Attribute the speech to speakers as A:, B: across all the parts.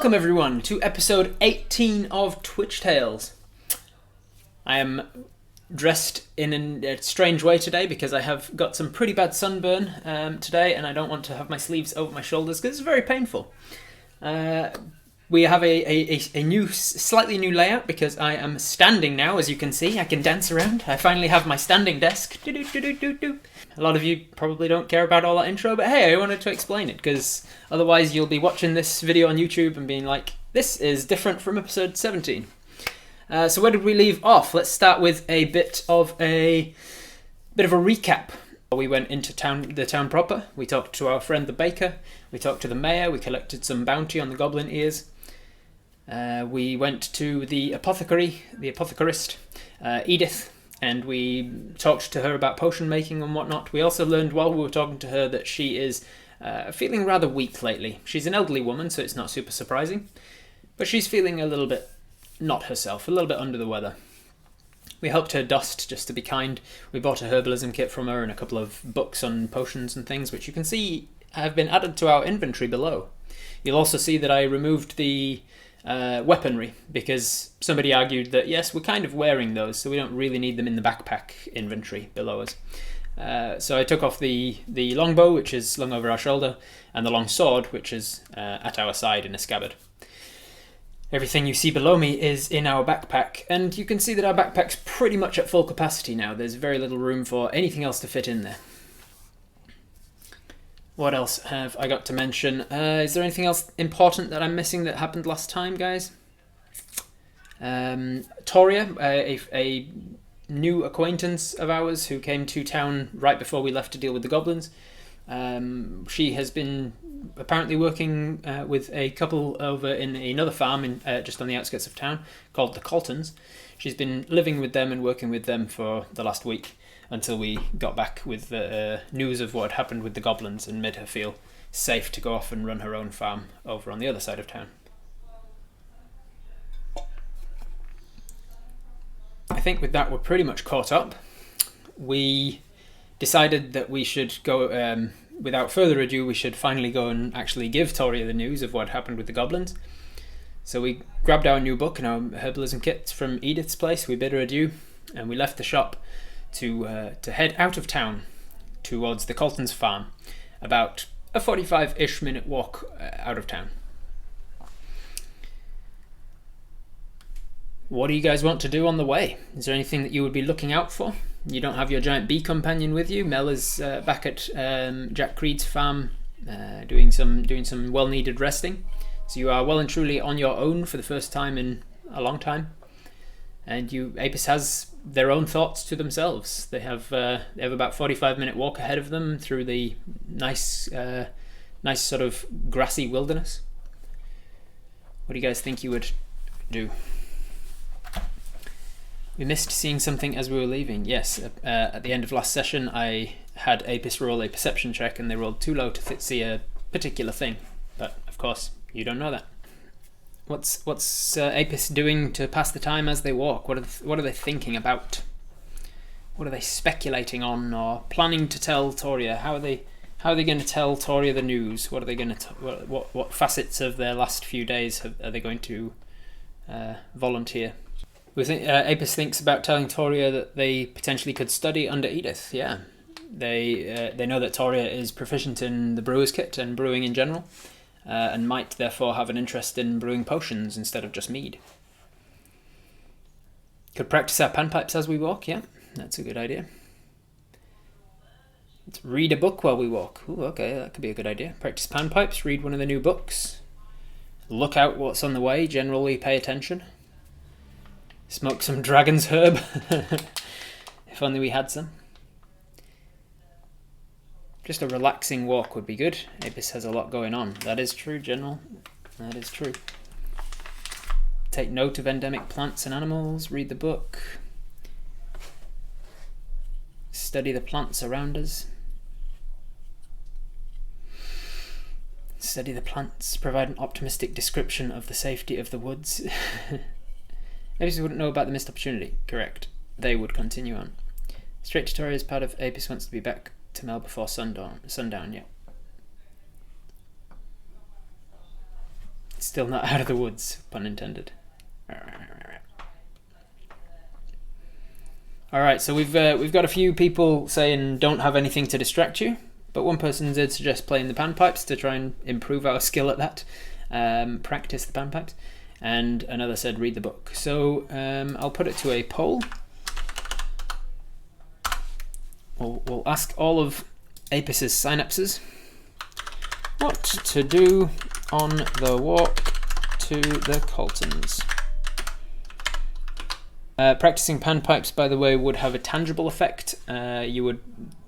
A: Welcome everyone to episode 18 of Twitch Tales. I am dressed in a strange way today because I have got some pretty bad sunburn today, and I don't want to have my sleeves over my shoulders because it's very painful. We have a new, slightly new layout because I am standing now. As you can see, I can dance around. I finally have my standing desk. A lot of you probably don't care about all that intro, but hey, I wanted to explain it because otherwise you'll be watching this video on YouTube and being like, this is different from episode 17. So where did we leave off? Let's start with a bit of a recap. We went into the town proper. We talked to our friend the baker. We talked to the mayor. We collected some bounty on the goblin ears. We went to the apothecarist, Edith, and we talked to her about potion making and whatnot. We also learned while we were talking to her that she is feeling rather weak lately. She's an elderly woman, so it's not super surprising, but she's feeling a little bit not herself, a little bit under the weather. We helped her dust just to be kind. We bought a herbalism kit from her and a couple of books on potions and things, which you can see have been added to our inventory below. You'll also see that I removed the weaponry because somebody argued that yes, we're kind of wearing those, so we don't really need them in the backpack inventory below us. So I took off the longbow, which is slung over our shoulder, and the long sword, which is at our side in a scabbard. Everything you see below me is in our backpack, and you can see that our backpack's pretty much at full capacity now. There's very little room for anything else to fit in there. What else have I got to mention? Is there anything else important that I'm missing that happened last time, guys? Toria, a new acquaintance of ours who came to town right before we left to deal with the goblins. She has been apparently working with a couple over in another farm just on the outskirts of town called the Coltons. She's been living with them and working with them for the last week until we got back with the news of what had happened with the goblins and made her feel safe to go off and run her own farm over on the other side of town. I think with that we're pretty much caught up. We decided that we should go, without further ado, we should finally go and actually give Toria the news of what happened with the goblins. So we grabbed our new book and our herbalism kits from Edith's place, we bid her adieu, and we left the shop to head out of town towards the Coltons farm, about a 45-ish minute walk out of town. What do you guys want to do on the way? Is there anything that you would be looking out for? You don't have your giant bee companion with you. Mel is back at Jack Creed's farm doing some well-needed resting. So you are well and truly on your own for the first time in a long time. And Apis has their own thoughts to themselves. They have about 45-minute walk ahead of them through the nice sort of grassy wilderness. What do you guys think you would do? We missed seeing something as we were leaving. Yes, at the end of last session, I had Apis roll a perception check, and they rolled too low to see a particular thing. But of course, you don't know that. What's Apis doing to pass the time as they walk? What are they thinking about? What are they speculating on or planning to tell Toria? How are they going to tell Toria the news? What are they going to what facets of their last few days are they going to volunteer? We think Apis thinks about telling Toria that they potentially could study under Edith. Yeah, they know that Toria is proficient in the brewer's kit and brewing in general. And might therefore have an interest in brewing potions instead of just mead. Could practice our panpipes as we walk, yeah, that's a good idea. Let's read a book while we walk. Ooh, okay, that could be a good idea. Practice panpipes, read one of the new books. Look out what's on the way, generally pay attention. Smoke some dragon's herb. If only we had some. Just a relaxing walk would be good. Apis has a lot going on. That is true, General. That is true. Take note of endemic plants and animals. Read the book. Study the plants around us. Study the plants. Provide an optimistic description of the safety of the woods. Apis wouldn't know about the missed opportunity. Correct. They would continue on. Straight to Toria is part of Apis wants to be back to Mel before sundown, yeah. Still not out of the woods, pun intended. Alright, so we've got a few people saying don't have anything to distract you, but one person did suggest playing the panpipes to try and improve our skill at that, practice the panpipes, and another said read the book. So I'll put it to a poll. We'll ask all of Apis' synapses what to do on the walk to the Coltons. Practicing panpipes, by the way, would have a tangible effect. You would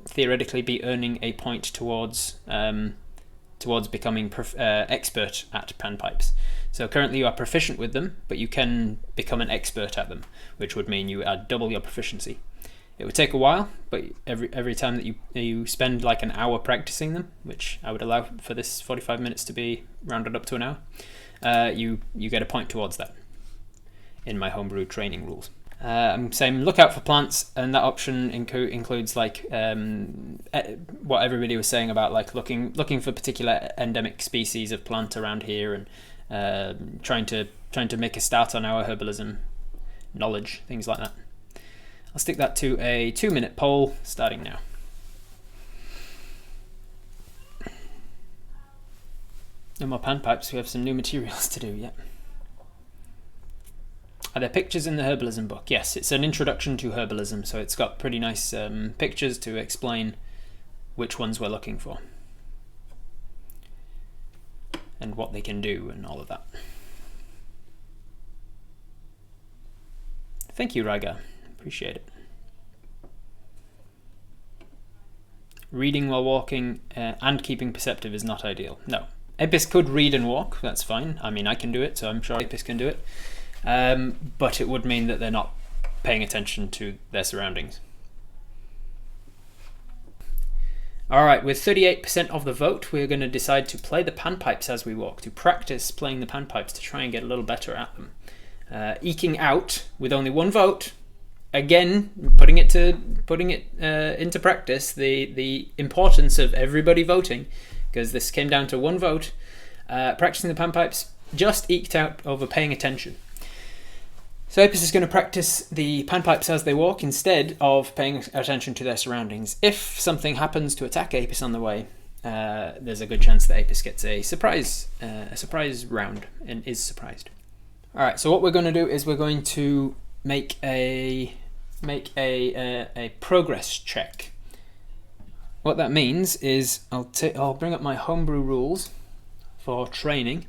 A: theoretically be earning a point towards becoming expert at panpipes. So currently you are proficient with them, but you can become an expert at them, which would mean you add double your proficiency. It would take a while, but every time that you spend like an hour practicing them, which I would allow for this 45 minutes to be rounded up to an hour, you get a point towards that in my homebrew training rules. I'm saying look out for plants, and that option includes like what everybody was saying about like looking for particular endemic species of plant around here, and trying to make a start on our herbalism knowledge, things like that. I'll stick that to a 2-minute poll starting now. No more panpipes, we have some new materials to do yet. Are there pictures in the herbalism book? Yes, it's an introduction to herbalism, so it's got pretty nice pictures to explain which ones we're looking for and what they can do and all of that. Thank you, Raga. Appreciate it. Reading while walking and keeping perceptive is not ideal. No. Apis could read and walk, that's fine. I mean, I can do it, so I'm sure Apis can do it. But it would mean that they're not paying attention to their surroundings. Alright, with 38% of the vote, we're going to decide to play the panpipes as we walk, to practice playing the panpipes to try and get a little better at them. Eking out with only one vote, again, putting it into practice, the importance of everybody voting, because this came down to one vote. Practicing the panpipes just eked out over paying attention. So Apis is going to practice the panpipes as they walk instead of paying attention to their surroundings. If something happens to attack Apis on the way, there's a good chance that Apis gets a surprise round and is surprised. All right. So what we're going to do is we're going to make a progress check. What that means is I'll bring up my homebrew rules for training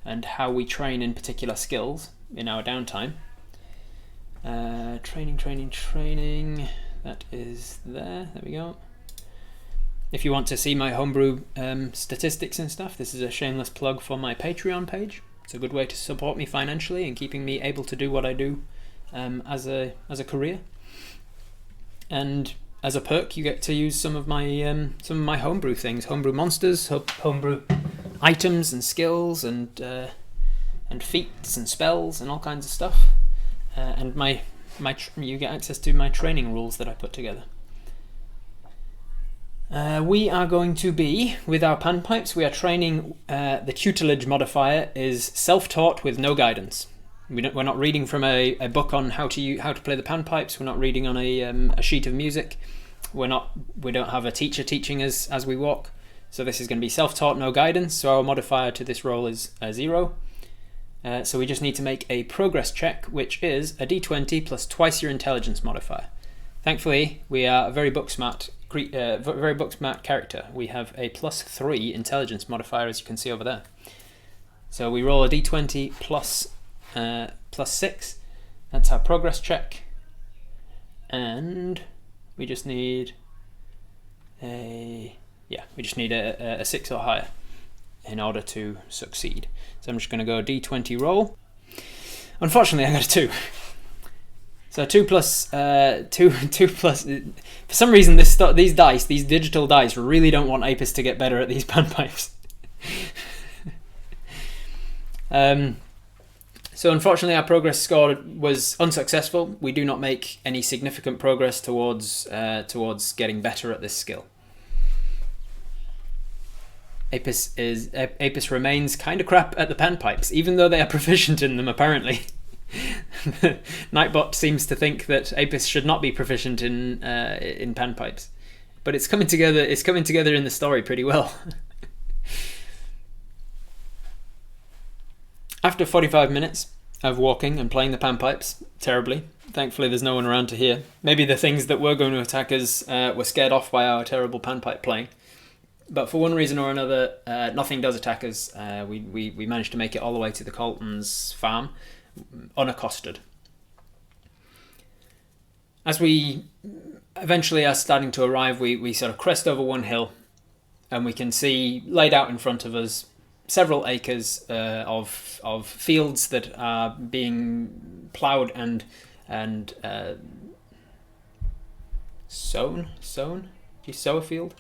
A: and how we train in particular skills in our downtime. Training. That is there. There we go. If you want to see my homebrew statistics and stuff, this is a shameless plug for my Patreon page. It's a good way to support me financially and keeping me able to do what I do as a career. And as a perk, you get to use some of my homebrew things, homebrew monsters, homebrew items and skills and feats and spells and all kinds of stuff. And you get access to my training rules that I put together. We are going to be, with our panpipes, we are training, the tutelage modifier is self-taught with no guidance. We're not reading from a book on how to play the panpipes. We're not reading on a sheet of music. We don't have a teacher teaching us as we walk. So this is going to be self-taught, no guidance. So our modifier to this roll is 0. So we just need to make a progress check, which is a d20 plus twice your intelligence modifier. Thankfully, we are a very book smart character. We have a +3 intelligence modifier, as you can see over there. So we roll a d20 plus 6. That's our progress check. And we just need a 6 or higher in order to succeed. So I'm just going to go d20 roll. Unfortunately, I got a 2. So 2 plus. For some reason, these digital dice, really don't want Apis to get better at these panpipes. So unfortunately, our progress score was unsuccessful. We do not make any significant progress towards getting better at this skill. Apis remains kind of crap at the panpipes, even though they are proficient in them apparently. Nightbot seems to think that Apis should not be proficient in panpipes, but it's coming together. It's coming together in the story pretty well. After 45 minutes of walking and playing the panpipes terribly, thankfully there's no one around to hear. Maybe the things that were going to attack us were scared off by our terrible panpipe playing. But for one reason or another, nothing does attack us. We managed to make it all the way to the Coltons farm, unaccosted. As we eventually are starting to arrive, we sort of crest over one hill, and we can see laid out in front of us several acres of fields that are being ploughed and sown. Do you sow a field?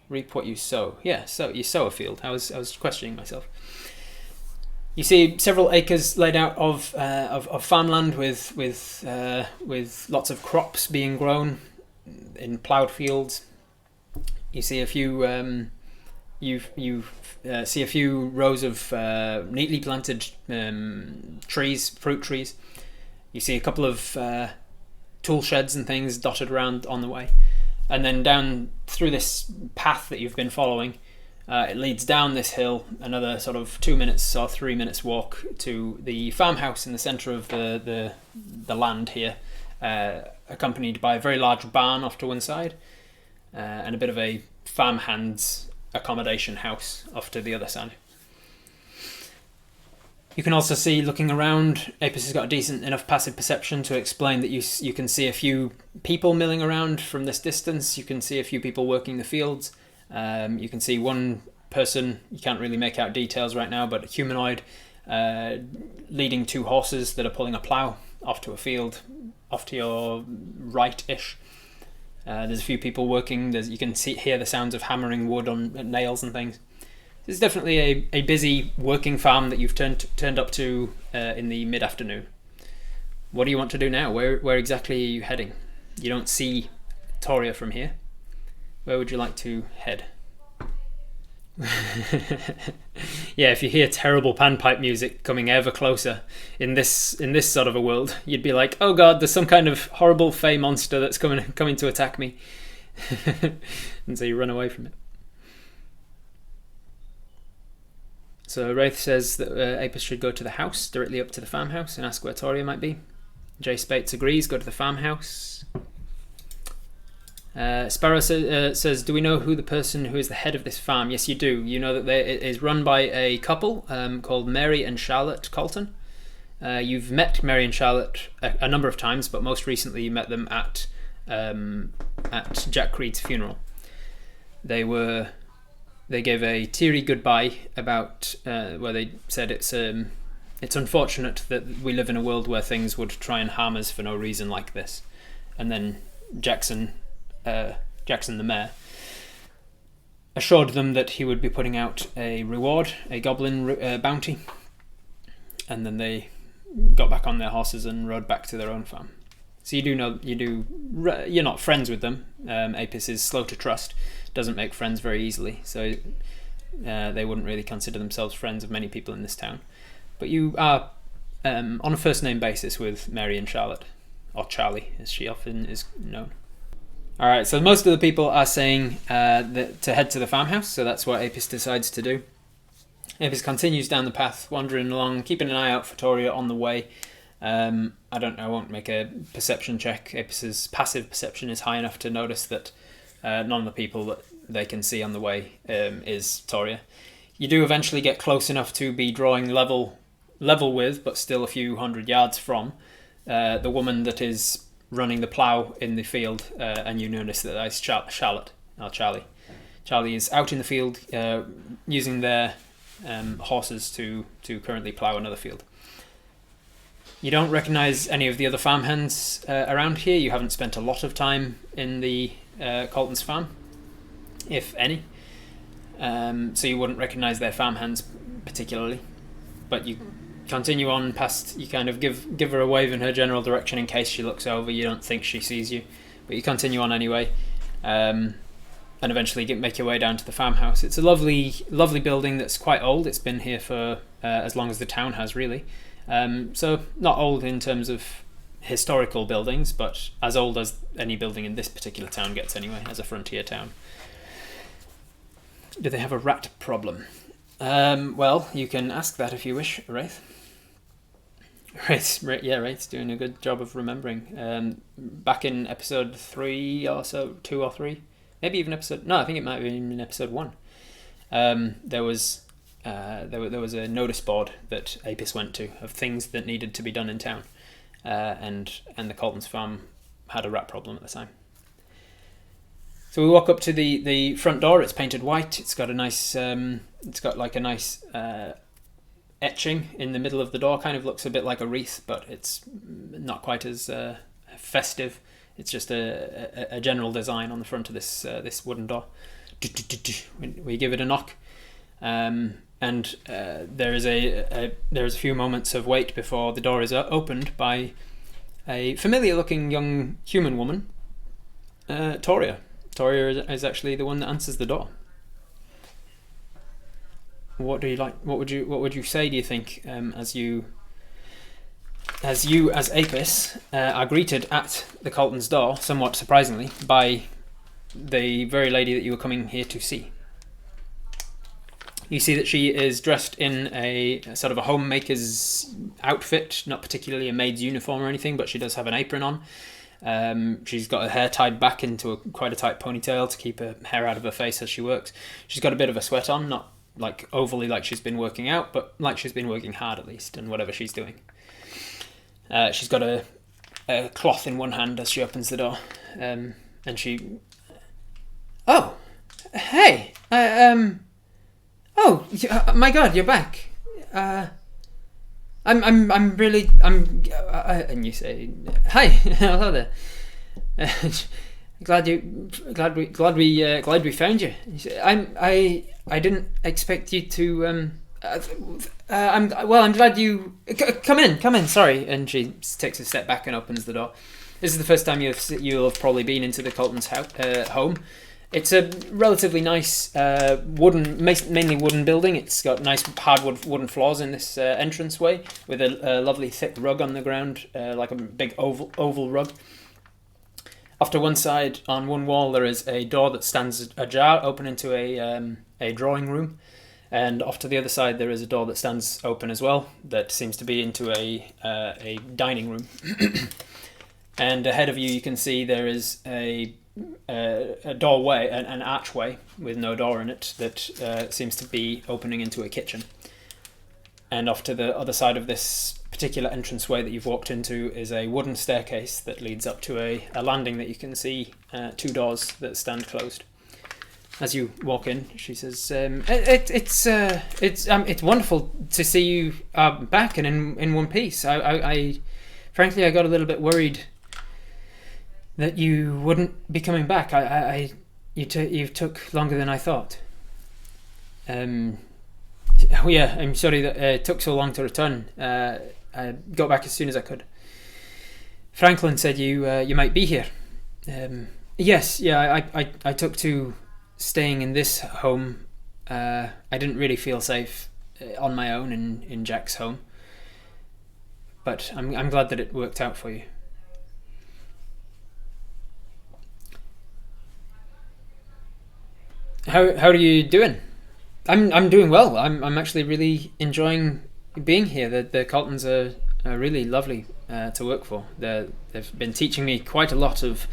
A: Reap what you sow. Yeah, so you sow a field. I was questioning myself. You see several acres laid out of farmland with lots of crops being grown in ploughed fields. You see a few see a few rows of neatly planted fruit trees. You see a couple of tool sheds and things dotted around on the way. And then down through this path that you've been following, it leads down this hill, another sort of 2 minutes or 3 minutes walk to the farmhouse in the centre of the land here, accompanied by a very large barn off to one side, and a bit of a farmhand's accommodation house off to the other side. You can also see, looking around, Apis has got a decent enough passive perception to explain that you can see a few people milling around from this distance. You can see a few people working the fields. You can see one person, you can't really make out details right now, but a humanoid leading two horses that are pulling a plough off to a field, off to your right-ish. There's a few people working. You can hear the sounds of hammering wood on nails and things. It's definitely a busy working farm that you've turned up to in the mid-afternoon. What do you want to do now? Where exactly are you heading? You don't see Toria from here. Where would you like to head? Yeah, if you hear terrible panpipe music coming ever closer in this sort of a world, you'd be like, oh god, there's some kind of horrible fey monster that's coming to attack me. And so you run away from it. So Wraith says that Apis should go to the house, directly up to the farmhouse, and ask where Toria might be. Jay Spates agrees, go to the farmhouse. Sparrow says, do we know who the person who is the head of this farm? Yes, you do. You know that it is run by a couple called Mary and Charlotte Colton. You've met Mary and Charlotte a number of times, but most recently you met them at Jack Creed's funeral. They gave a teary goodbye about where they said it's unfortunate that we live in a world where things would try and harm us for no reason like this. And then Jackson the mayor, assured them that he would be putting out a reward, a goblin bounty, and then they got back on their horses and rode back to their own farm. So you're not friends with them. Apis is slow to trust, doesn't make friends very easily, so they wouldn't really consider themselves friends of many people in this town. But you are on a first name basis with Mary and Charlotte, or Charlie as she often is known. Alright, so most of the people are saying that to head to the farmhouse, so that's what Apis decides to do. Apis continues down the path, wandering along, keeping an eye out for Toria on the way. I won't make a perception check. Apis's passive perception is high enough to notice that none of the people that they can see on the way is Toria. You do eventually get close enough to be drawing level with, but still a few 100 yards from, the woman that is running the plough in the field, and you notice that that's Charlotte, or Charlie. Charlie is out in the field using their horses to currently plough another field. You don't recognise any of the other farmhands around here. You haven't spent a lot of time in the Coltons farm, if any. So you wouldn't recognise their farmhands particularly. But you continue on past, you kind of give her a wave in her general direction in case she looks over. You don't think she sees you, but you continue on anyway. and eventually make your way down to the farmhouse. It's a lovely, lovely building that's quite old. It's been here for as long as the town has, really. So not old in terms of historical buildings, but as old as any building in this particular town gets anyway, as a frontier town. Do they have a rat problem? Well, you can ask that if you wish, Wraith. Wraith's doing a good job of remembering. Back in episode 3 or so, 2 or 3, maybe even episode... No, I think it might have been in episode 1. There was a notice board that Apis went to of things that needed to be done in town. And the Coltons farm had a rat problem at the time. So we walk up to the front door. It's painted white. It's got a nice etching in the middle of the door. Kind of looks a bit like a wreath, but it's not quite as festive. It's just a general design on the front of this wooden door. We give it a knock, and there is a few moments of wait before the door is opened by a familiar-looking young human woman, Toria. Toria is actually the one that answers the door. What do you like? What would you say? Do you think as Apis are greeted at the Coltons' door, somewhat surprisingly, by the very lady that you were coming here to see? You see that she is dressed in a sort of a homemaker's outfit, not particularly a maid's uniform or anything, but she does have an apron on. She's got her hair tied back into quite a tight ponytail to keep her hair out of her face as she works. She's got a bit of a sweat on, not like overly like she's been working out, but like she's been working hard at least, and whatever she's doing. She's got a cloth in one hand as she opens the door, and she... Oh! Hey! Oh, my God, you're back. And you say, hi, hello there. Glad we found you. I didn't expect you to. I'm glad you come in. Sorry, and she takes a step back and opens the door. This is the first time you'll have probably been into the Coltons' home. It's a relatively nice mainly wooden building. It's got nice hardwood wooden floors in this entranceway with a lovely thick rug on the ground, like a big oval rug. Off to one side, on one wall, there is a door that stands ajar, open into a drawing room. And off to the other side, there is a door that stands open as well, that seems to be into a dining room. And ahead of you can see there is a doorway, an archway with no door in it that seems to be opening into a kitchen. And off to the other side of this particular entranceway that you've walked into is a wooden staircase that leads up to a landing that you can see, 2 doors that stand closed. As you walk in, she says, "It's wonderful to see you back and in one piece. I frankly I got a little bit worried that you wouldn't be coming back. You took longer than I thought. Oh yeah, I'm sorry that it took so long to return. I got back as soon as I could. Franklin said you might be here. Yes, yeah, I took to staying in this home. I didn't really feel safe on my own in Jack's home. But I'm glad that it worked out for you." How are you doing? I'm doing well. I'm actually really enjoying being here. The Coltons are really lovely to work for. They've been teaching me quite a lot of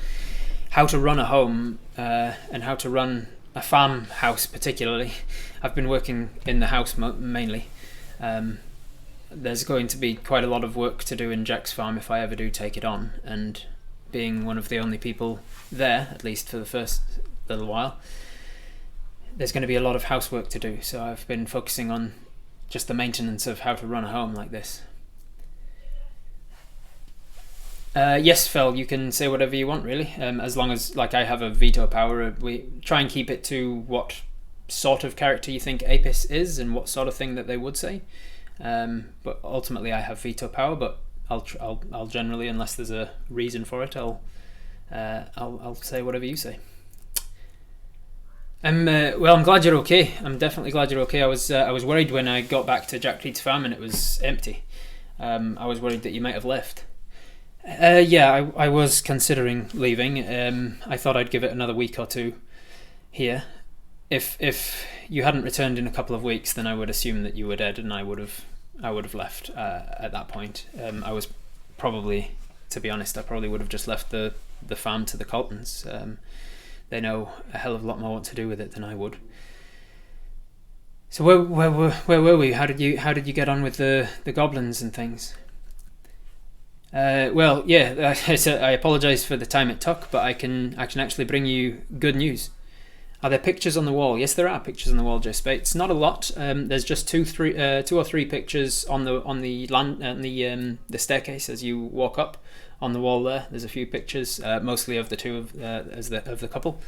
A: how to run a home and how to run a farmhouse particularly. I've been working in the house mainly. There's going to be quite a lot of work to do in Jack's farm if I ever do take it on, and being one of the only people there, at least for the first little while, there's going to be a lot of housework to do, so I've been focusing on just the maintenance of how to run a home like this. Yes, Fel, you can say whatever you want, really, as long as, like, I have a veto power. We try and keep it to what sort of character you think Apis is and what sort of thing that they would say. But ultimately, I have veto power. But I'll generally, unless there's a reason for it, I'll say whatever you say. Well, I'm glad you're okay. I'm definitely glad you're okay. I was worried when I got back to Jack Reed's farm and it was empty. I was worried that you might have left. Yeah, I was considering leaving. I thought I'd give it another week or two here. If you hadn't returned in a couple of weeks, then I would assume that you were dead, and I would have left at that point. I was probably, to be honest, I probably would have just left the farm to the Coltons. They know a hell of a lot more what to do with it than I would. So where were we? How did you get on with the goblins and things? Well, yeah, I apologise for the time it took, but I can actually bring you good news. Are there pictures on the wall? Yes, there are pictures on the wall, Joe Spates. Not a lot. There's just two or three pictures on the staircase as you walk up. On the wall there's a few pictures, mostly of the two of the couple.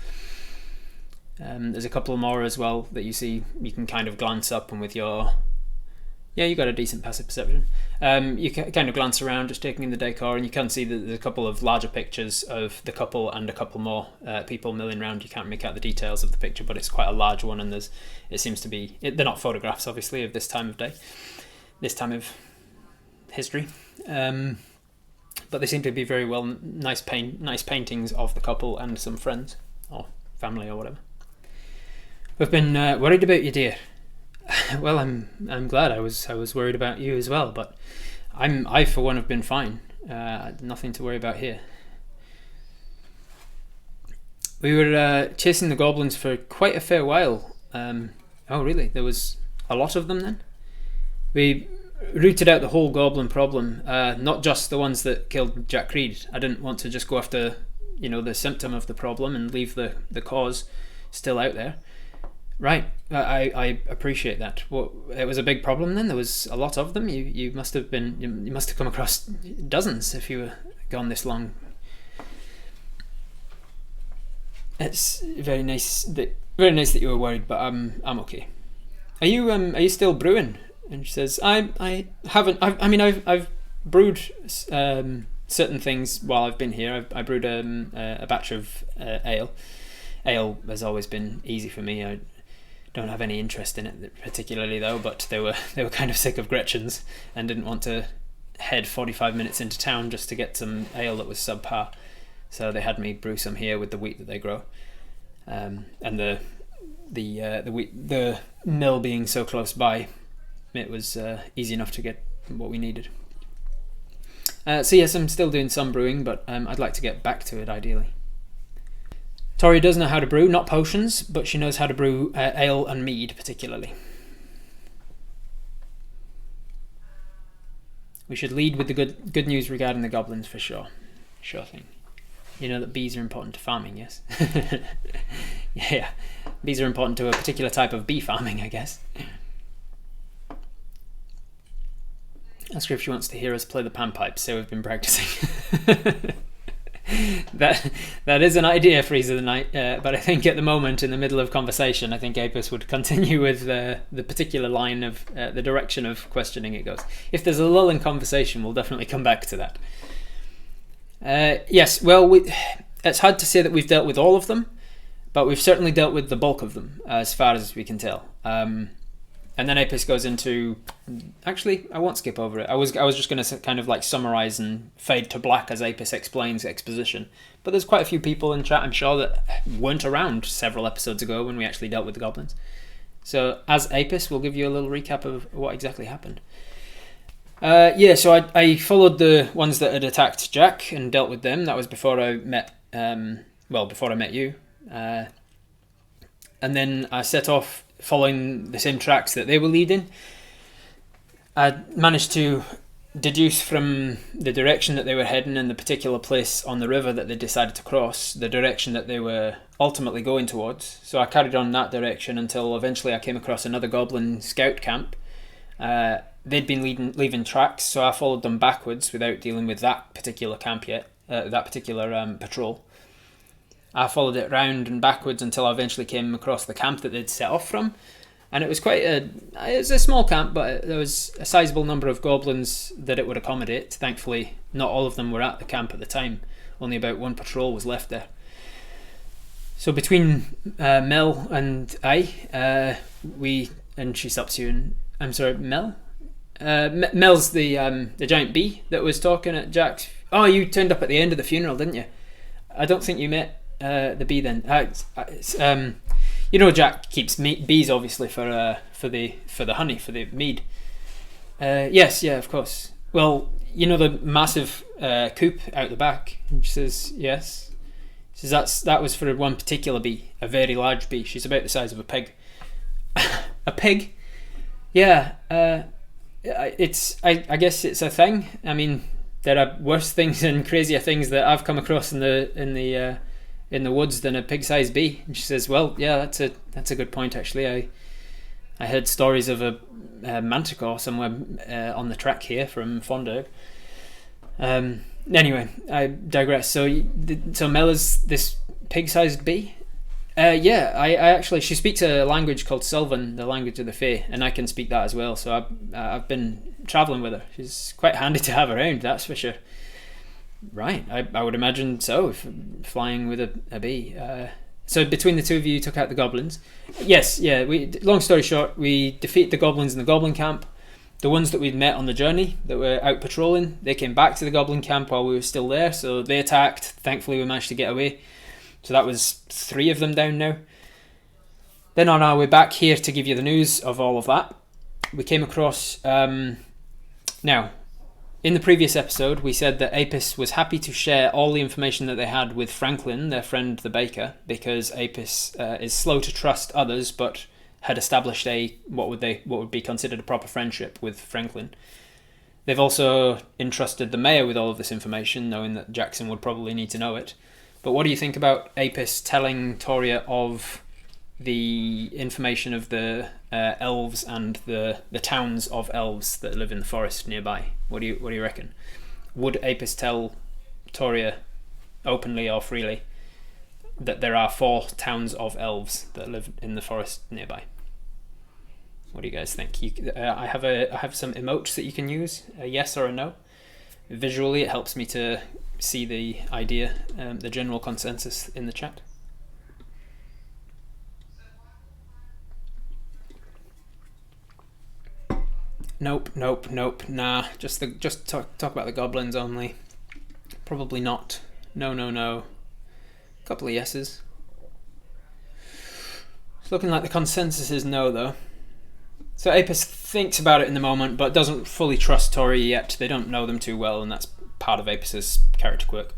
A: There's a couple more as well that you see. You can kind of glance up, and with your you got a decent passive perception. You can kind of glance around, just taking in the decor, and you can see that there's a couple of larger pictures of the couple and a couple more people milling around. You can't make out the details of the picture, but it's quite a large one, and it seems to be. They're not photographs, obviously, of this time of day, this time of history. But they seem to be very nice paintings of the couple and some friends or family or whatever. We've been worried about you, dear. Well, I'm glad. I was worried about you as well, but I for one have been fine. Nothing to worry about here. We were chasing the goblins for quite a fair while. Oh, really? There was a lot of them then? We rooted out the whole goblin problem, not just the ones that killed Jack Reed. I didn't want to just go after, the symptom of the problem and leave the cause still out there. Right, I appreciate that. It was a big problem then. There was a lot of them. You must have come across dozens if you were gone this long. It's very nice that you were worried, but I'm okay. Are you still brewing? And she says, I haven't. I've brewed certain things while I've been here. I brewed a batch of ale. Ale has always been easy for me. I don't have any interest in it particularly though. But they were kind of sick of Gretchen's and didn't want to head 45 minutes into town just to get some ale that was subpar. So they had me brew some here with the wheat that they grow, and the mill being so close by. It was easy enough to get what we needed. So yes, I'm still doing some brewing, but I'd like to get back to it ideally. Toria does know how to brew, not potions, but she knows how to brew ale and mead particularly. We should lead with the good news regarding the goblins for sure. Sure thing. You know that bees are important to farming, yes? Yeah, bees are important to a particular type of bee farming, I guess. Ask her if she wants to hear us play the panpipes, so we've been practicing. That is an idea, Freezer the Night, but I think at the moment, in the middle of conversation, I think Apis would continue with the particular line of the direction of questioning it goes. If there's a lull in conversation, we'll definitely come back to that. Yes, well, it's hard to say that we've dealt with all of them, but we've certainly dealt with the bulk of them, as far as we can tell. And then Apis goes into... Actually, I won't skip over it. I was just going to kind of like summarise and fade to black as Apis explains exposition. But there's quite a few people in chat, I'm sure, that weren't around several episodes ago when we actually dealt with the goblins. So as Apis, we'll give you a little recap of what exactly happened. So I followed the ones that had attacked Jack and dealt with them. That was before I met... before I met you. And then I set off following the same tracks that they were leading. I managed to deduce from the direction that they were heading and the particular place on the river that they decided to cross, the direction that they were ultimately going towards. So I carried on that direction until eventually I came across another goblin scout camp. They'd been leaving tracks, so I followed them backwards without dealing with that particular camp yet, that particular patrol. I followed it round and backwards until I eventually came across the camp that they'd set off from. And it was a small camp, but there was a sizable number of goblins that it would accommodate. Thankfully, not all of them were at the camp at the time. Only about one patrol was left there. So between Mel and I, and she stops you and I'm sorry, Mel. Mel's the giant bee that was talking at Jack's. Oh, you turned up at the end of the funeral, didn't you? I don't think you met the bee then. Jack keeps bees obviously for the honey, for the mead. Yes, yeah, of course. Well, the massive coop out the back. And she says yes. She says that was for one particular bee, a very large bee. She's about the size of a pig. A pig? Yeah. I guess it's a thing. I mean, there are worse things and crazier things that I've come across in the woods than a pig-sized bee. And she says, "Well, yeah, that's a good point actually. I heard stories of a manticore somewhere on the track here from Fonderg." Anyway, I digress. So Mel is this pig-sized bee. Yeah, I actually, she speaks a language called Sylvan, the language of the Fae, and I can speak that as well. So I've been travelling with her. She's quite handy to have around, that's for sure. Right, I would imagine so, if flying with a bee. So between the two of you took out the goblins. Yes, yeah. Long story short, we defeat the goblins in the goblin camp. The ones that we'd met on the journey that were out patrolling, they came back to the goblin camp while we were still there, so they attacked. Thankfully, we managed to get away. So that was 3 of them down now. Then on our way back here to give you the news of all of that, we came across... now, in the previous episode, we said that Apis was happy to share all the information that they had with Franklin, their friend the baker, because Apis is slow to trust others, but had established what would be considered a proper friendship with Franklin. They've also entrusted the mayor with all of this information, knowing that Jackson would probably need to know it. But what do you think about Apis telling Toria of the information of the elves and the towns of elves that live in the forest nearby? What do you reckon? Would Apis tell Toria openly or freely that there are 4 towns of elves that live in the forest nearby? What do you guys think? I have some emotes that you can use, a yes or a no. Visually, it helps me to see the idea, the general consensus in the chat. Nope. Nah, just talk about the goblins only. Probably not. No. Couple of yeses. It's looking like the consensus is no, though. So Apis thinks about it in the moment, but doesn't fully trust Toria yet. They don't know them too well, and that's part of Apis's character quirk.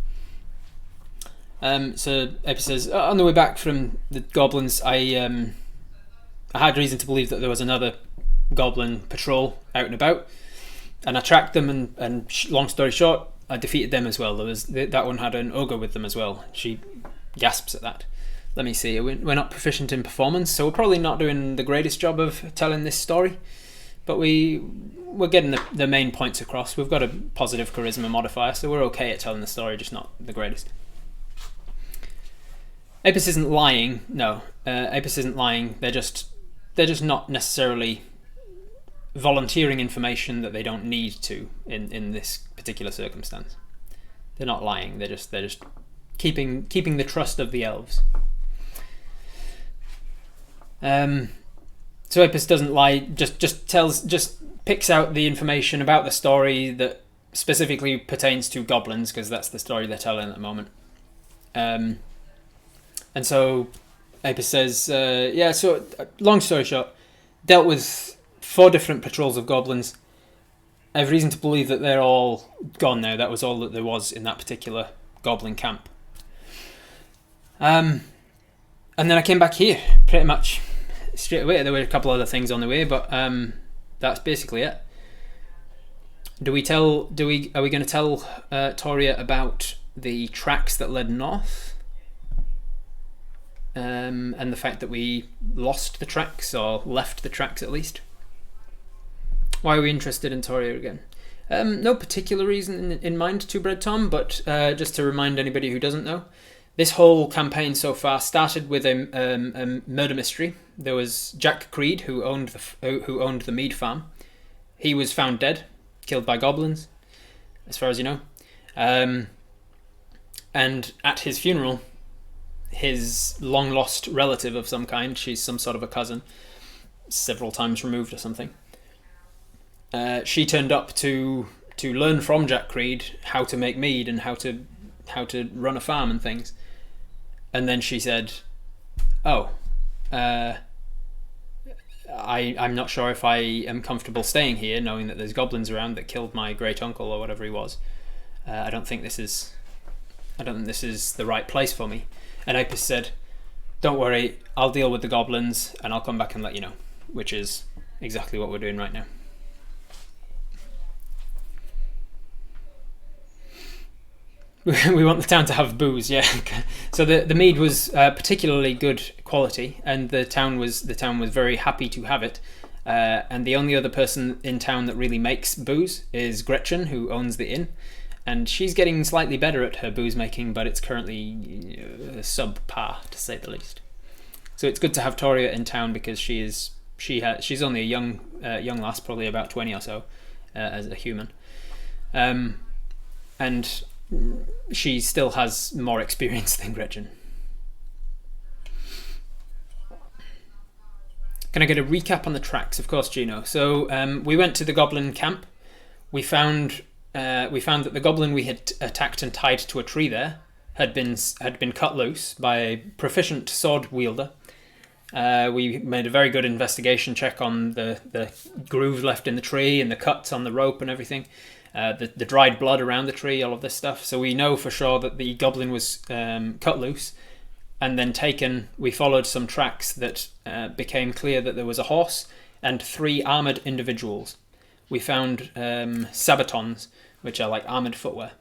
A: So Apis says, on the way back from the goblins, I had reason to believe that there was another goblin patrol out and about, and I tracked them, and long story short, I defeated them as well. That one had an ogre with them as well. She gasps at that. Let me see, we're not proficient in performance, so we're probably not doing the greatest job of telling this story, but we're getting the main points across. We've got a positive charisma modifier, so we're okay at telling the story, just not the greatest. Apis isn't lying. No, Apis isn't lying. They're just not necessarily volunteering information that they don't need to in this particular circumstance. They're not lying. They're just keeping the trust of the elves. So Apis doesn't lie. Just picks out the information about the story that specifically pertains to goblins, because that's the story they're telling at the moment. And so Apis says, so long story short, dealt with 4 different patrols of goblins. I have reason to believe that they're all gone now. That was all that there was in that particular goblin camp. And then I came back here pretty much straight away. There were a couple other things on the way, but that's basically it. Are we going to tell Toria about the tracks that led north? And the fact that we lost the tracks, or left the tracks at least? Why are we interested in Toria again? No particular reason in mind, Two Bread Tom, but just to remind anybody who doesn't know, this whole campaign so far started with a murder mystery. There was Jack Creed, who owned the mead farm. He was found dead, killed by goblins, as far as you know. And at his funeral, his long-lost relative of some kind. She's some sort of a cousin, several times removed or something. She turned up to learn from Jack Creed how to make mead and how to run a farm and things. And then she said, "Oh, I'm not sure if I am comfortable staying here, knowing that there's goblins around that killed my great uncle or whatever he was. I don't think this is the right place for me." And Apis said, "Don't worry, I'll deal with the goblins and I'll come back and let you know," which is exactly what we're doing right now. We want the town to have booze, yeah. So the mead was particularly good quality, and the town was very happy to have it. And the only other person in town that really makes booze is Gretchen, who owns the inn, and she's getting slightly better at her booze making, but it's currently subpar, to say the least. So it's good to have Toria in town because she's only a young lass, probably about 20 or so, as a human, and she still has more experience than Gretchen. Can I get a recap on the tracks? Of course, Gino. So we went to the goblin camp. We found that the goblin we had attacked and tied to a tree there had been cut loose by a proficient sword wielder. We made a very good investigation check on the grooves left in the tree and the cuts on the rope and everything. The dried blood around the tree, all of this stuff. So we know for sure that the goblin was cut loose and then taken. We followed some tracks that became clear that there was a horse and 3 armoured individuals. We found sabatons, which are like armoured footwear.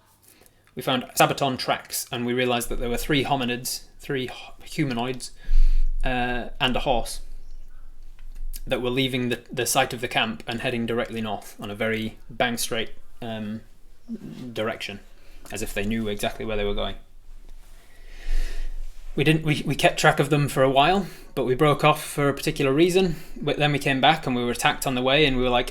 A: We found sabaton tracks, and we realised that there were 3 hominids, 3 humanoids, and a horse that were leaving the site of the camp and heading directly north on a very bang straight direction, as if they knew exactly where they were going. We kept track of them for a while, but we broke off for a particular reason. But then we came back and we were attacked on the way, and we were like,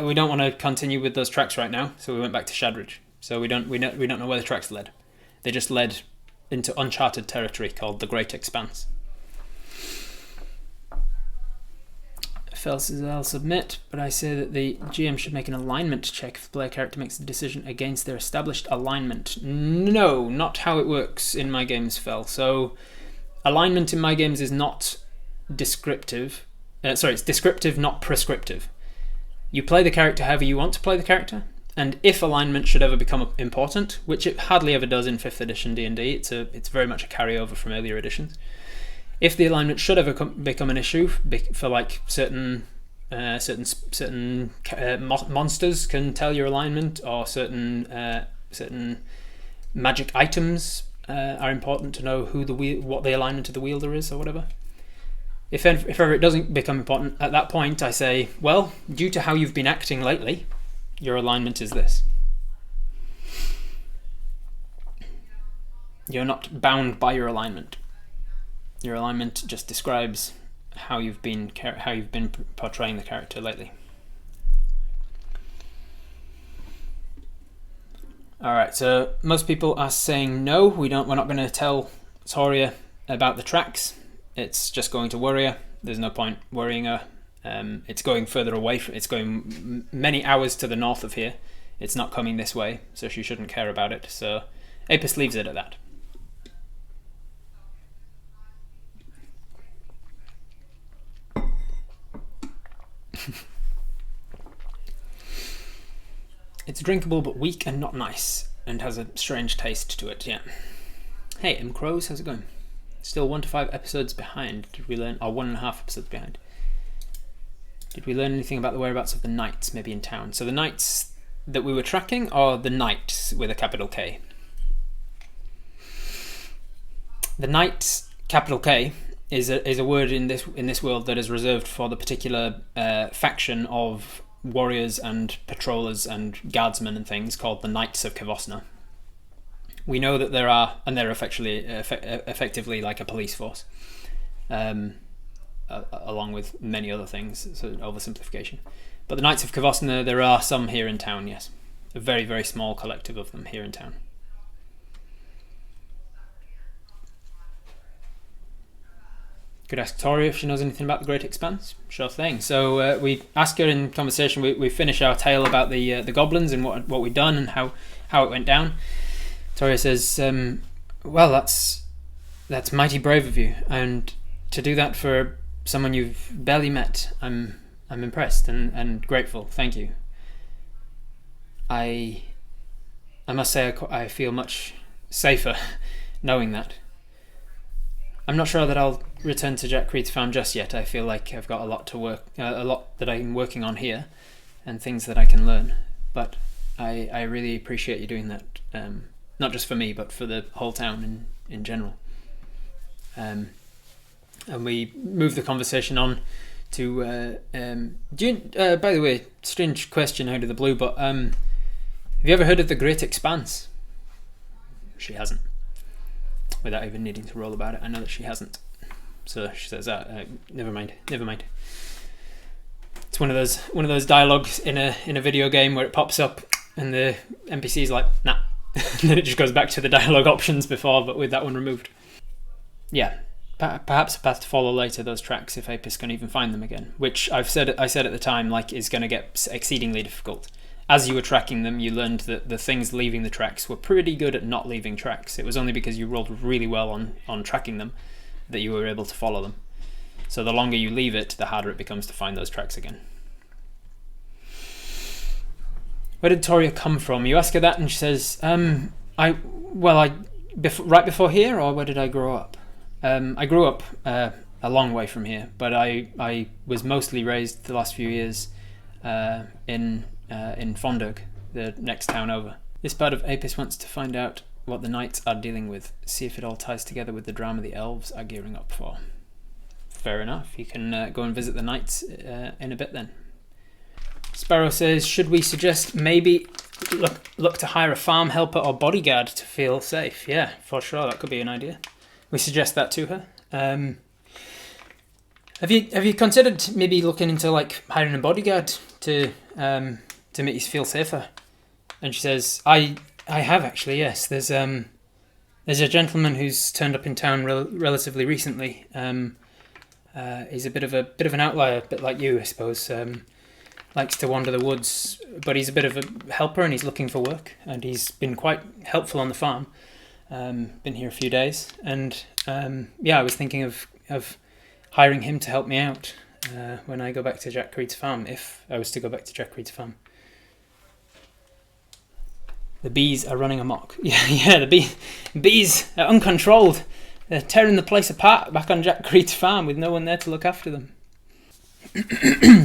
A: we don't want to continue with those tracks right now. So we went back to Shadridge. So we don't know where the tracks led. They just led into uncharted territory called the Great Expanse. Fel says, "I'll submit, but I say that the GM should make an alignment check if the player character makes the decision against their established alignment." No, not how it works in my games, Fel. So alignment in my games is not descriptive. It's descriptive, not prescriptive. You play the character however you want to play the character, and if alignment should ever become important, which it hardly ever does in 5th edition D&D, it's very much a carryover from earlier editions. If the alignment should ever become an issue for like certain monsters can tell your alignment, or certain magic items are important to know what the alignment of the wielder is or whatever. If ever it doesn't become important, at that point I say, well, due to how you've been acting lately, your alignment is this. You're not bound by your alignment. Your alignment just describes how you've been portraying the character lately. All right, so most people are saying no. We're not going to tell Toria about the tracks. It's just going to worry her. There's no point worrying her. It's going further away. It's going many hours to the north of here. It's not coming this way, so she shouldn't care about it. So Apis leaves it at that. It's drinkable but weak and not nice, and has a strange taste to it, yeah. Hey, M. Crows, how's it going? Still 1 to 5 episodes behind. Did we learn, or 1.5 episodes behind? Did we learn anything about the whereabouts of the knights, maybe in town? So the knights that we were tracking are the knights with a capital K. The knights, capital K, is a word in this world that is reserved for the particular faction of warriors and patrollers and guardsmen and things called the Knights of Kevosna. We know that there are, and they're effectively like a police force, along with many other things. So oversimplification. But the Knights of Kevosna, there are some here in town. Yes, a very, very small collective of them here in town. could ask Toria if she knows anything about the Great Expanse. Sure thing. So we ask her in conversation. We finish our tale about the goblins and what we've done and how it went down. Toria says, "Well, that's mighty brave of you, and to do that for someone you've barely met, I'm impressed and grateful. Thank you. I must say I feel much safer knowing that. I'm not sure that I'll return to Jack Creed's farm just yet. I feel like I've got a lot that I'm working on here, and things that I can learn. But I really appreciate you doing that. Not just for me, but for the whole town in general." And we move the conversation on to. By the way, strange question out of the blue, but have you ever heard of the Great Expanse? She hasn't. Without even needing to roll about it, I know that she hasn't. So she says, "Never mind. It's one of those dialogues in a video game where it pops up and the NPC's like, nah," and then it just goes back to the dialogue options before, but with that one removed. Yeah, perhaps a path to follow later. Those tracks, if Apis can even find them again, which I said at the time, like, is going to get exceedingly difficult. As you were tracking them, you learned that the things leaving the tracks were pretty good at not leaving tracks. It was only because you rolled really well on tracking them that you were able to follow them. So the longer you leave it, the harder it becomes to find those tracks again. Where did Toria come from? You ask her that and she says, right before here, or where did I grow up? I grew up a long way from here, but I was mostly raised the last few years in Fondurg, the next town over. This part of Apis wants to find out what the knights are dealing with, see if it all ties together with the drama the elves are gearing up for. Fair enough, you can go and visit the knights in a bit then. Sparrow says, should we suggest maybe look to hire a farm helper or bodyguard to feel safe? Yeah, for sure, that could be an idea. We suggest that to her. Have you considered maybe looking into like hiring a bodyguard to make you feel safer? And she says, I have actually, yes. There's a gentleman who's turned up in town relatively recently. He's a bit of an outlier, a bit like you, I suppose. Likes to wander the woods, but he's a bit of a helper and he's looking for work. And he's been quite helpful on the farm. Been here a few days, and I was thinking of hiring him to help me out when I go back to Jack Creed's farm, if I was to go back to Jack Creed's farm. The bees are running amok. Yeah, the bees are uncontrolled. They're tearing the place apart back on Jack Creed's farm with no one there to look after them.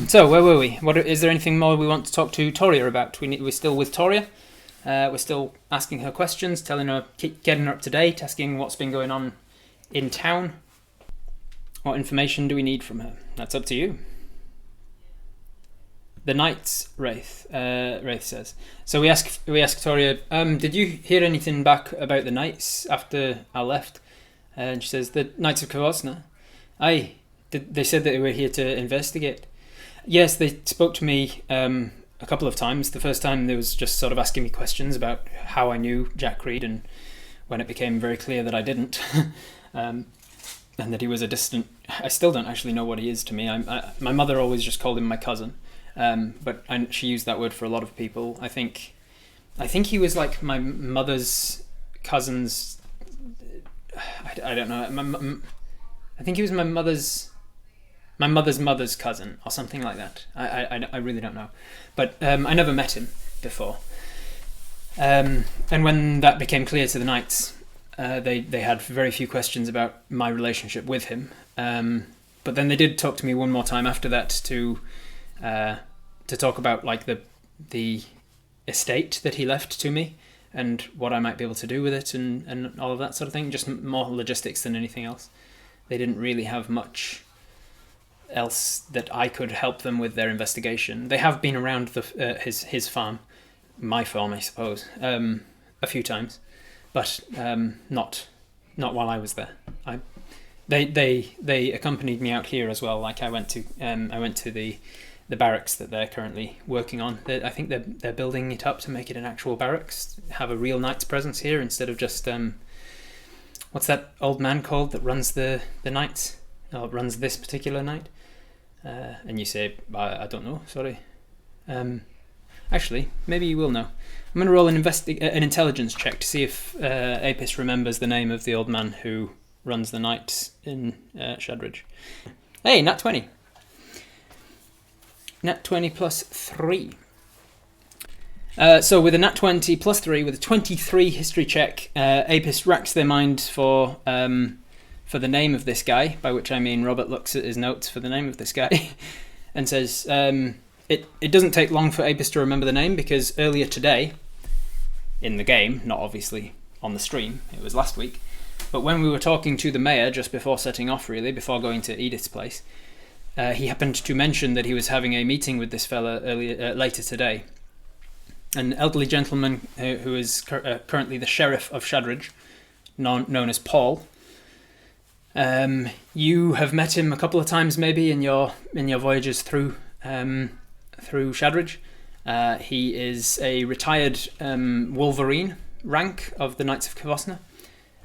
A: So, where were we? Is there anything more we want to talk to Toria about? We're still with Toria. We're still asking her questions, telling her, getting her up to date, asking what's been going on in town. What information do we need from her? That's up to you. The Knights, Wraith says. So we ask Toria, did you hear anything back about the Knights after I left? And she says, the Knights of Kavosna? Aye, they said that they were here to investigate. Yes, they spoke to me a couple of times. The first time they was just sort of asking me questions about how I knew Jack Creed, and when it became very clear that I didn't, and that he was a distant... I still don't actually know what he is to me. My mother always just called him my cousin, but she used that word for a lot of people. I think he was like my mother's cousin's... I don't know. I think he was my mother's mother's cousin or something like that. I really don't know, but I never met him before. And when that became clear to the Knights, they had very few questions about my relationship with him. But then they did talk to me one more time after that to talk about like the estate that he left to me and what I might be able to do with it and all of that sort of thing. Just more logistics than anything else. They didn't really have much else that I could help them with their investigation. They have been around his farm, my farm, I suppose, a few times, but not while I was there. They accompanied me out here as well. Like I went to the barracks that they're currently working on. I think they're building it up to make it an actual barracks, have a real knight's presence here instead of just what's that old man called that runs the knights? runs this particular night. And you say, I don't know, sorry. Actually, maybe you will know. I'm going to roll an intelligence check to see if Apis remembers the name of the old man who runs the night in Shadridge. Hey, nat 20. Nat 20 plus 3. So with a nat 20 plus 3, with a 23 history check, Apis racks their mind for the name of this guy, by which I mean Robert looks at his notes for the name of this guy, and says, it doesn't take long for Apis to remember the name, because earlier today, in the game, not obviously on the stream, it was last week, but when we were talking to the mayor just before setting off, really, before going to Edith's place, he happened to mention that he was having a meeting with this fella later today. An elderly gentleman who is currently the sheriff of Shadridge, known as Paul. You have met him a couple of times, maybe in your voyages through Shadridge. He is a retired Wolverine rank of the Knights of Kavosna.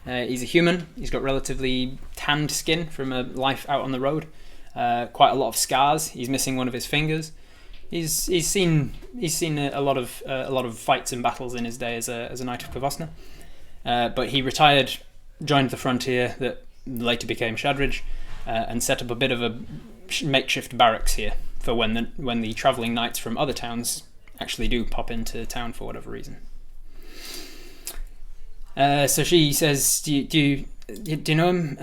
A: He's a human. He's got relatively tanned skin from a life out on the road. Quite a lot of scars. He's missing one of his fingers. He's seen a lot of fights and battles in his day as a Knight of Kavosna. But he retired, joined the frontier that later became Shadridge, and set up a bit of a makeshift barracks here for when the travelling knights from other towns actually do pop into town for whatever reason. So she says, "Do you know him?"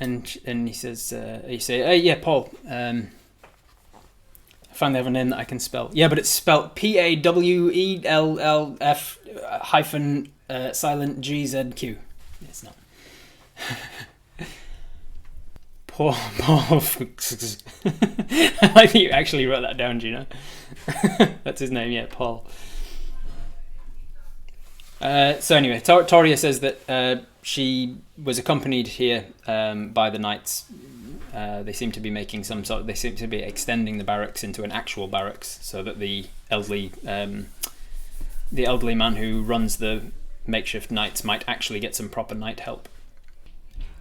A: And he says, "You say, yeah, Paul. I finally have a name that I can spell. Yeah, but it's spelled PAWELLF hyphen silent GZQ. It's not." Paul. I like that you actually wrote that down, Gina. That's his name, yeah, Paul. So anyway, Toria says that she was accompanied here by the knights. They seem to be making they seem to be extending the barracks into an actual barracks, so that the elderly man who runs the makeshift knights might actually get some proper knight help.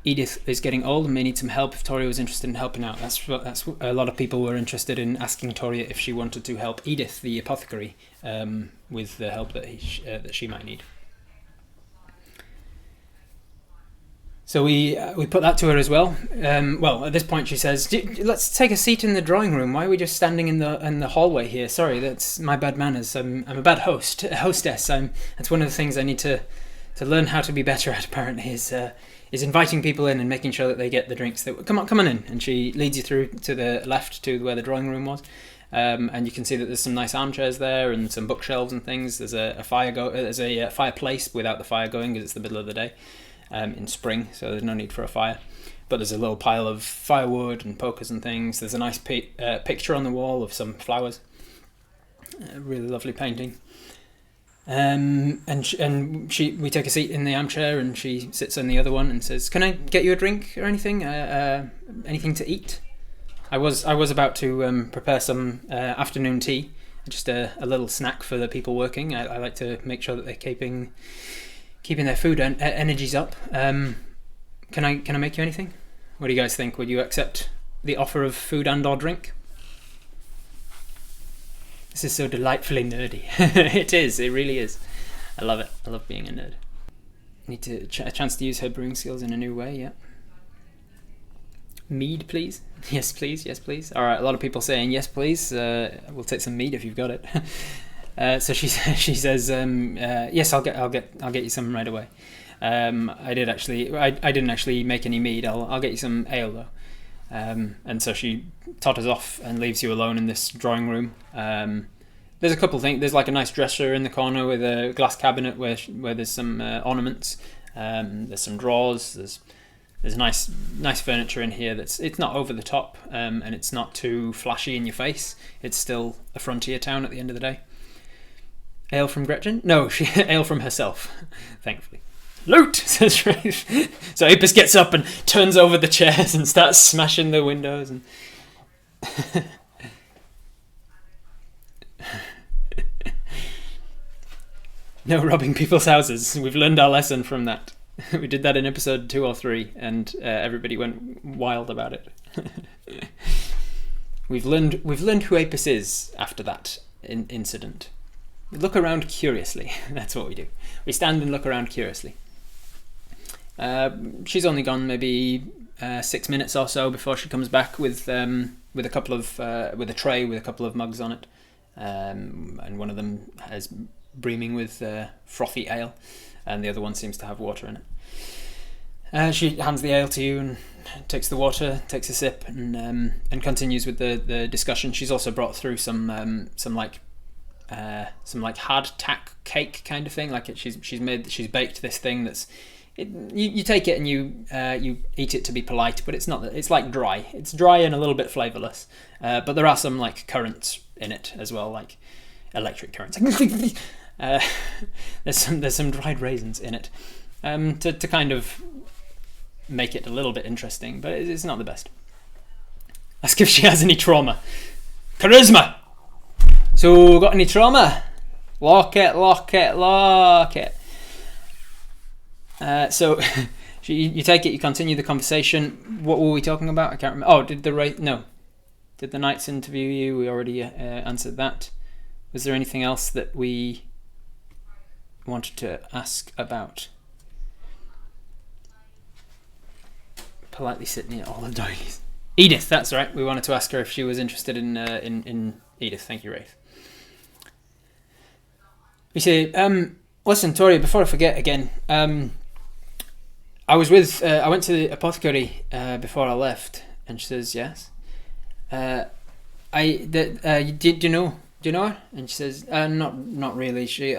A: Edith is getting old and may need some help if Toria was interested in helping out. That's a lot of people were interested in asking Toria if she wanted to help Edith, the apothecary, with the help that she might need. So we put that to her as well. Well, at this point she says, "Let's take a seat in the drawing room. Why are we just standing in the hallway here? Sorry, that's my bad manners. I'm a bad hostess. That's one of the things I need to learn how to be better at. Apparently, is inviting people in and making sure that they get the drinks. Come on in." And she leads you through to the left to where the drawing room was, and you can see that there's some nice armchairs there and some bookshelves and things. There's a fireplace without the fire going because it's the middle of the day. In spring, so there's no need for a fire, but there's a little pile of firewood and pokers and things. There's a nice picture on the wall of some flowers, a really lovely painting, and we take a seat in the armchair and she sits on the other one and says, "Can I get you a drink or anything? Anything to eat?" I was about to prepare some afternoon tea, just a little snack for the people working. I like to make sure that they're keeping their food and energies up. Can I make you anything? What do you guys think? Would you accept the offer of food and or drink? This is so delightfully nerdy. It is. It really is. I love it. I love being a nerd. Need a chance to use her brewing skills in a new way. Yeah. Mead, please. Yes, please. Yes, please. All right. A lot of people saying yes, please. We'll take some mead if you've got it. So she says, "Yes, I'll get you some right away." I didn't actually make any mead. I'll get you some ale though. And so she totters off and leaves you alone in this drawing room. There's a couple of things. There's like a nice dresser in the corner with a glass cabinet where there's some ornaments. There's some drawers. There's nice furniture in here. It's not over the top, and it's not too flashy in your face. It's still a frontier town at the end of the day. Ale from Gretchen? No, ale from herself, thankfully. Loot, says Rafe. So Apis gets up and turns over the chairs and starts smashing the windows. And no robbing people's houses. We've learned our lesson from that. We did that in episode 2 or 3, and everybody went wild about it. We've learned who Apis is after that incident. We look around curiously. That's what we do. We stand and look around curiously. She's only gone maybe 6 minutes or so before she comes back with a tray with a couple of mugs on it, and one of them is brimming with frothy ale, and the other one seems to have water in it. She hands the ale to you and takes the water, takes a sip, and continues with the discussion. She's also brought through some hard tack cake kind of thing. Like she's baked this thing that's. You take it and you eat it to be polite, but it's not. It's like dry. It's dry and a little bit flavourless. But there are some like currents in it as well, like electric currents. There's some dried raisins in it, to kind of make it a little bit interesting, but it's not the best. Ask if she has any trauma. Charisma. So got any trauma? Lock it. So you take it, you continue the conversation. What were we talking about? I can't remember. Oh, did the Knights interview you? We already answered that. Was there anything else that we wanted to ask about? Politely sit near all the doilies. Edith, that's right. We wanted to ask her if she was interested in Edith. Thank you, Wraith. We say, listen, Toria, before I forget again, I went to the apothecary before I left, and she says, yes. Do you know her? And she says, not really. She,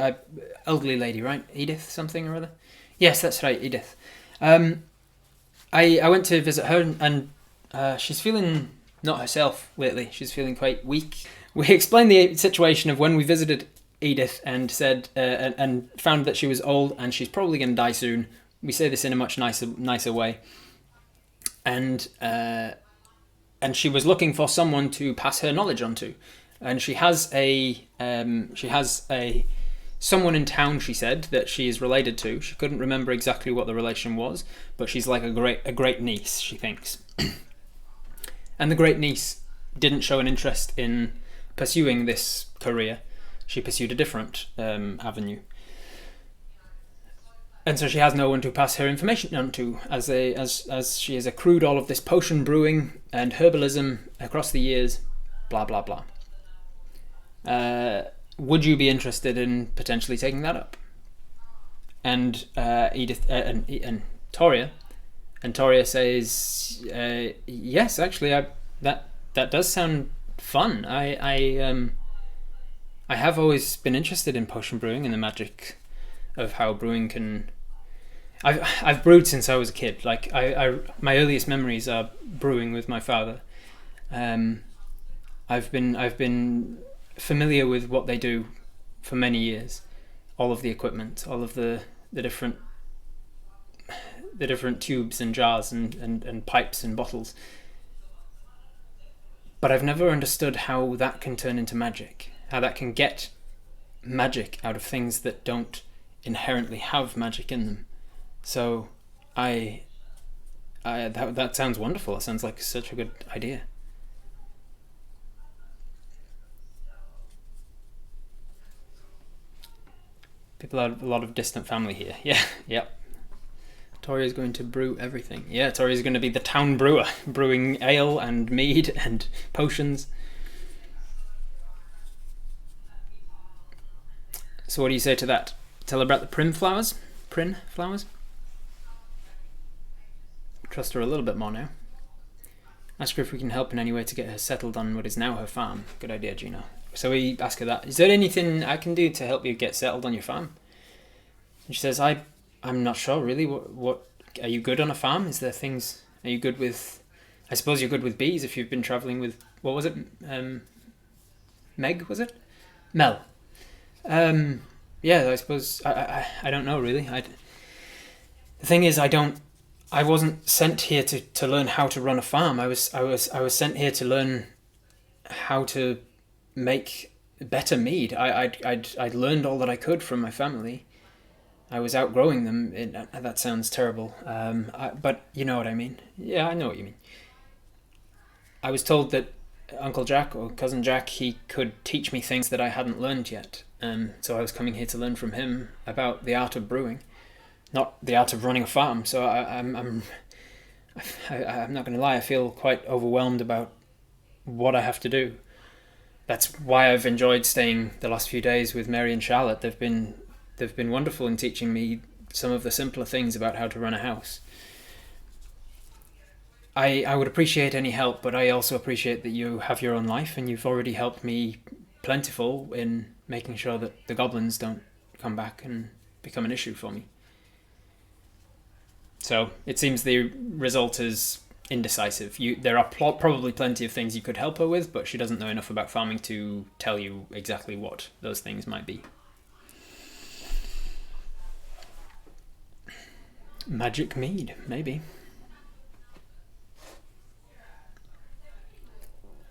A: elderly lady, right? Edith something or other? Yes, that's right, Edith. I went to visit her, and she's feeling not herself lately. She's feeling quite weak. We explained the situation of when we visited Edith and said and found that she was old and she's probably going to die soon. We say this in a much nicer way, and she was looking for someone to pass her knowledge on to, and she has a someone in town, she said, that she is related to. She couldn't remember exactly what the relation was, but she's like a great niece, she thinks. And the great niece didn't show an interest in pursuing this career. She pursued a different avenue. And so she has no one to pass her information on to, as she has accrued all of this potion brewing and herbalism across the years, blah blah blah. Would you be interested in potentially taking that up? And Edith and Toria says, yes, actually, that does sound fun. I have always been interested in potion brewing and the magic of how brewing can. I've brewed since I was a kid. Like my earliest memories are brewing with my father. I've been familiar with what they do for many years. All of the equipment, all of the different tubes and jars and pipes and bottles. But I've never understood how that can turn into magic. How that can get magic out of things that don't inherently have magic in them. So that sounds wonderful. It sounds like such a good idea. People have a lot of distant family here. Yeah, yep. Toria's going to brew everything. Yeah, Toria's going to be the town brewer, brewing ale and mead and potions. So what do you say to that? Tell her about the Prin flowers? Trust her a little bit more now. Ask her if we can help in any way to get her settled on what is now her farm. Good idea, Gino. So we ask her that. Is there anything I can do to help you get settled on your farm? And she says, I'm not sure really. What are you good on a farm? Is there things? Are you good with? I suppose you're good with bees if you've been travelling with. What was it? Meg, was it? Mel. Yeah, I suppose I don't know really. The thing is, I wasn't sent here to learn how to run a farm. I was sent here to learn how to make better mead. I'd learned all that I could from my family. I was outgrowing them. That sounds terrible, but you know what I mean. Yeah, I know what you mean. I was told that Uncle Jack or Cousin Jack, he could teach me things that I hadn't learned yet. So I was coming here to learn from him about the art of brewing, not the art of running a farm. So I'm not going to lie, I feel quite overwhelmed about what I have to do. That's why I've enjoyed staying the last few days with Mary and Charlotte. They've been wonderful in teaching me some of the simpler things about how to run a house. I would appreciate any help, but I also appreciate that you have your own life, and you've already helped me plentiful in making sure that the goblins don't come back and become an issue for me. So it seems the result is indecisive. There are probably plenty of things you could help her with, but she doesn't know enough about farming to tell you exactly what those things might be. Magic mead, maybe.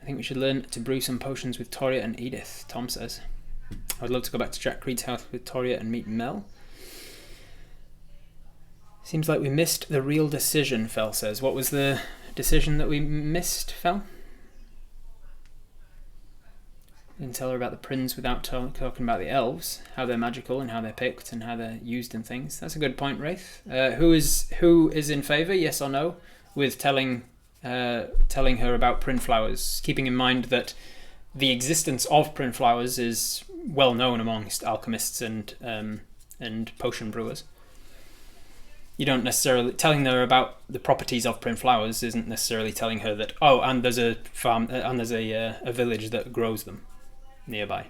A: I think we should learn to brew some potions with Toria and Edith, Tom says. I'd love to go back to Jack Creed's house with Toria and meet Mel. Seems like we missed the real decision, Fel says. What was the decision that we missed, Fel? Didn't tell her about the prince without talking about the elves, how they're magical and how they're picked and how they're used and things. That's a good point, Wraith. Who is in favour, yes or no, with telling her about print flowers, keeping in mind that the existence of print flowers is well known amongst alchemists and potion brewers. You don't necessarily telling her about the properties of print flowers isn't necessarily telling her that and there's a farm and there's a village that grows them nearby.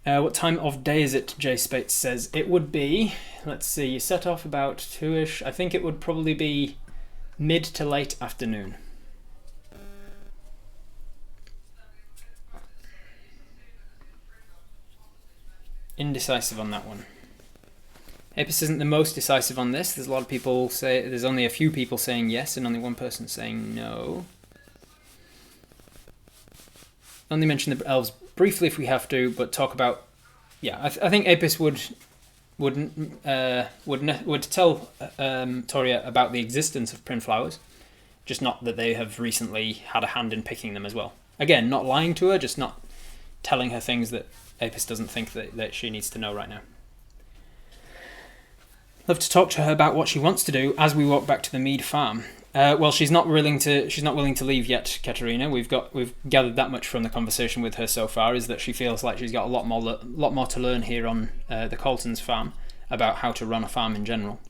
A: What time of day is it? Jay Spates says it would be. Let's see. You set off about 2ish. I think it would probably be mid to late afternoon. Indecisive on that one. Apis isn't the most decisive on this. There's a lot of people say. There's only a few people saying yes, and only one person saying no. Only mention the elves briefly if we have to, but talk about. Yeah, I think Apis would tell Toria about the existence of print flowers, just not that they have recently had a hand in picking them as well. Again, not lying to her, just not telling her things that Apis doesn't think that she needs to know right now. Love to talk to her about what she wants to do as we walk back to the Mead farm. Well, she's not willing to leave yet, Katerina. We've gathered that much from the conversation with her so far, is that she feels like she's got a lot more to learn here on the Coltons farm about how to run a farm in general.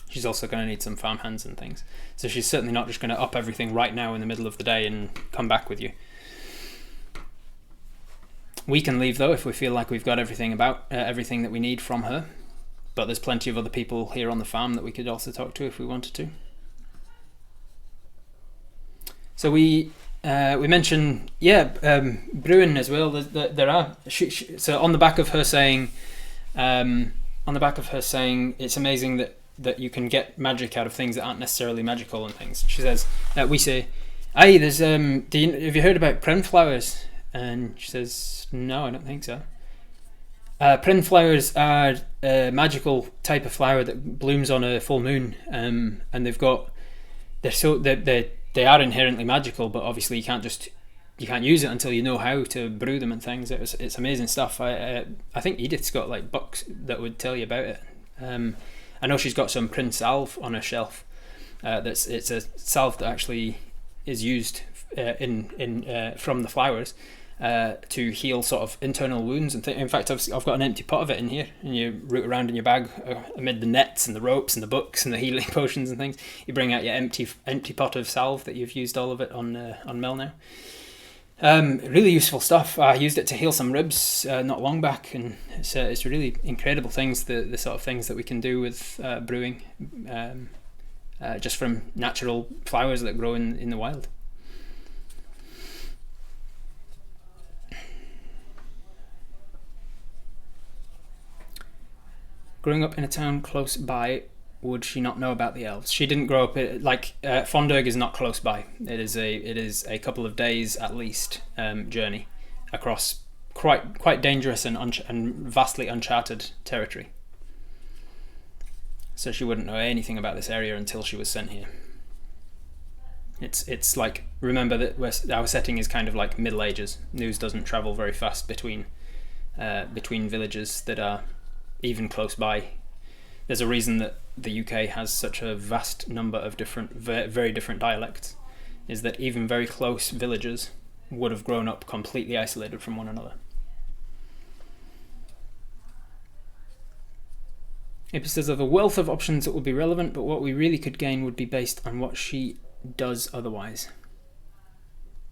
A: She's also going to need some farm hands and things. So she's certainly not just going to up everything right now in the middle of the day and come back with you. We can leave though if we feel like we've got everything that we need from her. But there's plenty of other people here on the farm that we could also talk to if we wanted to. So we mentioned brewing as well. There are so on the back of her saying it's amazing that you can get magic out of things that aren't necessarily magical and things. She says we say, "Aye, there's have you heard about pren flowers?" And she says, "No, I don't think so." Pren flowers are a magical type of flower that blooms on a full moon, and they are inherently magical, but obviously you can't use it until you know how to brew them and things. It's amazing stuff. I think Edith's got like books that would tell you about it. I know she's got some Prin salve on her shelf. It's a salve that actually is used from the flowers to heal sort of internal wounds and things. In fact, I've got an empty pot of it in here, and you root around in your bag amid the nets and the ropes and the books and the healing potions and things. You bring out your empty pot of salve that you've used all of it on Mel now. Really useful stuff. I used it to heal some ribs not long back, and it's really incredible things, the sort of things that we can do with brewing just from natural flowers that grow in the wild. Growing up in a town close by, would she not know about the elves? She didn't grow up Fonderg is not close by. It is a couple of days at least journey across quite dangerous and vastly uncharted territory. So she wouldn't know anything about this area until she was sent here. It's like, remember that our setting is kind of like Middle Ages. News doesn't travel very fast between villages that are even close by. There's a reason that the UK has such a vast number of different, very different dialects, is that even very close villages would have grown up completely isolated from one another. Apis says, of a wealth of options that would be relevant, but what we really could gain would be based on what she does otherwise.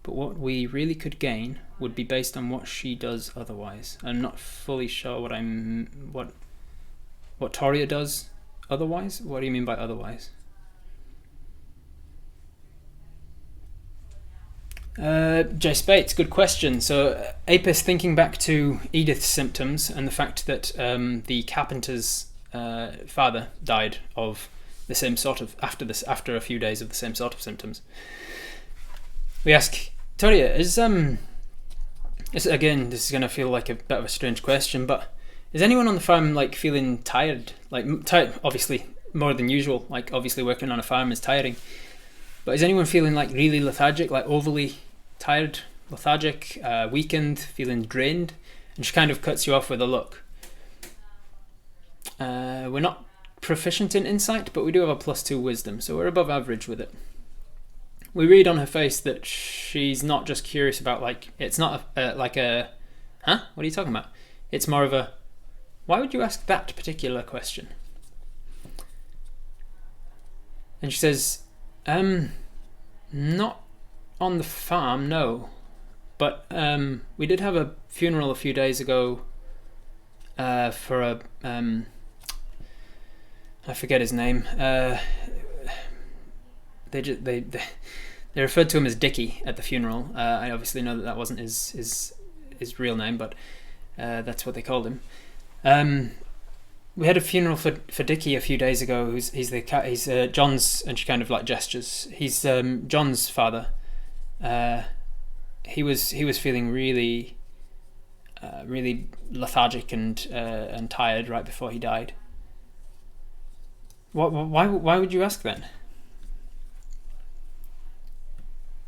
A: But what we really could gain would be based on what she does otherwise. I'm not fully sure what Toria does otherwise. What do you mean by otherwise? Jay Spates, good question. So Apis, thinking back to Edith's symptoms and the fact that the carpenter's father died of the same sort of after a few days of the same sort of symptoms. We ask Toria, again, this is going to feel like a bit of a strange question, but is anyone on the farm like feeling tired? Like tired, obviously more than usual. Like obviously working on a farm is tiring, but is anyone feeling like really lethargic, like overly tired, lethargic, weakened, feeling drained? And she kind of cuts you off with a look. We're not proficient in insight, but we do have a +2 wisdom, so we're above average with it. We read on her face that she's not just curious about, like, it's not like a, huh? What are you talking about? It's more of a, why would you ask that particular question? And she says, not on the farm, no. But we did have a funeral a few days ago for a, I forget his name. They referred to him as Dickie at the funeral. I obviously know that wasn't his real name, but that's what they called him. We had a funeral for Dickie a few days ago. He's John's, and she kind of like gestures. He's John's father. He was feeling really lethargic and tired right before he died. Why would you ask then?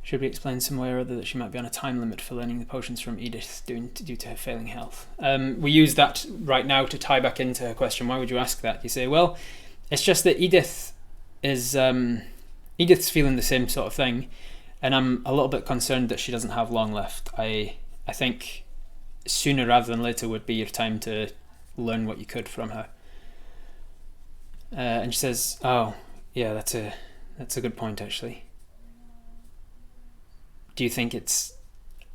A: Should we explain some way or other that she might be on a time limit for learning the potions from Edith due to her failing health? We use that right now to tie back into her question. Why would you ask that? You say, well, it's just that Edith's feeling the same sort of thing, and I'm a little bit concerned that she doesn't have long left. I think sooner rather than later would be your time to learn what you could from her. And she says, oh, yeah, that's a good point, actually. Do you think it's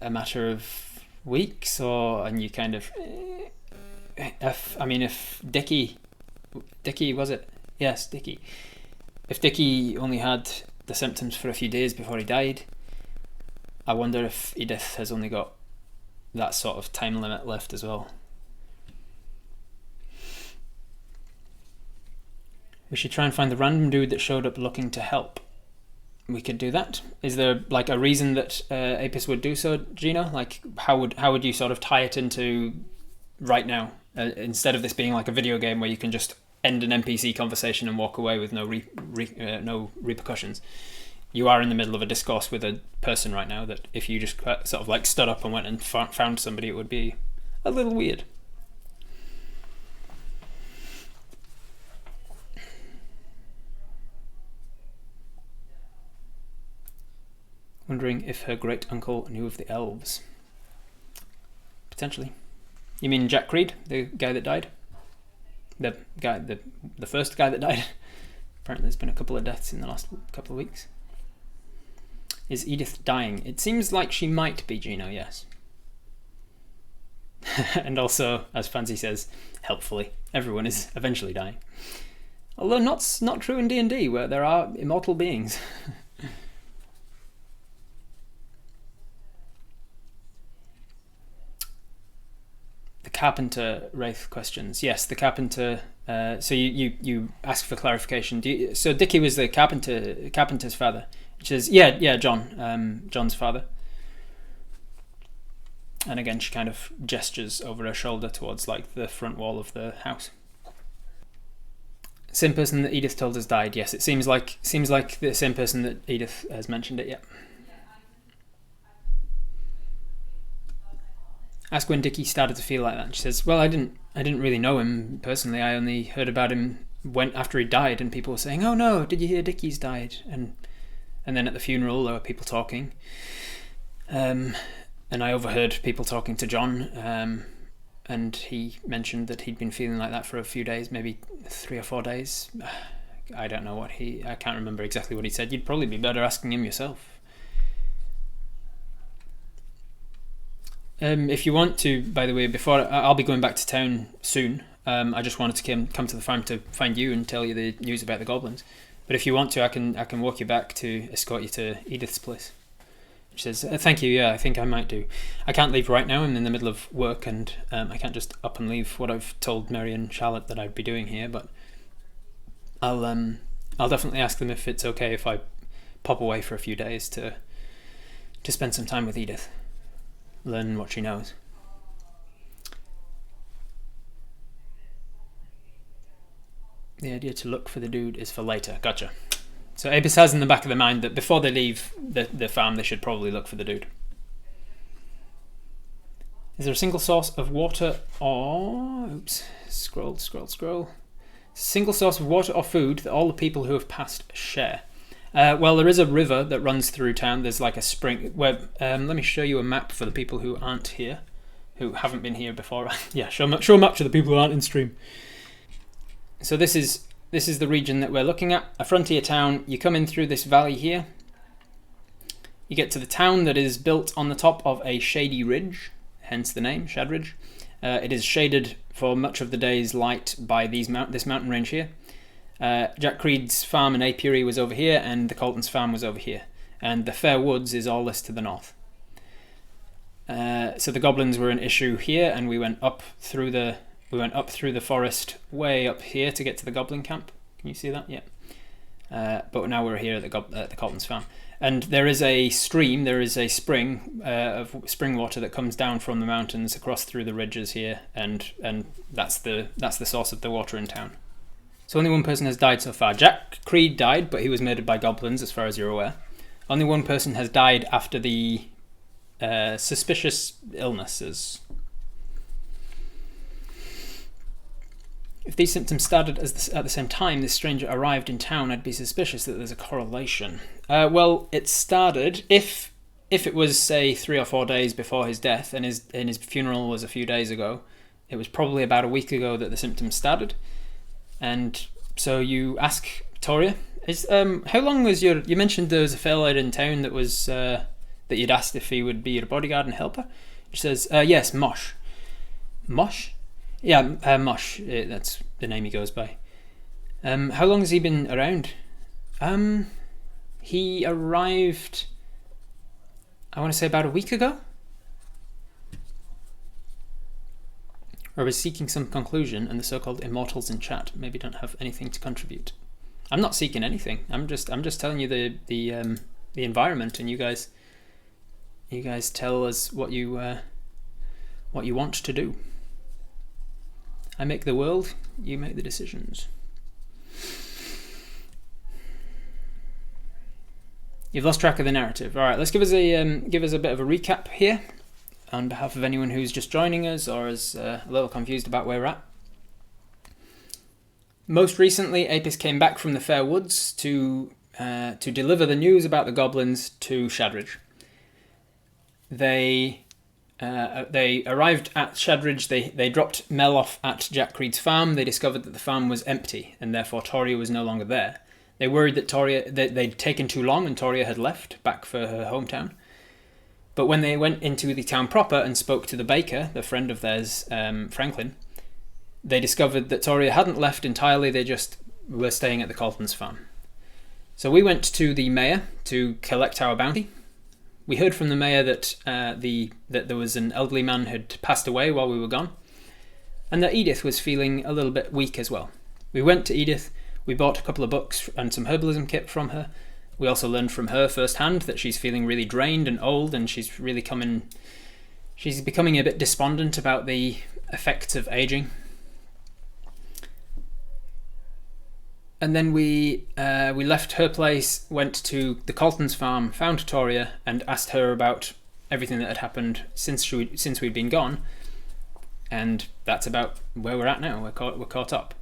A: a matter of weeks, and you kind of, if Dickie was it? Yes, Dickie. If Dickie only had the symptoms for a few days before he died, I wonder if Edith has only got that sort of time limit left as well. We should try and find the random dude that showed up looking to help. We could do that. Is there like a reason that Apis would do so, Gina? Like how would you sort of tie it into right now, instead of this being like a video game where you can just end an NPC conversation and walk away with no repercussions? You are in the middle of a discourse with a person right now that if you just sort of like stood up and went and found somebody, it would be a little weird. Wondering if her great uncle knew of the elves. Potentially. You mean Jack Creed, the guy that died? The first guy that died? Apparently there's been a couple of deaths in the last couple of weeks. Is Edith dying? It seems like she might be, Gino, yes. And also, as Fancy says, helpfully, everyone is eventually dying. Although not true in D&D, where there are immortal beings. The carpenter Wraith questions. Yes, the carpenter. So you ask for clarification. So Dickie was the carpenter's father, which is yeah John, John's father. And again, she kind of gestures over her shoulder towards like the front wall of the house. Same person that Edith told us died. Yes, it seems like the same person that Edith has mentioned it. Yeah. Ask when Dickie started to feel like that. And she says, "Well, I didn't really know him personally. I only heard about him after he died, and people were saying, 'Oh no, did you hear Dickie's died?' And then at the funeral there were people talking, and I overheard people talking to John, and he mentioned that he'd been feeling like that for a few days, maybe 3 or 4 days. I don't know I can't remember exactly what he said. You'd probably be better asking him yourself." If you want to, by the way, before I'll be going back to town soon. I just wanted to come to the farm to find you and tell you the news about the goblins. But if you want to, I can walk you back to escort you to Edith's place. She says, "Thank you. Yeah, I think I might do. I can't leave right now. I'm in the middle of work, and I can't just up and leave what I've told Mary and Charlotte that I'd be doing here. But I'll definitely ask them if it's okay if I pop away for a few days to spend some time with Edith, learn what she knows." The idea to look for the dude is for later. Gotcha. So Apis has in the back of their mind that before they leave the farm, they should probably look for the dude. Is there a single source of water or... Oops. Scroll. Single source of water or food that all the people who have passed share? Well, there is a river that runs through town. There's like a spring where... let me show you a map for the people who aren't here, who haven't been here before. Yeah, show a map to the people who aren't in stream. So this is the region that we're looking at, a frontier town. You come in through this valley here. You get to the town that is built on the top of a shady ridge, hence the name, Shadridge. It is shaded for much of the day's light by this mountain range here. Jack Creed's farm and apiary was over here, and the Coltons' farm was over here. And the Fair Woods is all this to the north. So the goblins were an issue here, and we went up through the forest way up here to get to the goblin camp. Can you see that? Yeah. But now we're here at the Coltons farm. And there is a stream, there is a spring of spring water that comes down from the mountains across through the ridges here, and that's the source of the water in town. So only one person has died so far. Jack Creed died, but he was murdered by goblins, as far as you're aware. Only one person has died after the suspicious illnesses. If these symptoms started at the same time this stranger arrived in town, I'd be suspicious that there's a correlation. Well, it started, if it was, say, 3 or 4 days before his death, and his funeral was a few days ago, it was probably about a week ago that the symptoms started. And so you ask Toria, how long was you mentioned there was a fellow in town that was that you'd asked if he would be your bodyguard and helper? She says, yes, Mosh. Mosh? Yeah, Mosh, that's the name he goes by. How long has he been around? He arrived, I want to say about a week ago? Or was seeking some conclusion, and the so-called immortals in chat maybe don't have anything to contribute. I'm not seeking anything. I'm just telling you the environment, and you guys tell us what you want to do. I make the world, you make the decisions. You've lost track of the narrative. All right, let's give us a bit of a recap here on behalf of anyone who's just joining us or is a little confused about where we're at. Most recently, Apis came back from the Fair Woods to deliver the news about the goblins to Shadridge. They arrived at Shadridge. They dropped Mel off at Jack Creed's farm. They discovered that the farm was empty, and therefore Toria was no longer there. They worried that they'd taken too long and Toria had left back for her hometown. But when they went into the town proper and spoke to the baker, the friend of theirs, Franklin, they discovered that Toria hadn't left entirely. They just were staying at the Coltons farm. So we went to the mayor to collect our bounty. We heard from the mayor that there was an elderly man who'd passed away while we were gone, and that Edith was feeling a little bit weak as well. We went to Edith, we bought a couple of books and some herbalism kit from her. We also learned from her firsthand that she's feeling really drained and old, and she's really coming She's becoming a bit despondent about the effects of aging. And then we left her place, went to the Coltons farm, found Toria, and asked her about everything that had happened since we'd been gone. And that's about where we're at now. We're caught up.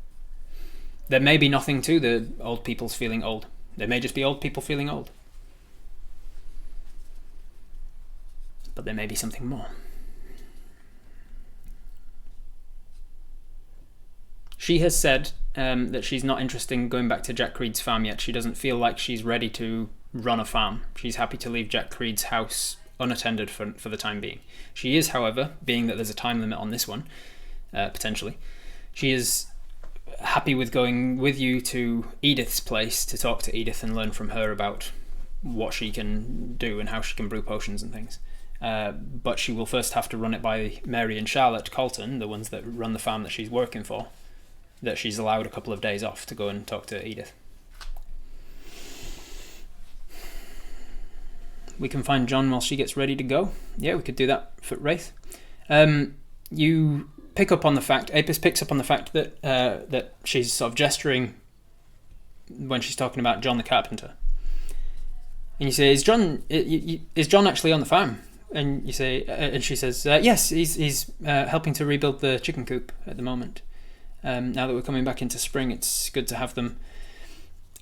A: There may be nothing to the old people's feeling old. There may just be old people feeling old. But there may be something more. She has said that she's not interested in going back to Jack Creed's farm yet. She doesn't feel like she's ready to run a farm. She's happy to leave Jack Creed's house unattended for the time being. She is, however, being that there's a time limit on this one, potentially, she is happy with going with you to Edith's place to talk to Edith and learn from her about what she can do and how she can brew potions and things. But she will first have to run it by Mary and Charlotte Colton, the ones that run the farm that she's working for, that she's allowed a couple of days off to go and talk to Edith. We can find John while she gets ready to go. Yeah, we could do that for Wraith. You pick up on the fact, Apis picks up on the fact that that she's sort of gesturing when she's talking about John the carpenter. And you say, is John actually on the farm? And you say, and she says, yes, he's helping to rebuild the chicken coop at the moment. Now that we're coming back into spring, it's good to have them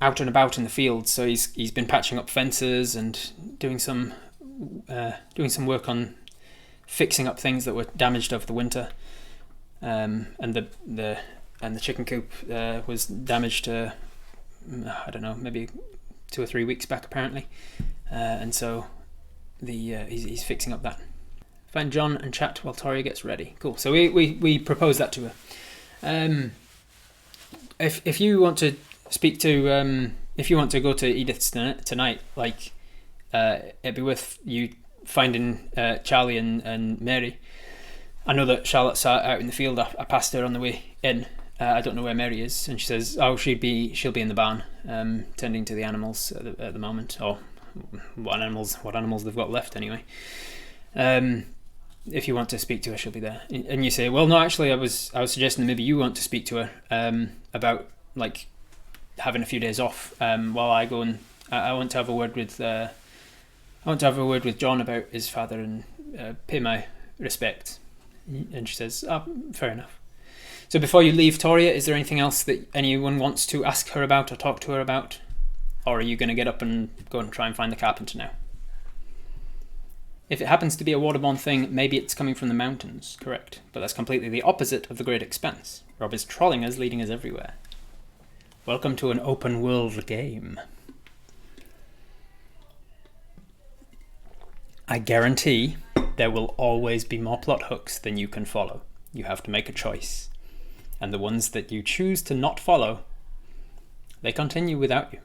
A: out and about in the fields. So he's been patching up fences and doing some work on fixing up things that were damaged over the winter. And the chicken coop was damaged I don't know, maybe 2 or 3 weeks back apparently, and so he's fixing up that. Find John and chat while Toria gets ready. Cool. So we propose that to her. If you want to speak to if you want to go to Edith's tonight, like it'd be worth you finding Charlie and Mary. I know that Charlotte's out in the field. I passed her on the way in. I don't know where Mary is, and she says, "Oh, she'll be in the barn, tending to the animals at the moment, or what animals they've got left anyway." If you want to speak to her, she'll be there. And you say, "Well, no, actually, I was suggesting that maybe you want to speak to her about like having a few days off while I go and I want to have a word with John about his father and pay my respects." And she says, "Oh, fair enough." So before you leave Toria, is there anything else that anyone wants to ask her about or talk to her about? Or are you going to get up and go and try and find the carpenter now? If it happens to be a waterborne thing, maybe it's coming from the mountains, correct. But that's completely the opposite of the Great Expanse. Rob is trolling us, leading us everywhere. Welcome to an open world game. I guarantee there will always be more plot hooks than you can follow. You have to make a choice. And the ones that you choose to not follow, they continue without you.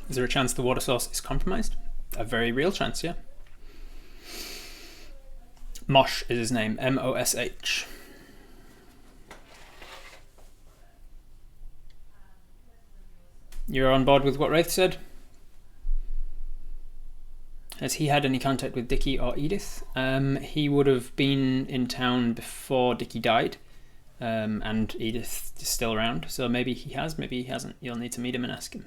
A: Is there a chance the water source is compromised? A very real chance, yeah. Mosh is his name, M-O-S-H. You're on board with what Wraith said? Has he had any contact with Dickie or Edith? He would have been in town before Dickie died, and Edith is still around, so maybe he has, maybe he hasn't. You'll need to meet him and ask him.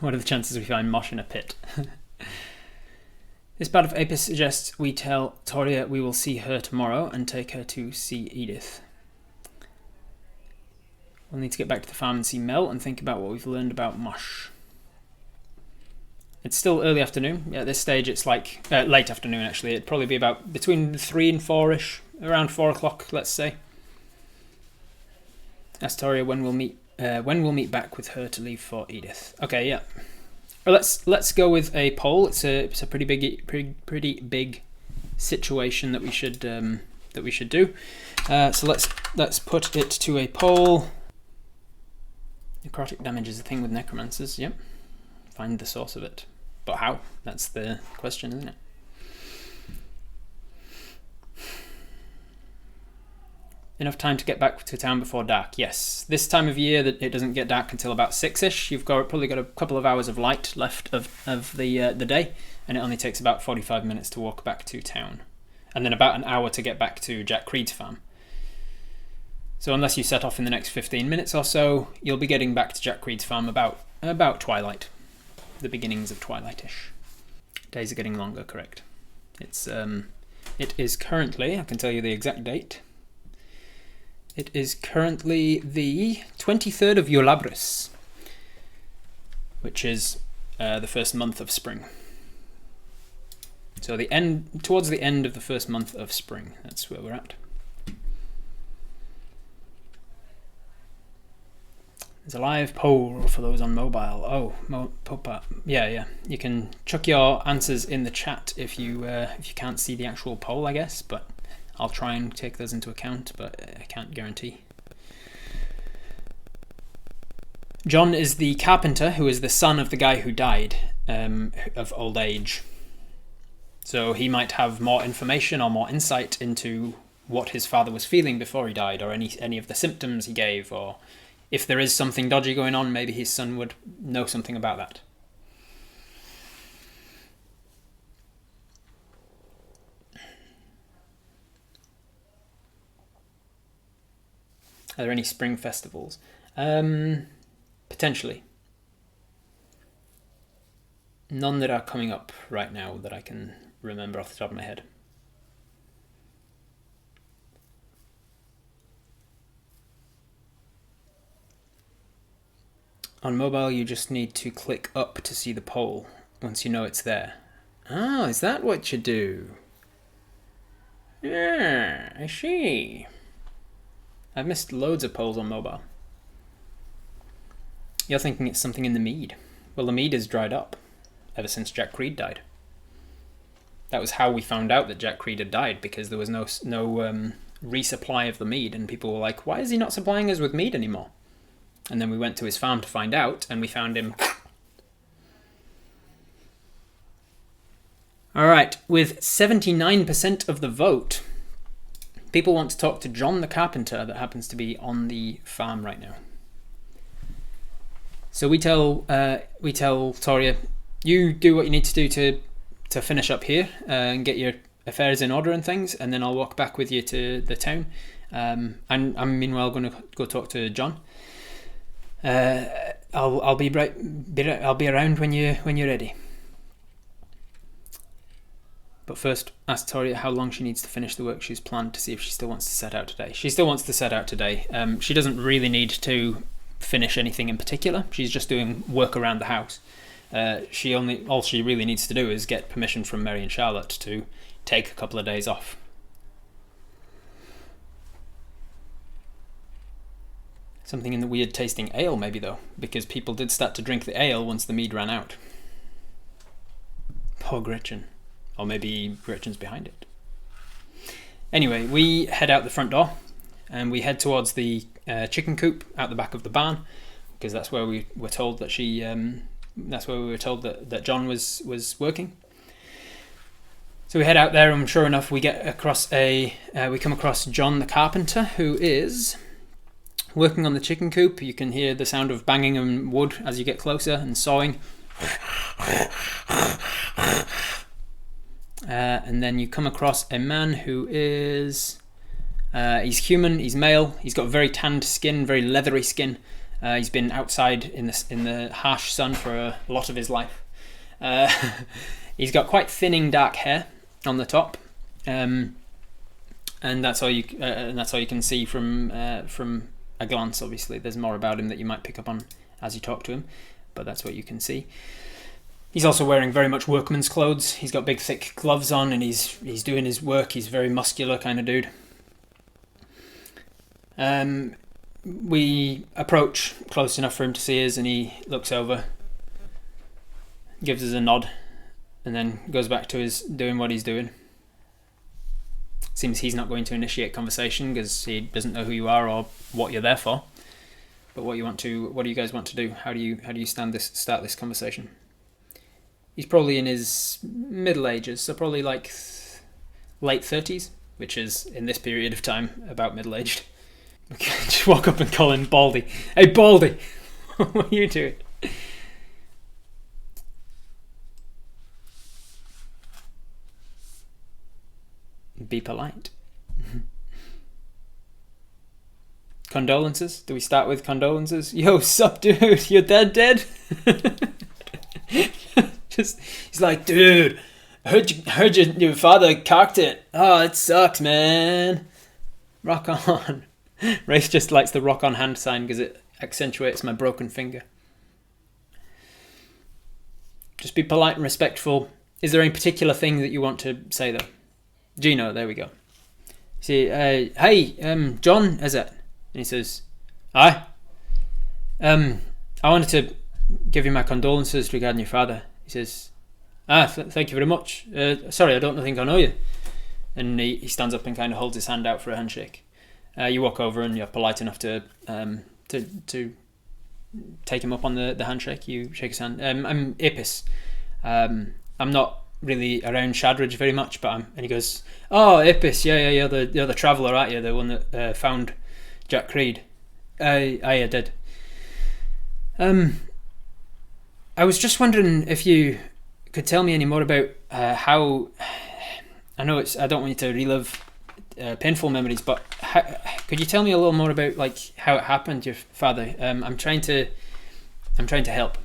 A: What are the chances we find Mosh in a pit? This part of Apis suggests we tell Toria we will see her tomorrow and take her to see Edith. We'll need to get back to the farm and see Mel and think about what we've learned about Mosh. It's still early afternoon. At this stage it's like late afternoon actually. It'd probably be about between 3 and 4ish, around 4 o'clock, let's say. Ask Toria when we'll meet back with her to leave for Edith. Okay, yeah. Well, let's go with a poll. It's a pretty big situation that we should do. So let's put it to a poll. Necrotic damage is a thing with necromancers, yep. Find the source of it. But how? That's the question, isn't it? Enough time to get back to town before dark. Yes, this time of year that it doesn't get dark until about 6ish. You've probably got a couple of hours of light left of the day, and it only takes about 45 minutes to walk back to town, and then about an hour to get back to Jack Creed's farm. So unless you set off in the next 15 minutes or so, you'll be getting back to Jack Creed's farm about twilight, the beginnings of twilight-ish. Days are getting longer, correct? It is currently, I can tell you the exact date. It is currently the 23rd of Yulabris, which is the first month of spring. So towards the end of the first month of spring, that's where we're at. There's a live poll for those on mobile. Oh, yeah. You can chuck your answers in the chat if you can't see the actual poll, I guess, but I'll try and take those into account, but I can't guarantee. John is the carpenter who is the son of the guy who died of old age. So he might have more information or more insight into what his father was feeling before he died, or any of the symptoms he gave, or if there is something dodgy going on, maybe his son would know something about that. Are there any spring festivals? Potentially. None that are coming up right now that I can remember off the top of my head. On mobile, you just need to click up to see the poll once you know it's there. Oh, is that what you do? Yeah, I see. I've missed loads of polls on mobile. You're thinking it's something in the mead. Well, the mead has dried up ever since Jack Creed died. That was how we found out that Jack Creed had died, because there was no resupply of the mead, and people were like, why is he not supplying us with mead anymore? And then we went to his farm to find out, and we found him. All right, with 79% of the vote, people want to talk to John the carpenter that happens to be on the farm right now. So we tell Toria, you do what you need to do to finish up here and get your affairs in order and things, and then I'll walk back with you to the town. And I'm meanwhile going to go talk to John. I'll be around when you're ready. But first, ask Toria how long she needs to finish the work she's planned to see if she still wants to set out today. She still wants to set out today. She doesn't really need to finish anything in particular. She's just doing work around the house. All she really needs to do is get permission from Mary and Charlotte to take a couple of days off. Something in the weird tasting ale maybe though, because people did start to drink the ale once the mead ran out. Poor Gretchen. Or maybe Gretchen's behind it. Anyway, we head out the front door and we head towards the chicken coop out the back of the barn, because that's where we were told that that John was working. So we head out there, and sure enough, we come across John the carpenter, who is working on the chicken coop. You can hear the sound of banging on wood as you get closer and sawing. And then you come across a man who is he's human, he's male, he's got very tanned skin, very leathery skin. He's been outside in the harsh sun for a lot of his life. He's got quite thinning dark hair on the top, and that's all you can see from a glance. Obviously, there's more about him that you might pick up on as you talk to him, but that's what you can see. He's also wearing very much workman's clothes. He's got big thick gloves on, and he's doing his work. He's a very muscular kind of dude. We approach close enough for him to see us, and he looks over, gives us a nod, and then goes back to doing what he's doing. Seems he's not going to initiate conversation because he doesn't know who you are or what you're there for. But what do you guys want to do? How do you start this conversation? He's probably in his middle ages, so probably like late 30s, which is in this period of time about middle-aged. Just walk up and call him Baldy. Hey, Baldy, what are you doing? Be polite. Condolences? Do we start with condolences? Yo, sup, dude? Your dad dead? He's like, dude, I heard your father cocked it. Oh, it sucks, man. Rock on. Rafe just likes the rock on hand sign because it accentuates my broken finger. Just be polite and respectful. Is there any particular thing that you want to say, though? Gino, there we go. See, hey, John, is it? And he says, hi. I wanted to give you my condolences regarding your father. He says, thank you very much. Sorry, I don't think I know you. And he stands up and kind of holds his hand out for a handshake. You walk over and you're polite enough to take him up on the handshake. You shake his hand. I'm Apis. I'm not really around Shadridge very much, and he goes, oh, Apis, yeah, you're the traveller, aren't you? The one that found Jack Creed. I did. I was just wondering if you could tell me any more about how. I know I don't want you to relive painful memories, but could you tell me a little more about like how it happened, your father? I'm trying to help.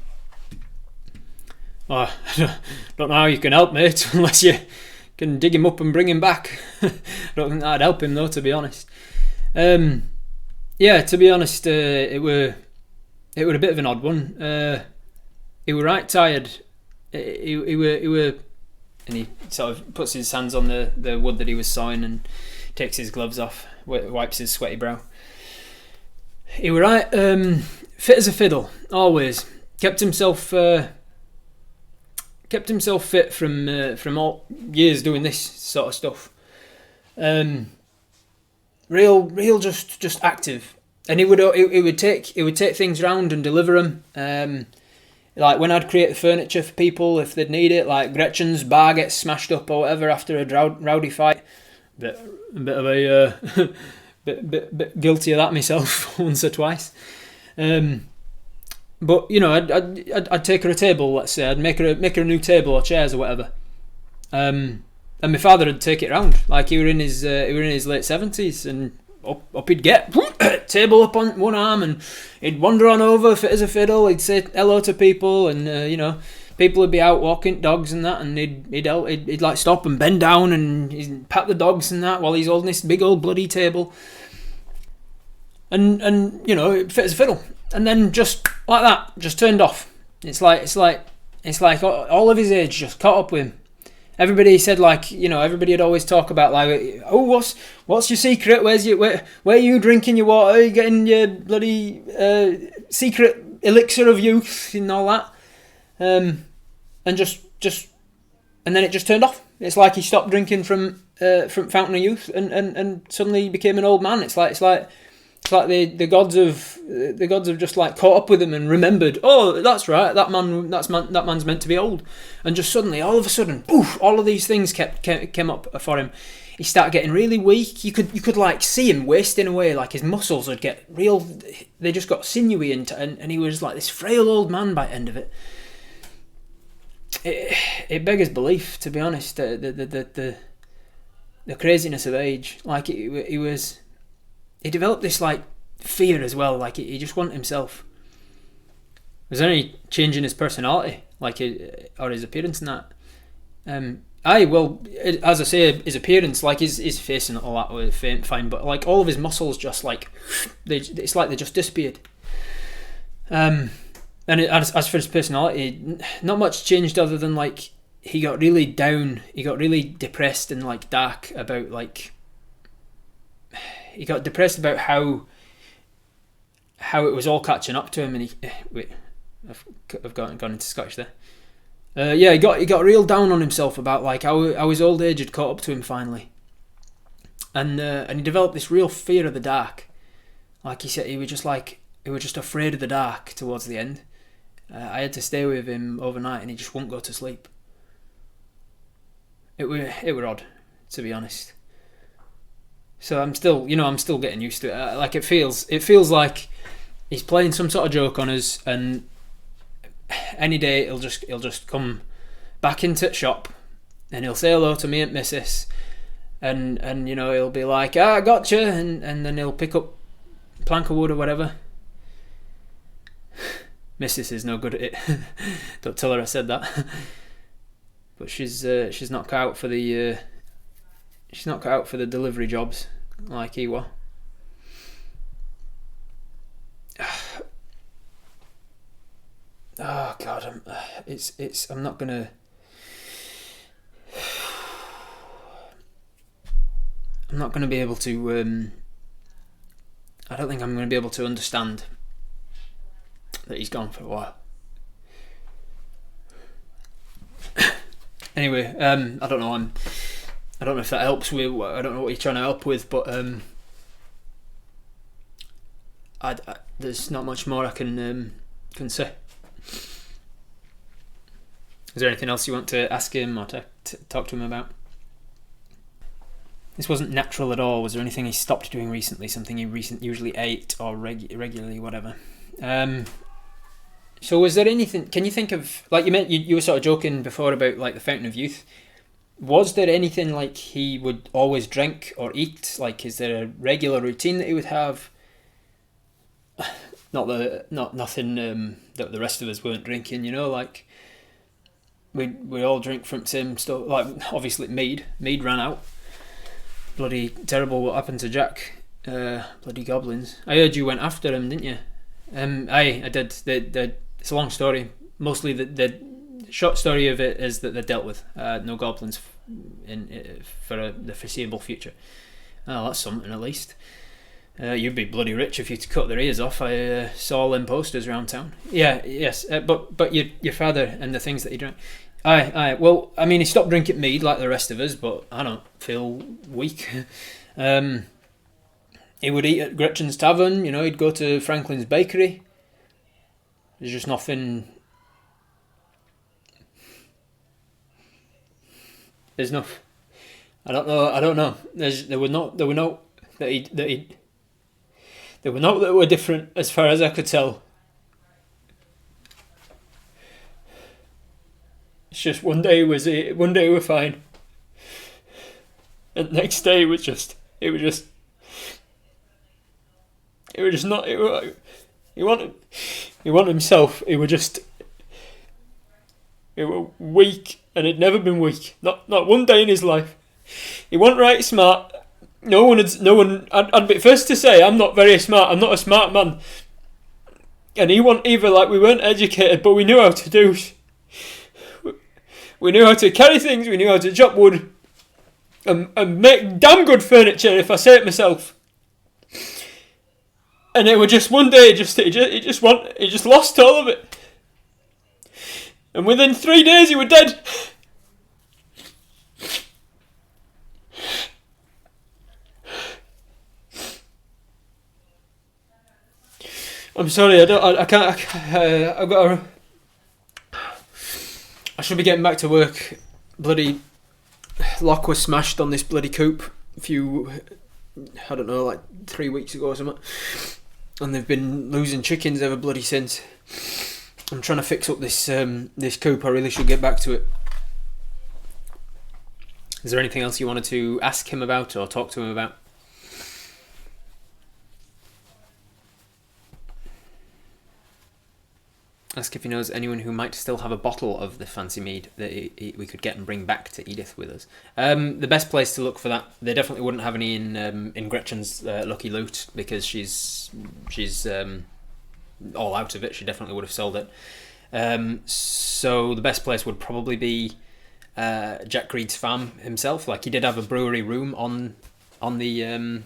A: Oh, I don't know how you can help, mate, unless you can dig him up and bring him back. I don't think that'd help him, though, to be honest. Yeah, to be honest, it were a bit of an odd one. He were right tired. He were, and he sort of puts his hands on the wood that he was sawing and takes his gloves off, wipes his sweaty brow. He were right, fit as a fiddle, always. Kept himself fit from all years doing this sort of stuff. Real just active, and he would take things round and deliver them. Like when I'd create the furniture for people if they'd need it, like Gretchen's bar gets smashed up or whatever after a rowdy fight. Bit of a bit guilty of that myself once or twice. But you know, I'd take her a table. Let's say I'd make her a new table or chairs or whatever. And my father would take it round. Like he were in his late 70s, and up he'd get table up on one arm, and he'd wander on over, fit as a fiddle. He'd say hello to people, and you know, people would be out walking dogs and that, and he'd like stop and bend down and he'd pat the dogs and that while he's holding this big old bloody table. And you know, it fit as a fiddle. And then just like that, just turned off. It's like all of his age just caught up with him. Everybody said, like, you know, everybody would always talk about like, oh, what's your secret? Where are you drinking your water? Are you getting your bloody secret elixir of youth and all that? And just and then it just turned off. It's like he stopped drinking from Fountain of Youth and suddenly became an old man. It's like the gods have just like caught up with him and remembered. Oh, that's right. That man's meant to be old. And just suddenly, all of a sudden, poof! All of these things came up for him. He started getting really weak. You could like see him wasting away. Like his muscles would get real. They just got sinewy and he was like this frail old man by the end of it. It beggars belief, to be honest. The craziness of age. Like he developed this like fear as well. Like he just wanted himself. Was there any change in his personality, like or his appearance in that? As I say, his appearance, like his face and all that was fine, but like all of his muscles just like it's like they just disappeared. And as for his personality, not much changed other than like he got really down, he got really depressed and like dark about like. He got depressed about how it was all catching up to him, and I've gone into Scottish there. He got real down on himself about like how his old age had caught up to him finally, and he developed this real fear of the dark. Like he said, he was just afraid of the dark towards the end. I had to stay with him overnight, and he just wouldn't go to sleep. It were odd, to be honest. So I'm still, I'm still getting used to it. Like it feels like he's playing some sort of joke on us, and any day he'll just come back into the shop, and he'll say hello to me and Mrs. And he'll be like, I gotcha, and then he'll pick up a plank of wood or whatever. Mrs. is no good at it. Don't tell her I said that. But she's not cut out for the delivery jobs like he was. Oh God, I'm not gonna. I'm not gonna be able to. I don't think I'm gonna be able to understand that he's gone for a while. Anyway, I don't know. I don't know if that helps with. I don't know what you're trying to help with, but there's not much more I can say. Is there anything else you want to ask him or to talk to him about? This wasn't natural at all. Was there anything he stopped doing recently? Something he usually ate or regularly, whatever. So was there anything? Can you think of, like you were sort of joking before about like the Fountain of Youth? Was there anything like he would always drink or eat? Like, is there a regular routine that he would have? Nothing that the rest of us weren't drinking. Like we all drink from the same stuff. Like obviously mead ran out. Bloody terrible what happened to Jack. Bloody goblins. I heard you went after him, didn't you? I did. It's a long story. Mostly the short story of it is that they're dealt with. No goblins for the foreseeable future. Oh, that's something at least. You'd be bloody rich if you cut their ears off. I saw all them posters around town. Yes. But your father and the things that he drank. Aye. Well, I mean, he stopped drinking mead like the rest of us, but I don't feel weak. He would eat at Gretchen's Tavern. He'd go to Franklin's Bakery. There's just nothing. There's no. I don't know. There were no that were different as far as I could tell. It's just one day we were fine, and the next day it was just not. He wanted himself. He was weak, and he'd never been weak. Not one day in his life. He wasn't right smart. No one. I'd be first to say I'm not very smart. I'm not a smart man. And he wasn't either. Like, we weren't educated, but we knew how to do. We knew how to carry things. We knew how to chop wood, and make damn good furniture, if I say it myself. And it was just one day, he just lost all of it. And within 3 days, he was dead. I'm sorry, I can't. I've got. I should be getting back to work. Bloody lock was smashed on this bloody coop I don't know, like 3 weeks ago or something. And they've been losing chickens ever bloody since. I'm trying to fix up this coop. I really should get back to it. Is there anything else you wanted to ask him about or talk to him about? Ask if he knows anyone who might still have a bottle of the fancy mead that we could get and bring back to Edith with us. The best place to look for that, they definitely wouldn't have any in Gretchen's Lucky Loot, because she's all out of it. She definitely would have sold it. So the best place would probably be Jack Creed's farm himself. Like, he did have a brewery room on the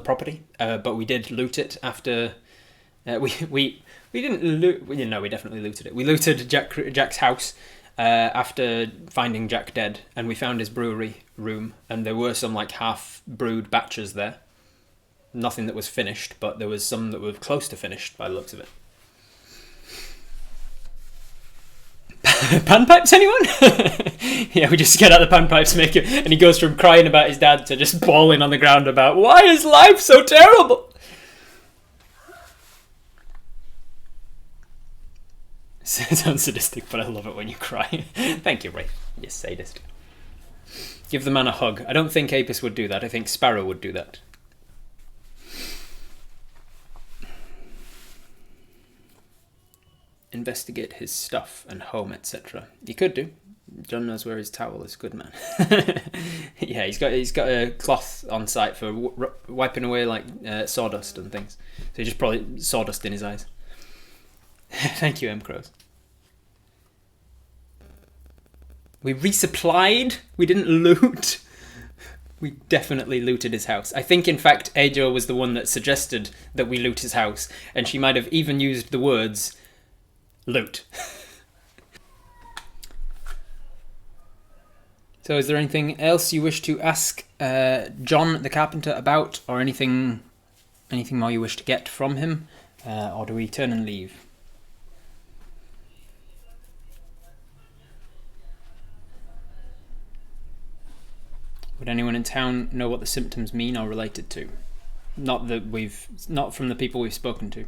A: property, but we did loot it after. We didn't loot. No, we definitely looted it. We looted Jack's house after finding Jack dead, and we found his brewery room, and there were some like half brewed batches there. Nothing that was finished, but there was some that were close to finished by the looks of it. Panpipes, anyone? Yeah, we just get out the panpipes, make it, and he goes from crying about his dad to just bawling on the ground about why is life so terrible. Sounds sadistic, but I love it when you cry. Thank you, Ray. You sadist. Give the man a hug. I don't think Apis would do that. I think Sparrow would do that. Investigate his stuff and home, etc. He could do. John knows where his towel is. Good man. Yeah, he's got a cloth on site for wiping away like sawdust and things. So he just probably sawdust in his eyes. Thank you, M. Crows. We resupplied. We didn't loot. We definitely looted his house. I think, in fact, Ajo was the one that suggested that we loot his house, and she might have even used the words loot. So is there anything else you wish to ask John the carpenter about, or anything more you wish to get from him, or do we turn and leave? Would anyone in town know what the symptoms mean or related to? Not from the people we've spoken to.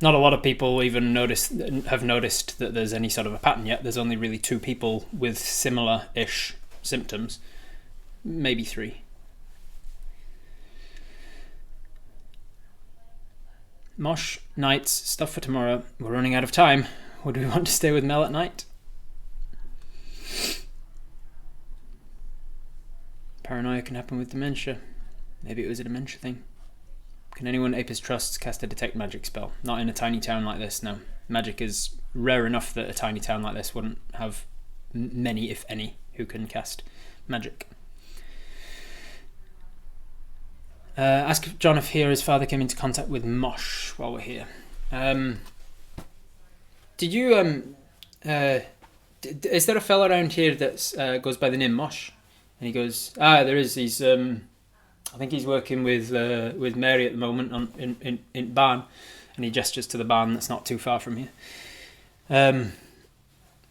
A: Not a lot of people even have noticed that there's any sort of a pattern yet. There's only really 2 people with similar-ish symptoms. Maybe 3. Mosh, nights, stuff for tomorrow. We're running out of time. Would we want to stay with Mel at night? Paranoia can happen with dementia. Maybe it was a dementia thing. Can anyone Apis trusts cast a detect magic spell? Not in a tiny town like this, no. Magic is rare enough that a tiny town like this wouldn't have many, if any, who can cast magic. Ask John if his father came into contact with Mosh while we're here. Did you is there a fella around here that goes by the name Mosh? And he goes, there is. He's I think he's working with Mary at the moment in barn, and he gestures to the barn that's not too far from here.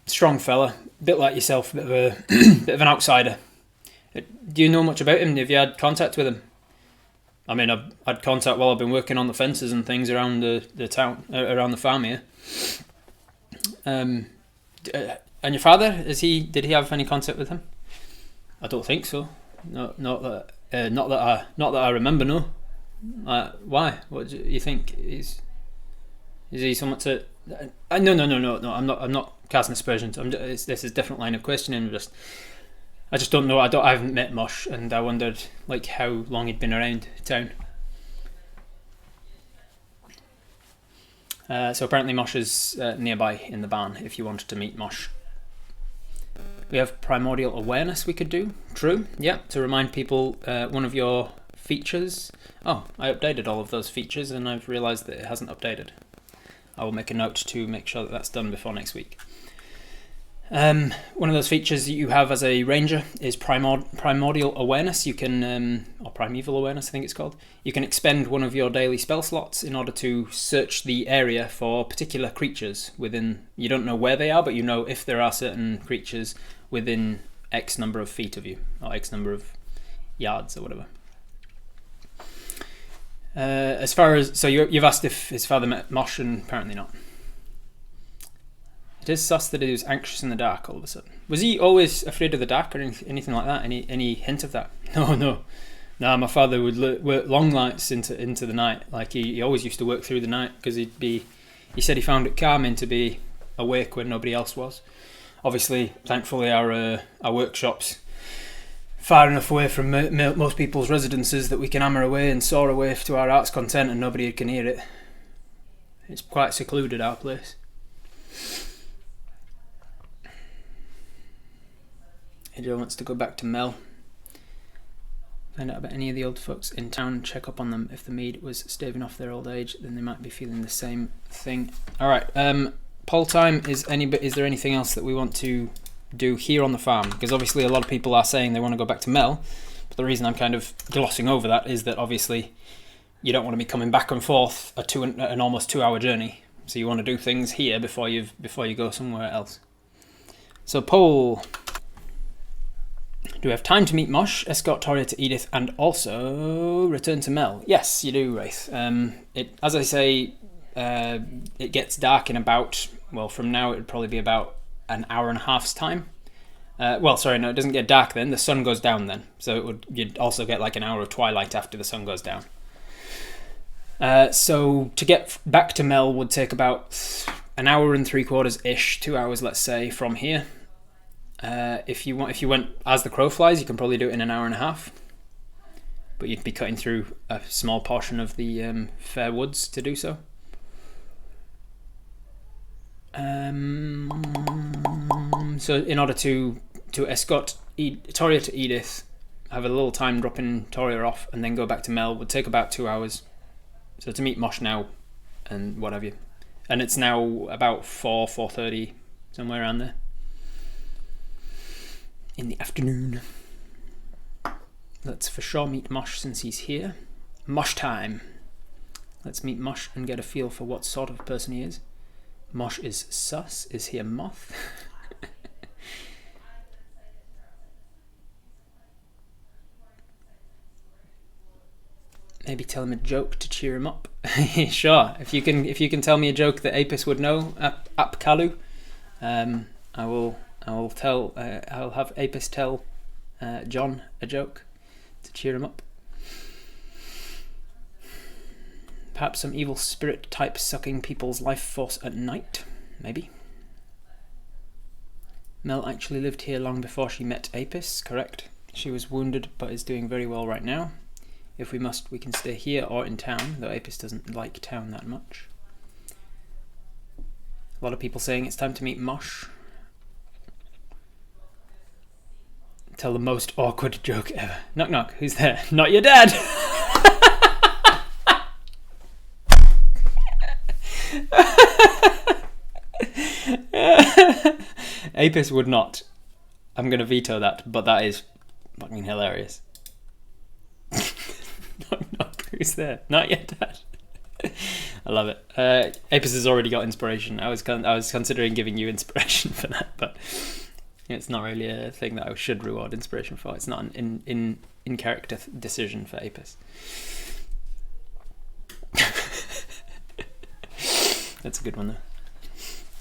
A: Strong fella, a bit like yourself, bit of an outsider. Do you know much about him? Have you had contact with him? I mean, I've had contact while I've been working on the fences and things around the town, around the farm here. And your father, did he have any contact with him? I don't think so. Not that I remember. No. Why? What do you think? Is he somewhat to? No. I'm not casting aspersions. This is a different line of questioning. I just don't know. I haven't met Mosh, and I wondered how long he'd been around town. So apparently Mosh is nearby in the barn. If you wanted to meet Mosh. We have primordial awareness we could do. True. Yeah. To remind people, one of your features. Oh, I updated all of those features, and I've realised that it hasn't updated. I will make a note to make sure that that's done before next week. One of those features that you have as a ranger is primordial awareness. You can, or primeval awareness, I think it's called. You can expend one of your daily spell slots in order to search the area for particular creatures within. You don't know where they are, but you know if there are certain creatures within X number of feet of you, or X number of yards, or whatever. As far as you've asked if his father met Mosh, and apparently not. It is sus that he was anxious in the dark all of a sudden. Was he always afraid of the dark or anything like that? Any hint of that? No. My father would work long nights into the night. He always used to work through the night because he said he found it calming to be awake when nobody else was. Obviously, thankfully, our workshop's far enough away from most people's residences that we can hammer away and saw away to our heart's content and nobody can hear it. It's quite secluded, our place. Adriel wants to go back to Mel. Find out about any of the old folks in town. Check up on them. If the mead was staving off their old age, then they might be feeling the same thing. All right. Poll time. Is there anything else that we want to do here on the farm? Because obviously a lot of people are saying they want to go back to Mel. But the reason I'm kind of glossing over that is that obviously you don't want to be coming back and forth an almost 2-hour journey. So you want to do things here before you go somewhere else. So poll. Do we have time to meet Mosh, escort Toria to Edith, and also return to Mel? Yes, you do, Wraith. As I say, it gets dark in about, well, from now it would probably be about an hour and a half's time. Well, sorry, no, it doesn't get dark then. The sun goes down then. So you'd also get like an hour of twilight after the sun goes down. So to get back to Mel would take about an hour and 3/4-ish, 2 hours, let's say, from here. If you went as the crow flies, you can probably do it in an hour and a half. But you'd be cutting through a small portion of the fair woods to do so. So in order to escort Toria to Edith, have a little time dropping Toria off, and then go back to Mel would take about 2 hours. So to meet Mosh now, and what have you. And it's now about 4:30, somewhere around there. In the afternoon. Let's for sure meet Mosh since he's here. Mosh time. Let's meet Mosh and get a feel for what sort of person he is. Mosh is sus. Is he a moth? Maybe tell him a joke to cheer him up. Sure. If you can tell me a joke that Apis would know, Apkalu, I'll have Apis tell John a joke to cheer him up. Perhaps some evil spirit type sucking people's life force at night, maybe. Mel actually lived here long before she met Apis, correct? She was wounded but is doing very well right now. If we must, we can stay here or in town, though Apis doesn't like town that much. A lot of people saying it's time to meet Mosh. Tell the most awkward joke ever. Knock knock, who's there? Not your dad! Apis would not. I'm going to veto that, but that is fucking hilarious. Knock knock, who's there? Not your dad. I love it. Apis has already got inspiration. I was considering giving you inspiration for that, but it's not really a thing that I should reward inspiration for. It's not an in character decision for Apis. That's a good one though.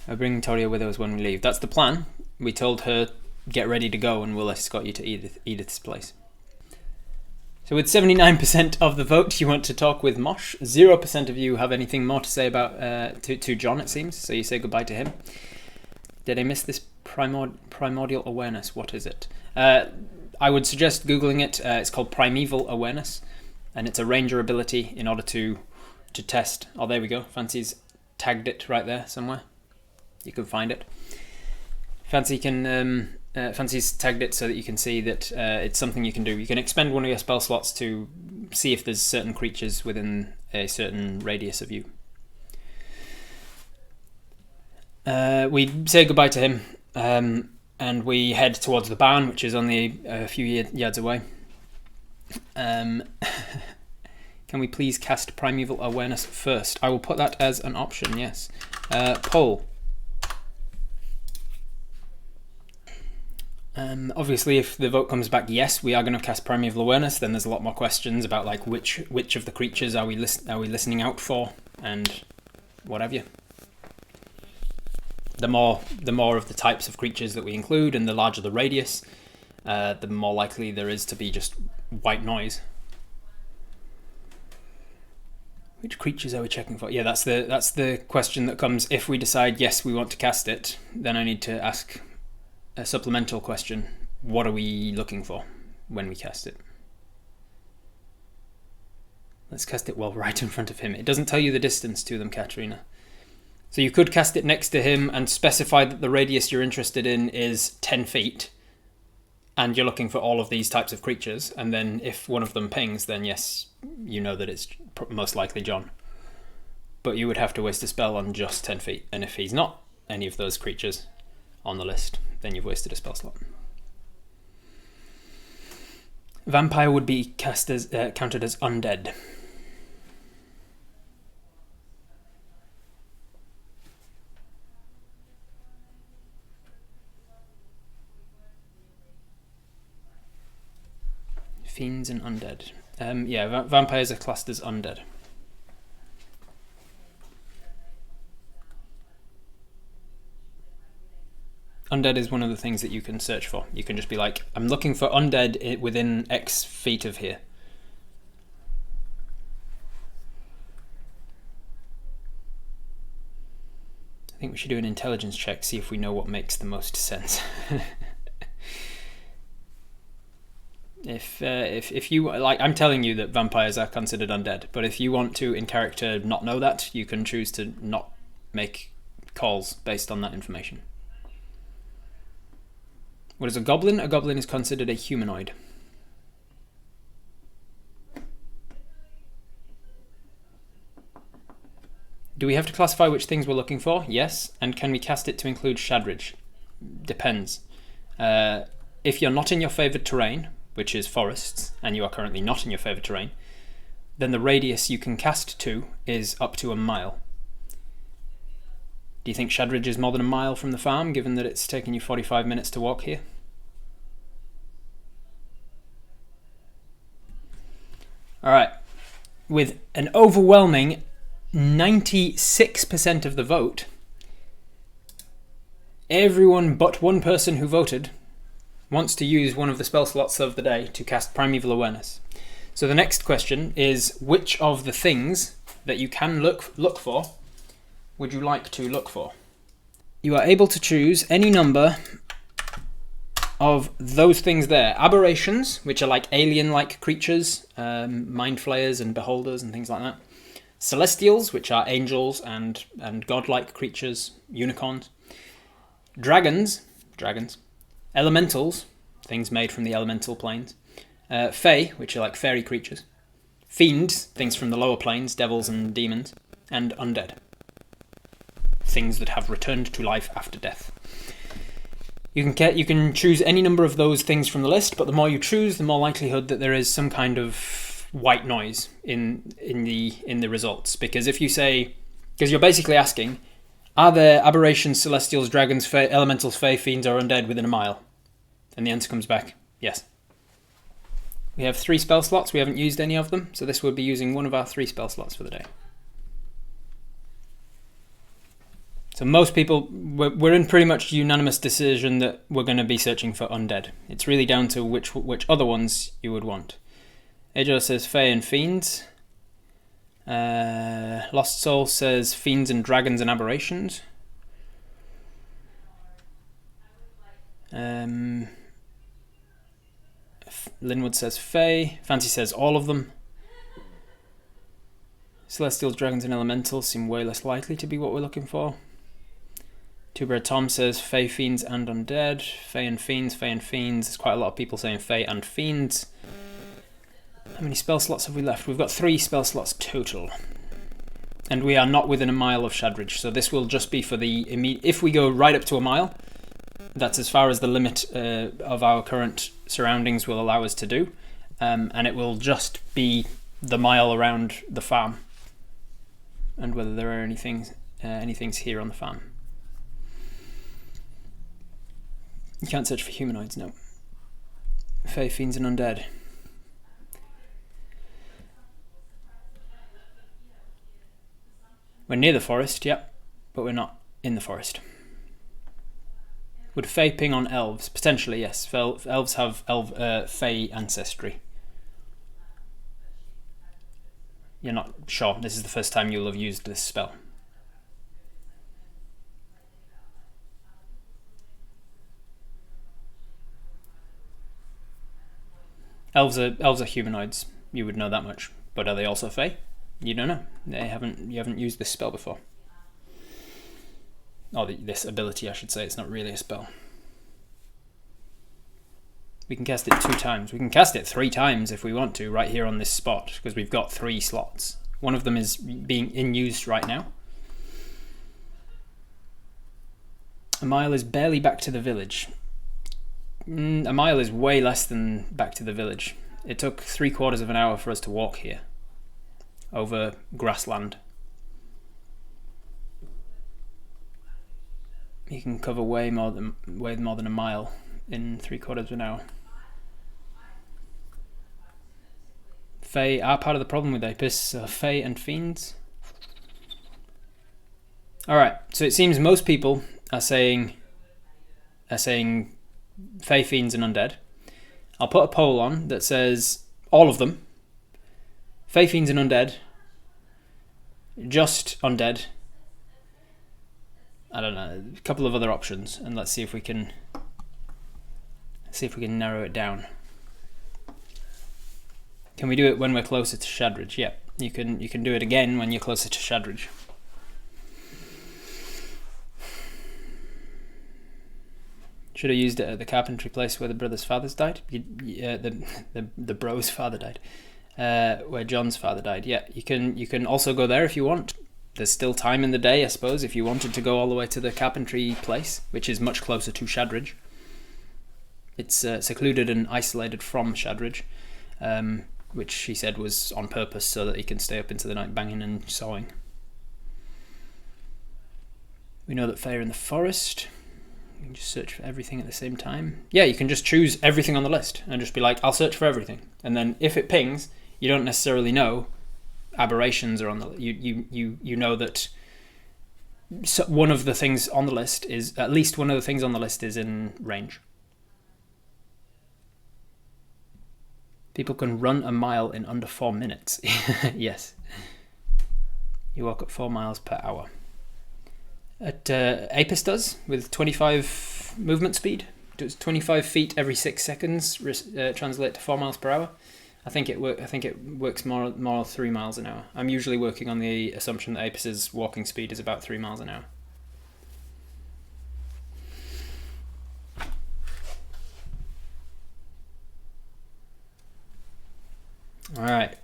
A: I'll bring Toria with us when we leave. That's the plan. We told her, get ready to go and we'll escort you to Edith's place. So with 79% of the vote, you want to talk with Mosh. 0% of you have anything more to say about to John, it seems. So you say goodbye to him. Did I miss this primordial awareness? What is it? I would suggest Googling it. It's called Primeval Awareness. And it's a ranger ability in order to test. Oh, there we go. Fancy's tagged it right there somewhere. You can find it. Fancy's tagged it so that you can see that it's something you can do. You can expend one of your spell slots to see if there's certain creatures within a certain radius of you. We say goodbye to him, and we head towards the barn, which is only a few yards away. Can we please cast Primeval Awareness first? I will put that as an option, yes. Poll. Obviously, if the vote comes back yes, we are going to cast Primeval Awareness, then there's a lot more questions about like which of the creatures are we listening out for, and what have you. The more of the types of creatures that we include, and the larger the radius, the more likely there is to be just white noise. Which creatures are we checking for? Yeah, that's the question that comes if we decide yes, we want to cast it. Then I need to ask a supplemental question. What are we looking for when we cast it? Let's cast it while right in front of him. It doesn't tell you the distance to them, Katerina. So you could cast it next to him and specify that the radius you're interested in is 10 feet. And you're looking for all of these types of creatures. And then if one of them pings, then yes, you know that it's most likely John. But you would have to waste a spell on just 10 feet. And if he's not any of those creatures on the list, then you've wasted a spell slot. Vampire would be counted as undead. Fiends and undead. Yeah, vampires are classed as undead. Undead is one of the things that you can search for. You can just be like, I'm looking for undead within X feet of here. I think we should do an intelligence check, see if we know what makes the most sense. If you like, I'm telling you that vampires are considered undead, but if you want to in character not know that, you can choose to not make calls based on that information. What is a goblin? A goblin is considered a humanoid. Do we have to classify which things we're looking for? Yes. And can we cast it to include Shadridge? Depends. If you're not in your favoured terrain, which is forests, and you are currently not in your favoured terrain, then the radius you can cast to is up to a mile. Do you think Shadridge is more than a mile from the farm, given that it's taken you 45 minutes to walk here? Alright, with an overwhelming 96% of the vote, everyone but one person who voted wants to use one of the spell slots of the day to cast Primeval Awareness. So the next question is, which of the things that you can look for would you like to look for? You are able to choose any number of those things there. Aberrations, which are like alien-like creatures, mind flayers and beholders and things like that. Celestials, which are angels and godlike creatures, unicorns. Dragons. Elementals, things made from the elemental planes. Fae, which are like fairy creatures. Fiends, things from the lower planes, devils and demons. And undead, things that have returned to life after death. You can choose any number of those things from the list, but the more you choose, the more likelihood that there is some kind of white noise in the results. Because if you say, because you're basically asking, are there aberrations, celestials, dragons, fae, elementals, fae, fiends, or undead within a mile? And the answer comes back, yes. We have 3 spell slots. We haven't used any of them, so this would be using one of our 3 spell slots for the day. So most people, we're in pretty much unanimous decision that we're going to be searching for undead. It's really down to which other ones you would want. Ajo says fae and fiends. Lost Soul says fiends and dragons and aberrations. Linwood says fae. Fancy says all of them. Celestials, dragons and elementals seem way less likely to be what we're looking for. Two Bread Tom says fae, fiends and undead. Fae and fiends, fae and fiends. There's quite a lot of people saying fae and fiends. How many spell slots have we left? We've got 3 spell slots total. And we are not within a mile of Shadridge, so this will just be for the immediate... If we go right up to a mile, that's as far as the limit of our current surroundings will allow us to do. And it will just be the mile around the farm. And whether there are anything here on the farm. You can't search for humanoids, no. Fae, fiends and undead. We're near the forest, yep, but we're not in the forest. Would Fae ping on elves? Potentially, yes. Elves have Fae ancestry. You're not sure. This is the first time you'll have used this spell. Elves are humanoids. You would know that much. But are they also Fae? You don't know. You haven't used this spell before. Or this ability, I should say. It's not really a spell. We can cast it 2 times. We can cast it 3 times if we want to, right here on this spot, because we've got 3 slots. One of them is being in use right now. A mile is barely back to the village. A mile is way less than back to the village. It took 3/4 of an hour for us to walk here. Over grassland. You can cover way more than a mile in 3/4 of an hour. Fae are part of the problem with Apis, Fae and Fiends. Alright, so it seems most people are saying Fae, Fiends and Undead. I'll put a poll on that says all of them. Fae, Fiends and Undead. Just Undead. I don't know, a couple of other options, and let's see if we can narrow it down. Can we do it when we're closer to Shadridge? Yeah, you can do it again when you're closer to Shadridge. Should have used it at the carpentry place where the brother's fathers died. The bro's father died. Where John's father died. Yeah, you can also go there if you want. There's still time in the day, I suppose, if you wanted to go all the way to the carpentry place, which is much closer to Shadridge. It's secluded and isolated from Shadridge, which he said was on purpose so that he can stay up into the night banging and sawing. We know that Fae are in the forest. You can just search for everything at the same time. Yeah, you can just choose everything on the list and just be like, I'll search for everything. And then if it pings, you don't necessarily know aberrations are on the you know that one of the things on the list is at least one of the things on the list is in range. People can run a mile in under 4 minutes. Yes. You walk at 4 miles per hour. At Apis does with 25 movement speed. Does 25 feet every 6 seconds translate to 4 miles per hour? I think it works more 3 miles an hour. I'm usually working on the assumption that Apis's walking speed is about 3 miles an hour. Alright,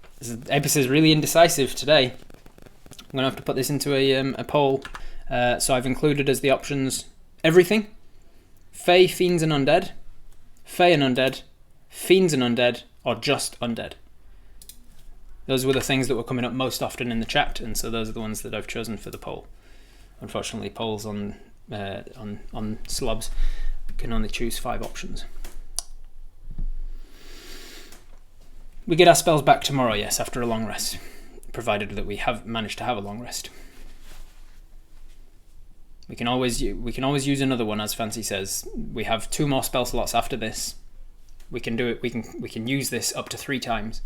A: Apis is really indecisive today. I'm going to have to put this into a poll. So I've included as the options everything. Fae, Fiends and Undead. Fae and Undead. Fiends and Undead. Or just Undead. Those were the things that were coming up most often in the chat, and so those are the ones that I've chosen for the poll. Unfortunately, polls on slobs can only choose 5 options. We get our spells back tomorrow, yes, after a long rest, provided that we have managed to have a long rest. We can always use another one, as Fancy says. We have 2 more spell slots after this. We can do it. We can use this up to 3 times.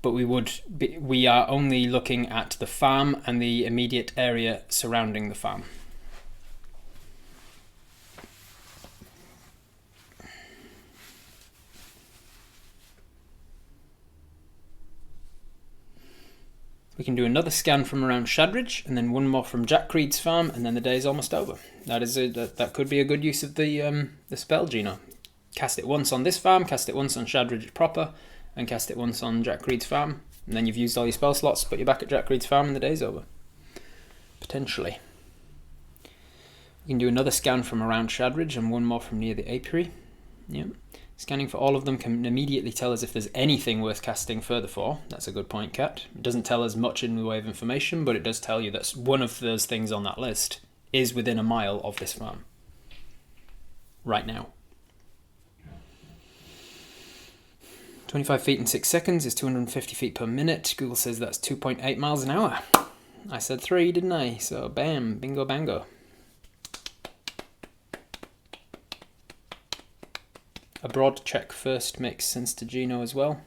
A: But we are only looking at the farm and the immediate area surrounding the farm. We can do another scan from around Shadridge, and then one more from Jack Creed's farm, and then the day is almost over. That could be a good use of the spell, Gino. Cast it once on this farm, cast it once on Shadridge proper, and cast it once on Jack Creed's farm, and then you've used all your spell slots, but you're back at Jack Creed's farm and the day's over. Potentially. We can do another scan from around Shadridge and one more from near the apiary. Yep. Scanning for all of them can immediately tell us if there's anything worth casting further for. That's a good point, Kat. It doesn't tell us much in the way of information, but it does tell you that one of those things on that list is within a mile of this farm. Right now. 25 feet in 6 seconds is 250 feet per minute. Google says that's 2.8 miles an hour. I said 3, didn't I? So bam, bingo bango. A broad check first makes sense to Gino as well.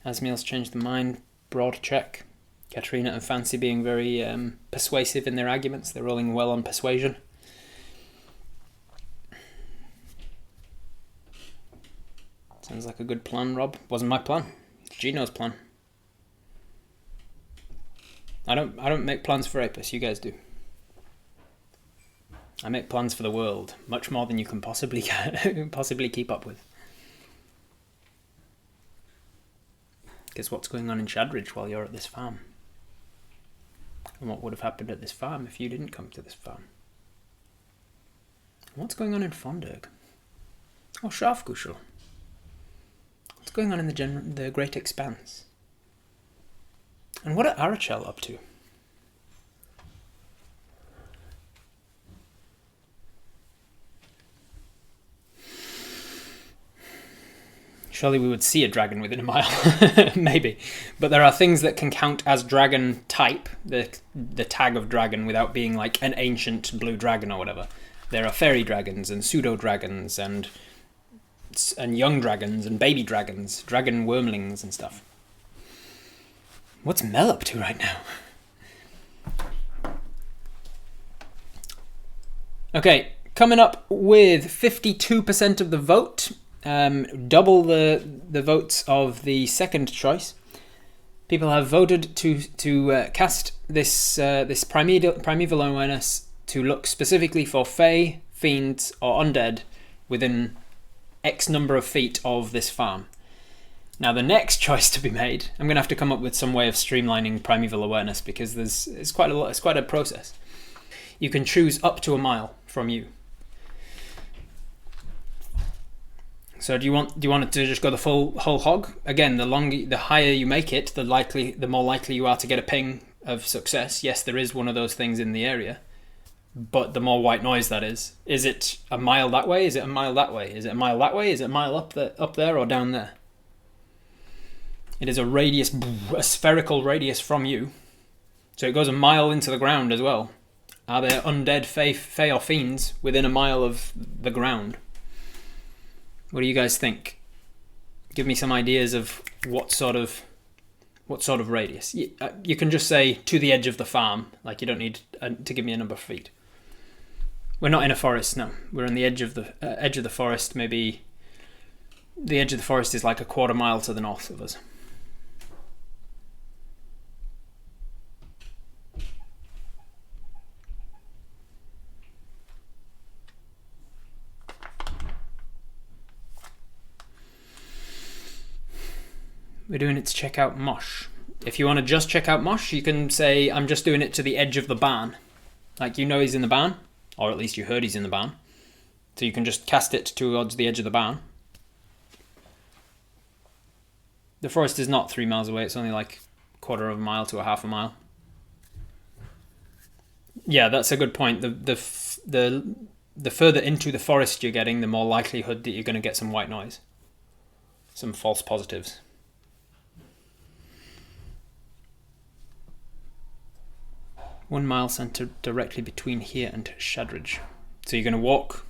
A: Asmiel's changed the mind. Broad check. Katrina and Fancy being very persuasive in their arguments. They're rolling well on persuasion. Sounds like a good plan, Rob. Wasn't my plan. It's Gino's plan. I don't make plans for Apis. You guys do. I make plans for the world, much more than you can possibly keep up with. Because what's going on in Shadridge while you're at this farm? And what would have happened at this farm if you didn't come to this farm? What's going on in Fonderg? Oh, Scharfkuschel. What's going on in the Great Expanse? And what are Arachel up to? Surely we would see a dragon within a mile. Maybe. But there are things that can count as dragon type, the tag of dragon, without being like an ancient blue dragon or whatever. There are fairy dragons and pseudo dragons and young dragons and baby dragons, dragon wormlings and stuff. What's Mel up to right now? Okay, coming up with 52% of the vote, double the votes of the second choice. People have voted to cast this primeval awareness to look specifically for fae, fiends, or undead within X number of feet of this farm. Now the next choice to be made, I'm going to have to come up with some way of streamlining primeval awareness because it's quite a process. You can choose up to a mile from you. So do you want it to just go the whole hog? Again, the higher you make it, the more likely you are to get a ping of success. Yes, there is one of those things in the area, but the more white noise that is. Is it a mile that way? Is it a mile that way? Is it a mile that way? Is it a mile up there or down there? It is a radius, a spherical radius from you. So it goes a mile into the ground as well. Are there undead fae or fiends within a mile of the ground? What do you guys think? Give me some ideas of what sort of radius. You can just say to the edge of the farm. Like you don't need to give me a number of feet. We're not in a forest, no. We're on the edge of the forest. Maybe the edge of the forest is like a quarter mile to the north of us. We're doing it to check out Mosh. If you want to just check out Mosh, you can say, I'm just doing it to the edge of the barn. Like you know he's in the barn, or at least you heard he's in the barn. So you can just cast it towards the edge of the barn. The forest is not 3 miles away, it's only like a quarter of a mile to a half a mile. Yeah, that's a good point. The further into the forest you're getting, the more likelihood that you're going to get some white noise. Some false positives. One mile centred directly between here and Shadridge. So you're going to walk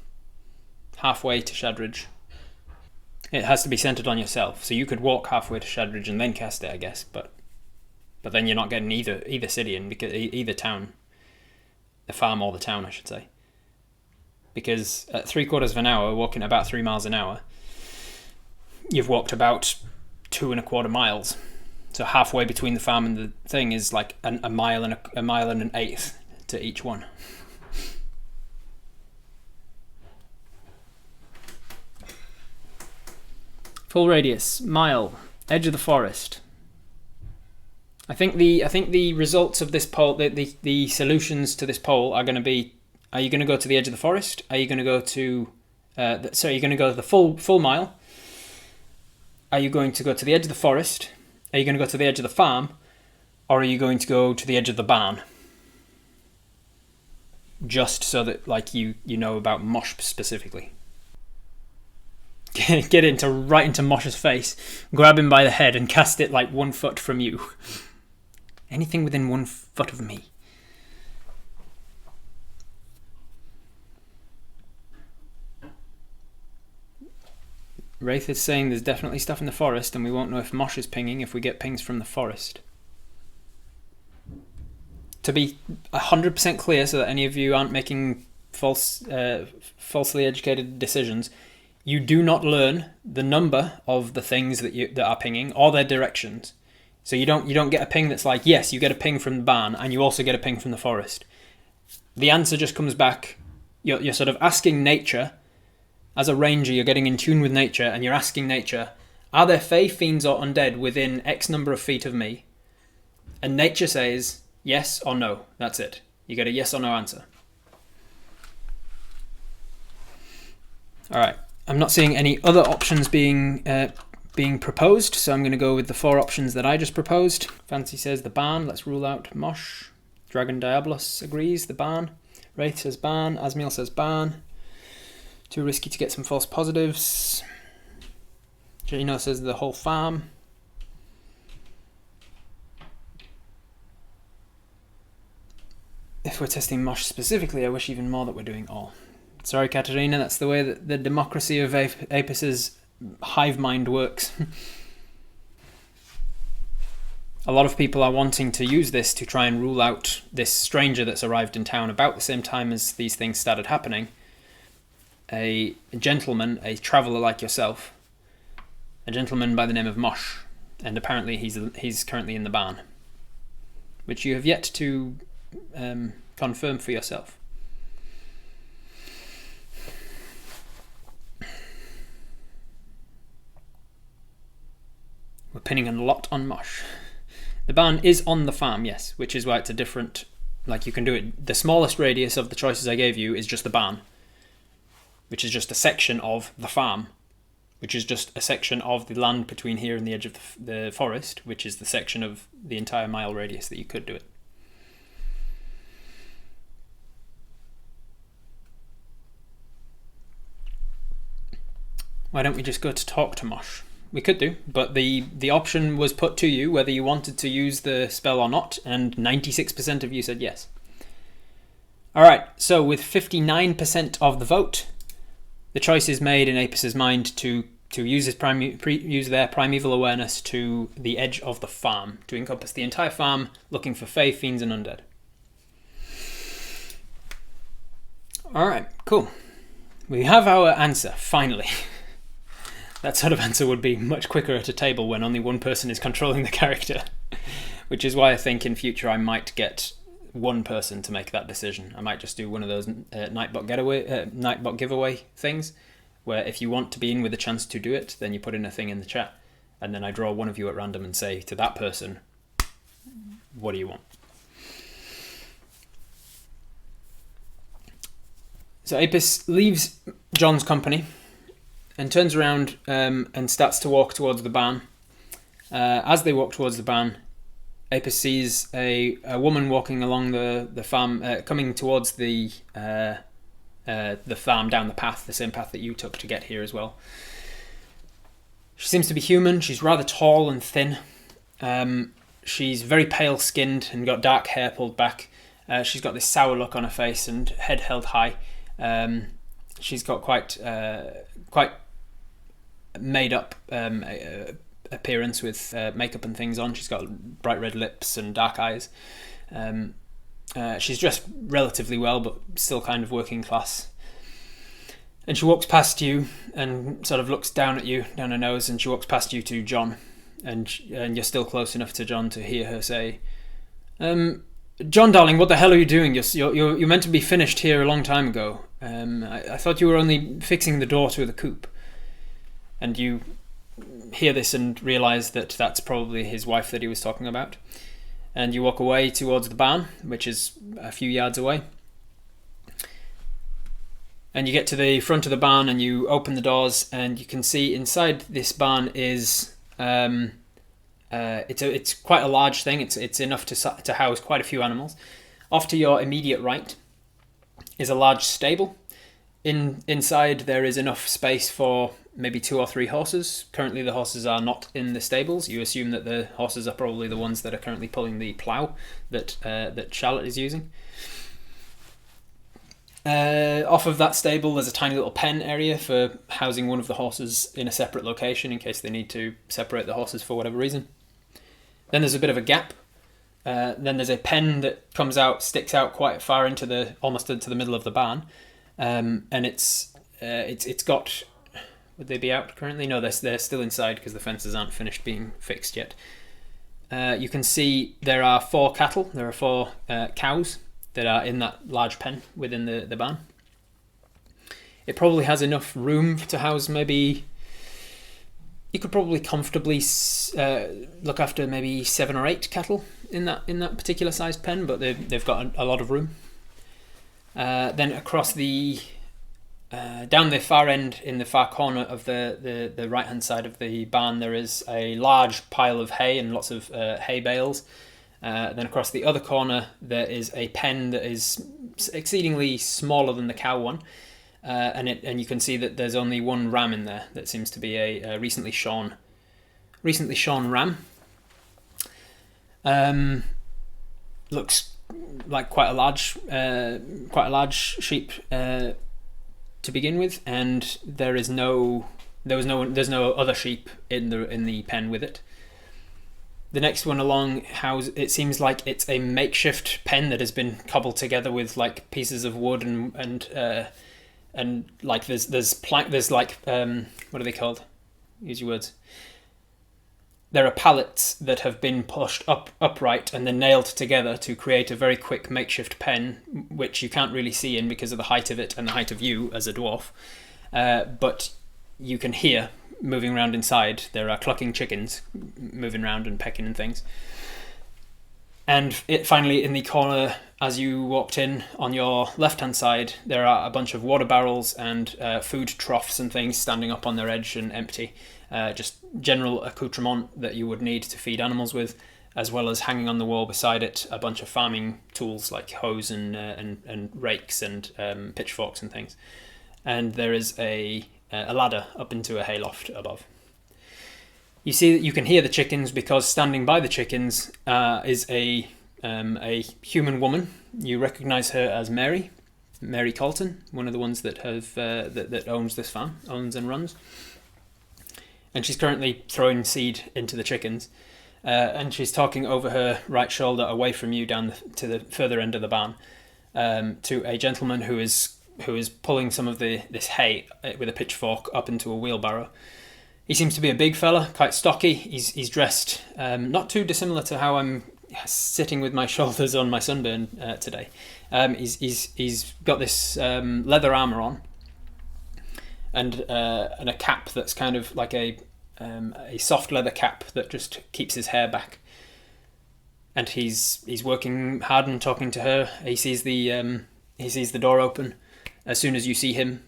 A: halfway to Shadridge. It has to be centred on yourself. So you could walk halfway to Shadridge and then cast it, I guess. But then you're not getting either city in, because either town. The farm or the town, I should say. Because at 3/4 of an hour, walking about 3 miles an hour, you've walked about 2 1/4 miles. So halfway between the farm and the thing is like a mile and an eighth to each one. Full radius, mile, edge of the forest. I think the results of this poll, the solutions to this poll are going to be: are you going to go to the edge of the forest? Are you going to go to you're going to go to the full mile? Are you going to go to the edge of the forest? Are you going to go to the edge of the farm, or are you going to go to the edge of the barn? Just so that like you know about Mosh specifically. Get right into Mosh's face, grab him by the head and cast it like 1 foot from you. Anything within 1 foot of me. Wraith is saying there's definitely stuff in the forest and we won't know if Mosh is pinging if we get pings from the forest. To be 100% clear so that any of you aren't making falsely educated decisions, you do not learn the number of the things that are pinging or their directions. So you don't get a ping that's like, yes, you get a ping from the barn and you also get a ping from the forest. The answer just comes back, you're sort of asking nature. As a ranger, you're getting in tune with nature and you're asking nature, are there fae, fiends or undead within X number of feet of me? And nature says yes or no. That's it. You get a yes or no answer. Alright, I'm not seeing any other options being proposed, so I'm going to go with the 4 options that I just proposed. Fancy says the barn, let's rule out Mosh. Dragon Diabolos agrees, the barn. Wraith says barn, Asmiel says barn. Too risky to get some false positives. Gino says the whole farm. If we're testing mosh specifically, I wish even more that we're doing all. Sorry, Katerina, that's the way that the democracy of Apus's hive mind works. A lot of people are wanting to use this to try and rule out this stranger that's arrived in town about the same time as these things started happening. A gentleman, a traveller like yourself, a gentleman by the name of Mosh, and apparently he's currently in the barn, which you have yet to confirm for yourself. We're pinning a lot on Mosh. The barn is on the farm, yes, which is why it's a different... Like, you can do it... The smallest radius of the choices I gave you is just the barn, which is just a section of the farm, which is just a section of the land between here and the edge of the forest, which is the section of the entire mile radius that you could do it. Why don't we just go to talk to Mosh? We could do, but the option was put to you whether you wanted to use the spell or not, and 96% of you said yes. Alright, so with 59% of the vote, the choice is made in Apus's mind to use use their primeval awareness to the edge of the farm, to encompass the entire farm, looking for fae, fiends, and undead. Alright, cool. We have our answer, finally. That sort of answer would be much quicker at a table when only one person is controlling the character. Which is why I think in future I might get one person to make that decision. I might just do one of those Nightbot giveaway things, where if you want to be in with a chance to do it, then you put in a thing in the chat, and then I draw one of you at random and say to that person, what do you want? So Apus leaves John's company and turns around and starts to walk towards the barn. As they walk towards the barn, Apus sees a woman walking along the farm, coming towards the farm down the path, the same path that you took to get here as well. She seems to be human. She's rather tall and thin. She's very pale-skinned and got dark hair pulled back. She's got this sour look on her face and head held high. She's got quite made up appearance with makeup and things on. She's got bright red lips and dark eyes. She's dressed relatively well, but still kind of working class. And she walks past you and sort of looks down at you, down her nose, and she walks past you to John. And you're still close enough to John to hear her say, John, darling, what the hell are you doing? You're meant to be finished here a long time ago. I thought you were only fixing the door to the coop. And you hear this and realise that that's probably his wife that he was talking about. And you walk away towards the barn, which is a few yards away. And you get to the front of the barn and you open the doors, and you can see inside this barn is it's quite a large thing. It's enough to house quite a few animals. Off to your immediate right is a large stable. Inside there is enough space for maybe 2 or 3 horses. Currently the horses are not in the stables. You assume that the horses are probably the ones that are currently pulling the plough that Charlotte is using. Off of that stable there's a tiny little pen area for housing one of the horses in a separate location in case they need to separate the horses for whatever reason. Then there's a bit of a gap. Then there's a pen that sticks out quite far almost into the middle of the barn. And it's got... Would they be out currently? No, they're still inside because the fences aren't finished being fixed yet. You can see there are 4 cattle. There are 4 cows that are in that large pen within the barn. It probably has enough room to house maybe... You could probably comfortably look after maybe 7 or 8 cattle in that particular sized pen, but they've got a lot of room. Then across down the far end, in the far corner of the right hand side of the barn, there is a large pile of hay and lots of hay bales. Then across the other corner there is a pen that is exceedingly smaller than the cow one, and you can see that there's only one ram in there that seems to be a recently shorn ram. Looks like quite a large sheep to begin with, and there's no other sheep in the pen with it. The next one along, it seems like it's a makeshift pen that has been cobbled together with like pieces of wood and like there's like what are they called? Use your words. There are pallets that have been pushed upright and then nailed together to create a very quick makeshift pen, which you can't really see in because of the height of it and the height of you as a dwarf. But you can hear moving around inside. There are clucking chickens moving around and pecking and things. And finally, in the corner, as you walked in on your left-hand side, there are a bunch of water barrels and food troughs and things standing up on their edge and empty. Just general accoutrement that you would need to feed animals with, as well as hanging on the wall beside it a bunch of farming tools like hoes and rakes and pitchforks and things. And there is a ladder up into a hayloft above. You see that you can hear the chickens because standing by the chickens is a human woman. You recognise her as Mary Colton, one of the ones that have that owns this farm, owns and runs. And she's currently throwing seed into the chickens, and she's talking over her right shoulder, away from you, down to the further end of the barn, to a gentleman who is pulling some of this hay with a pitchfork up into a wheelbarrow. He seems to be a big fella, quite stocky. He's dressed not too dissimilar to how I'm sitting with my shoulders on my sunburn today. He's got this leather armour on, and a cap that's kind of like a soft leather cap that just keeps his hair back. And he's working hard and talking to her. He sees the door open. As soon as you see him,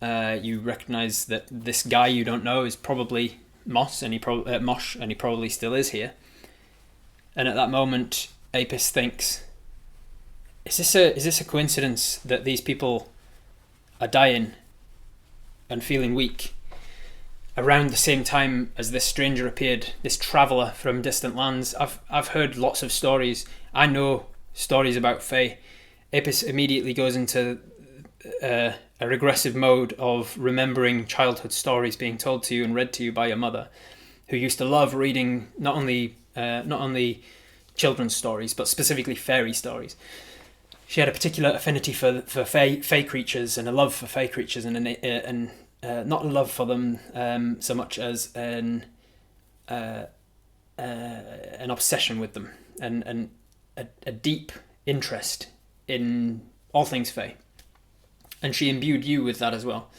A: you recognise that this guy you don't know is probably Mosh, and he probably still is here. And at that moment, Apis thinks, is this a coincidence that these people are dying and feeling weak around the same time as this stranger appeared, this traveller from distant lands? I've heard lots of stories. I know stories about Fae. Apis immediately goes into a regressive mode of remembering childhood stories being told to you and read to you by your mother, who used to love reading not only children's stories, but specifically fairy stories. She had a particular affinity for fae creatures and a love for fae creatures, and not a love for them so much as an obsession with them, and a deep interest in all things fae. And she imbued you with that as well.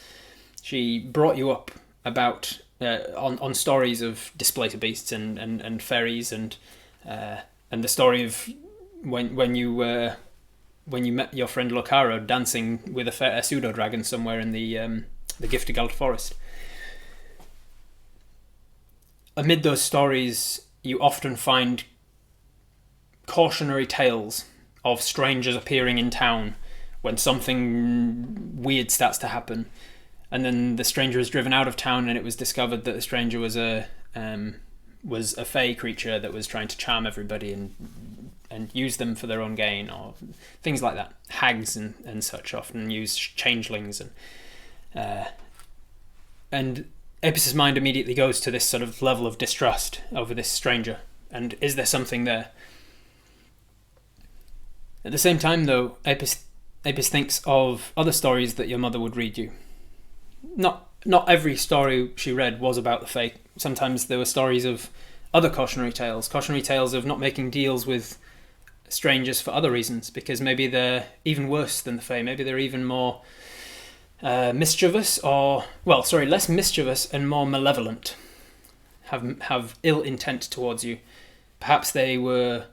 A: She brought you up about on stories of displaced beasts and fairies and the story of when you met your friend Locaro dancing with a pseudo dragon somewhere in the Giftigalt forest. Amid those stories, you often find cautionary tales of strangers appearing in town when something weird starts to happen, and then the stranger is driven out of town, and it was discovered that the stranger was a fae creature that was trying to charm everybody and use them for their own gain, or things like that. Hags and such often use changelings, and Apis' mind immediately goes to this sort of level of distrust over this stranger, and is there something there? At the same time, though, Apis thinks of other stories that your mother would read you. Not every story she read was about the Fae. Sometimes there were stories of other cautionary tales of not making deals with strangers for other reasons, because maybe they're even worse than the Fae. Maybe they're even more less mischievous and more malevolent. Have ill intent towards you. Perhaps they were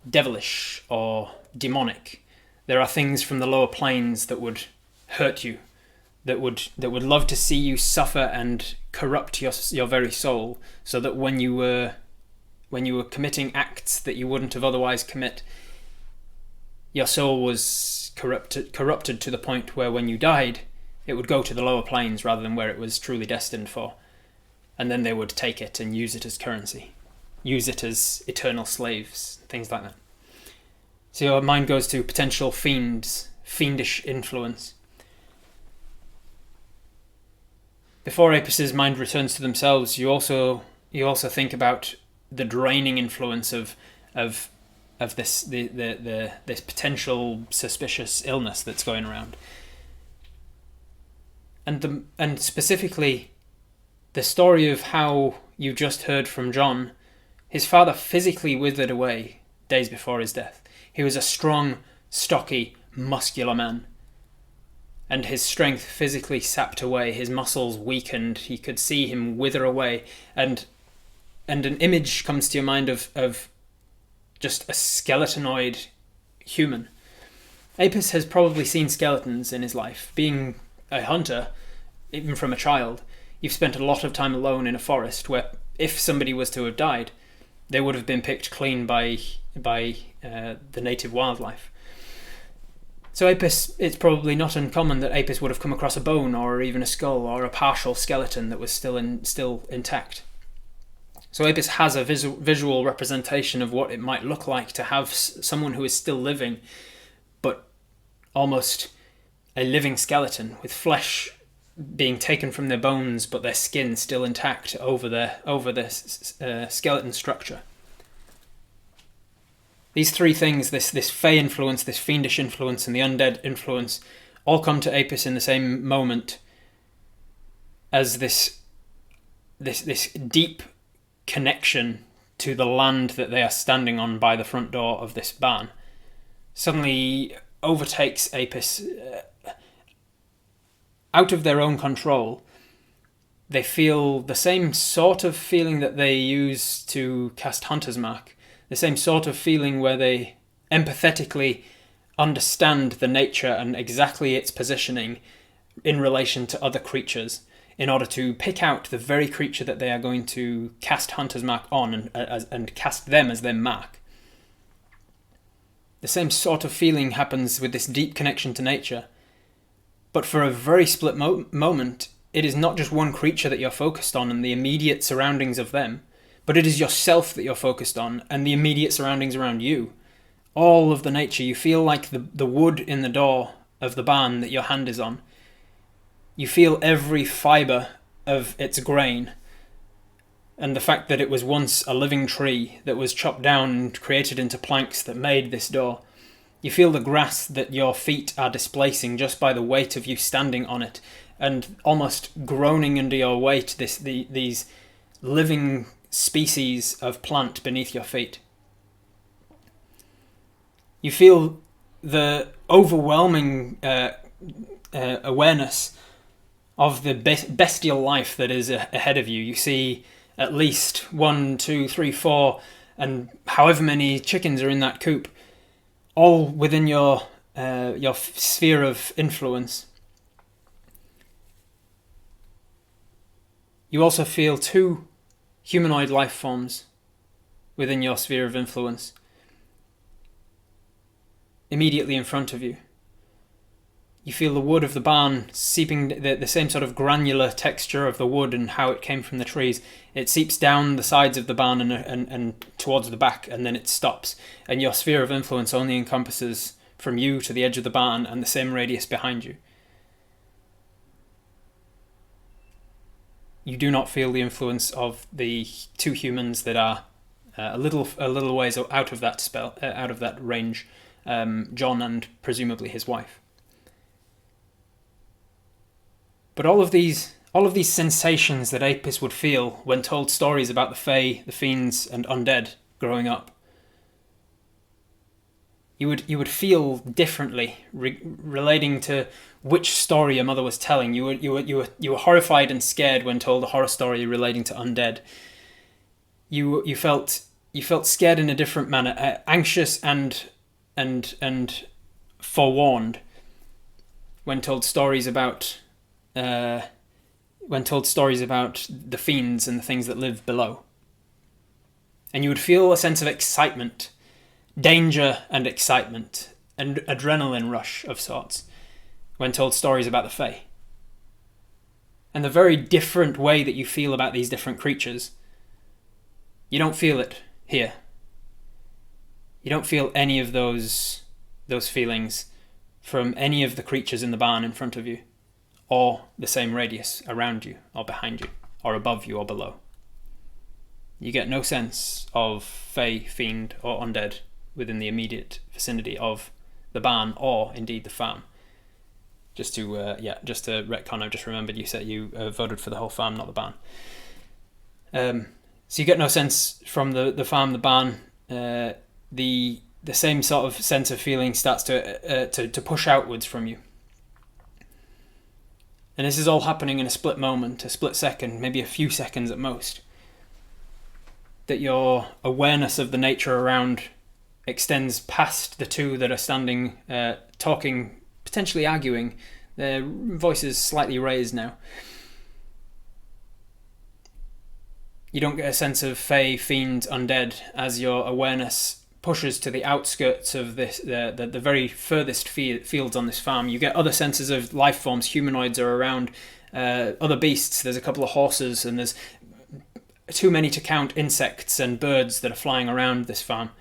A: devilish or demonic. There are things from the lower planes that would hurt you, that would love to see you suffer and corrupt your very soul, so that when you were committing acts that you wouldn't have otherwise commit, your soul was corrupted to the point where when you died, it would go to the lower planes rather than where it was truly destined for. And then they would take it and use it as currency, use it as eternal slaves, things like that. So your mind goes to potential fiendish influence. Before Apis's mind returns to themselves, you also think about the draining influence of this this potential suspicious illness that's going around, and specifically the story of how you just heard from John. His father physically withered away days before his death. He was a strong, stocky, muscular man, and his strength physically sapped away. His muscles weakened. He could see him wither away, and an image comes to your mind of just a skeletonoid human. Apis has probably seen skeletons in his life. Being a hunter, even from a child, you've spent a lot of time alone in a forest where if somebody was to have died, they would have been picked clean by the native wildlife. So Apis, it's probably not uncommon that Apis would have come across a bone or even a skull or a partial skeleton that was still intact. So Apis has a visual representation of what it might look like to have someone who is still living, but almost a living skeleton with flesh being taken from their bones, but their skin still intact over the skeleton structure. These three things, this fey influence, this fiendish influence, and the undead influence, all come to Apis in the same moment as this deep connection to the land that they are standing on by the front door of this barn suddenly overtakes Apis. Out of their own control, they feel the same sort of feeling that they use to cast Hunter's Mark, the same sort of feeling where they empathetically understand the nature and exactly its positioning in relation to other creatures in order to pick out the very creature that they are going to cast Hunter's Mark on and cast them as their mark. The same sort of feeling happens with this deep connection to nature. But for a very split moment, it is not just one creature that you're focused on and the immediate surroundings of them, but it is yourself that you're focused on and the immediate surroundings around you. All of the nature. You feel like the wood in the door of the barn that your hand is on. You feel every fibre of its grain, and the fact that it was once a living tree that was chopped down and created into planks that made this door. You feel the grass that your feet are displacing just by the weight of you standing on it, and almost groaning under your weight these living species of plant beneath your feet. You feel the overwhelming awareness of the bestial life that is ahead of you. You see at least 1, 2, 3, 4, and however many chickens are in that coop, all within your sphere of influence. You also feel 2 humanoid life forms within your sphere of influence, immediately in front of you. You feel the wood of the barn seeping, the same sort of granular texture of the wood and how it came from the trees. It seeps down the sides of the barn and towards the back, and then it stops. And your sphere of influence only encompasses from you to the edge of the barn and the same radius behind you. You do not feel the influence of the 2 humans that are a little ways out of that range, John and presumably his wife. But all of these sensations that Apis would feel when told stories about the Fae, the fiends, and undead growing up, you would feel differently relating to which story your mother was telling. You were horrified and scared when told a horror story relating to undead. You felt scared in a different manner, anxious and forewarned when told stories about the fiends and the things that live below. And you would feel a sense of excitement, danger and excitement, an adrenaline rush of sorts when told stories about the Fae. And the very different way that you feel about these different creatures, you don't feel it here. You don't feel any of those feelings from any of the creatures in the barn in front of you, or the same radius around you, or behind you, or above you, or below. You get no sense of Fae, Fiend, or Undead within the immediate vicinity of the barn, or indeed the farm. Just to retcon, I've just remembered you said you voted for the whole farm, not the barn. So you get no sense from the farm, the barn. The same sort of sense of feeling starts to push outwards from you. And this is all happening in a split moment, a split second, maybe a few seconds at most. That your awareness of the nature around extends past the two that are standing, talking, potentially arguing, their voices slightly raised now. You don't get a sense of Fae, Fiend, Undead as your awareness pushes to the outskirts of this, the very furthest fields on this farm. You get other senses of life forms. Humanoids are around, other beasts. There's a couple of horses, and there's too many to count insects and birds that are flying around this farm.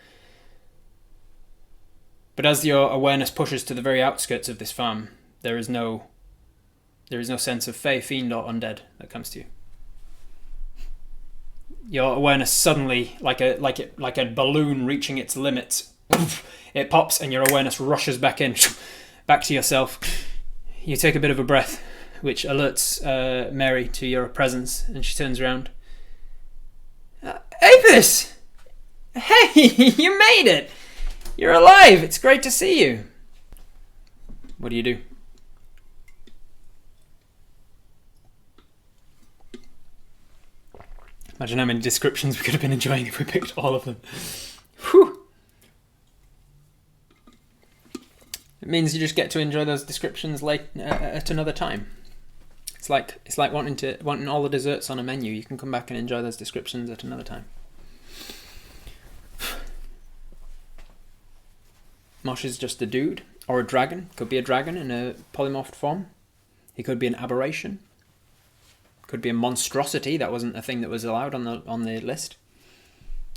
A: But as your awareness pushes to the very outskirts of this farm, there is no sense of Fae, Fiend, or Undead that comes to you. Your awareness suddenly, like a balloon reaching its limits, it pops and your awareness rushes back in, back to yourself. You take a bit of a breath, which alerts Mary to your presence, and she turns around. Apis! Hey, you made it! You're alive! It's great to see you! What do you do? Imagine how many descriptions we could have been enjoying if we picked all of them. Whew! It means you just get to enjoy those descriptions late at another time. It's like wanting all the desserts on a menu. You can come back and enjoy those descriptions at another time. Mosh is just a dude, or a dragon. Could be a dragon in a polymorphed form. He could be an aberration. Could be a monstrosity. That wasn't a thing that was allowed on the list.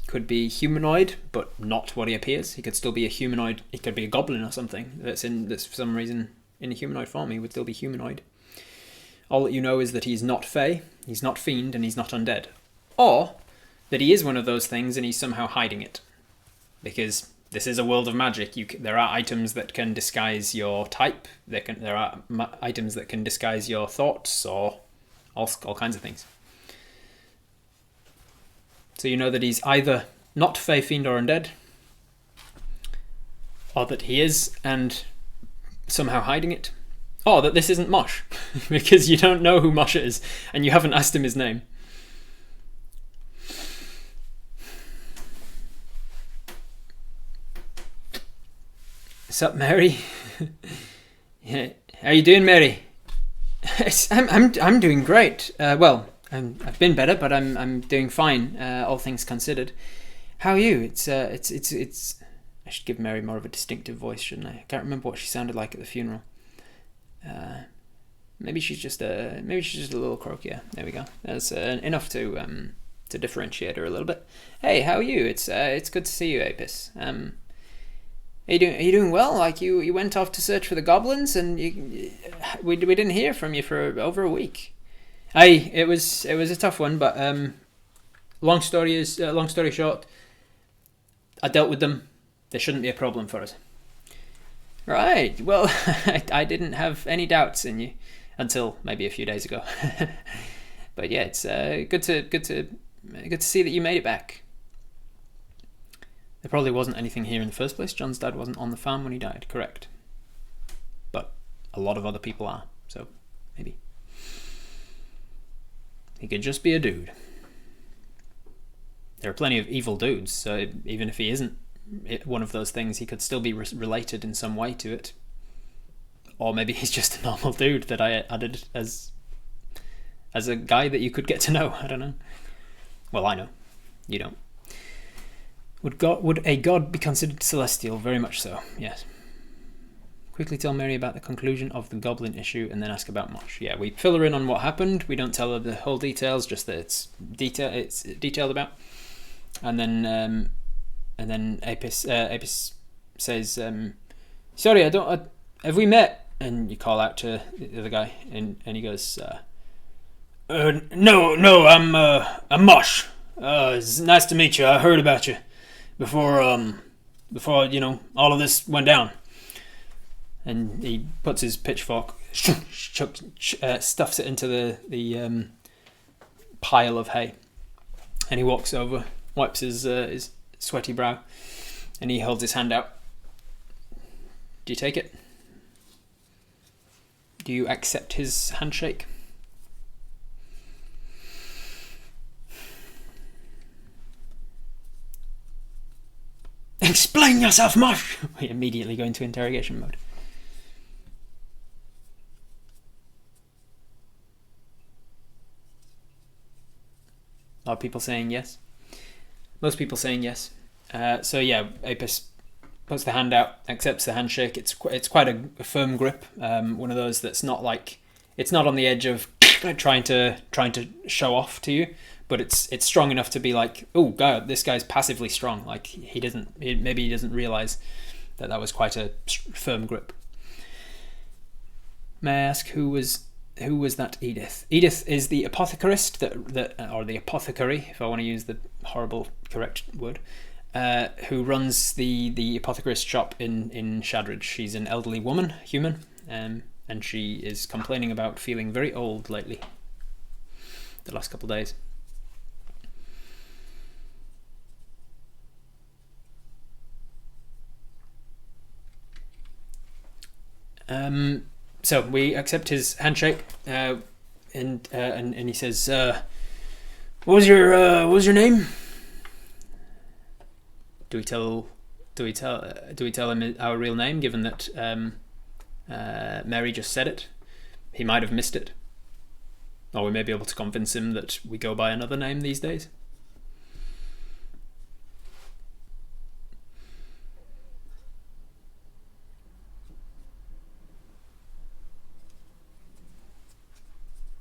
A: Could be humanoid, but not what he appears. He could still be a humanoid. He could be a goblin or something that's for some reason in a humanoid form. He would still be humanoid. All that you know is that he's not Fae, he's not Fiend, and he's not Undead. Or that he is one of those things and he's somehow hiding it. Because this is a world of magic. There are items that can disguise your type. There are items that can disguise your thoughts, or all kinds of things. So you know that he's either not Fae, Fiend, or Undead, or that he is and somehow hiding it, or that this isn't Mosh, because you don't know who Mosh is, and you haven't asked him his name. What's up, Mary? Yeah. How you doing, Mary? I'm doing great. Well, I've been better, but I'm doing fine, all things considered. How are you? It's. I should give Mary more of a distinctive voice, shouldn't I? I can't remember what she sounded like at the funeral. Maybe she's just a little croakier. There we go. That's enough to differentiate her a little bit. Hey, how are you? It's good to see you, Apis. Are you doing well? Like you went off to search for the goblins, and we didn't hear from you for over a week. It was a tough one, but long story short, I dealt with them. They shouldn't be a problem for us. Right. Well, I didn't have any doubts in you until maybe a few days ago. But yeah, it's good to see that you made it back. There probably wasn't anything here in the first place. John's dad wasn't on the farm when he died, correct? But a lot of other people are, so maybe. He could just be a dude. There are plenty of evil dudes, so even if he isn't one of those things, he could still be related in some way to it. Or maybe he's just a normal dude that I added as a guy that you could get to know. I don't know. Well, I know. You don't. Would a god be considered celestial? Very much so, yes. Quickly tell Mary about the conclusion of the goblin issue and then ask about Mosh. Yeah, we fill her in on what happened. We don't tell her the whole details, just that it's detailed about. And then Apis says, sorry, have we met? And you call out to the other guy, and he goes, no, I'm Mosh. It's nice to meet you. I heard about you before all of this went down. And he puts his pitchfork, stuffs it into the pile of hay, and he walks over, wipes his sweaty brow, and he holds his hand out. Do you take it? Do you accept his handshake? Explain yourself, Mosh! We immediately go into interrogation mode. A lot of people saying yes. Most people saying yes. So yeah, Apis puts the hand out, accepts the handshake. It's quite a firm grip. One of those that's not like, it's not on the edge of trying to show off to you, but it's strong enough to be like, oh god, this guy's passively strong. Like maybe he doesn't realize that was quite a firm grip. May I ask who was that Edith? Edith is the apothecarist or the apothecary, if I want to use the horrible correct word, who runs the apothecarist shop in Shadridge. She's an elderly woman, human, and she is complaining about feeling very old lately, the last couple of days. So we accept his handshake, and he says, "What was your name?" Do we tell him our real name, given that Mary just said it? He might have missed it, or we may be able to convince him that we go by another name these days.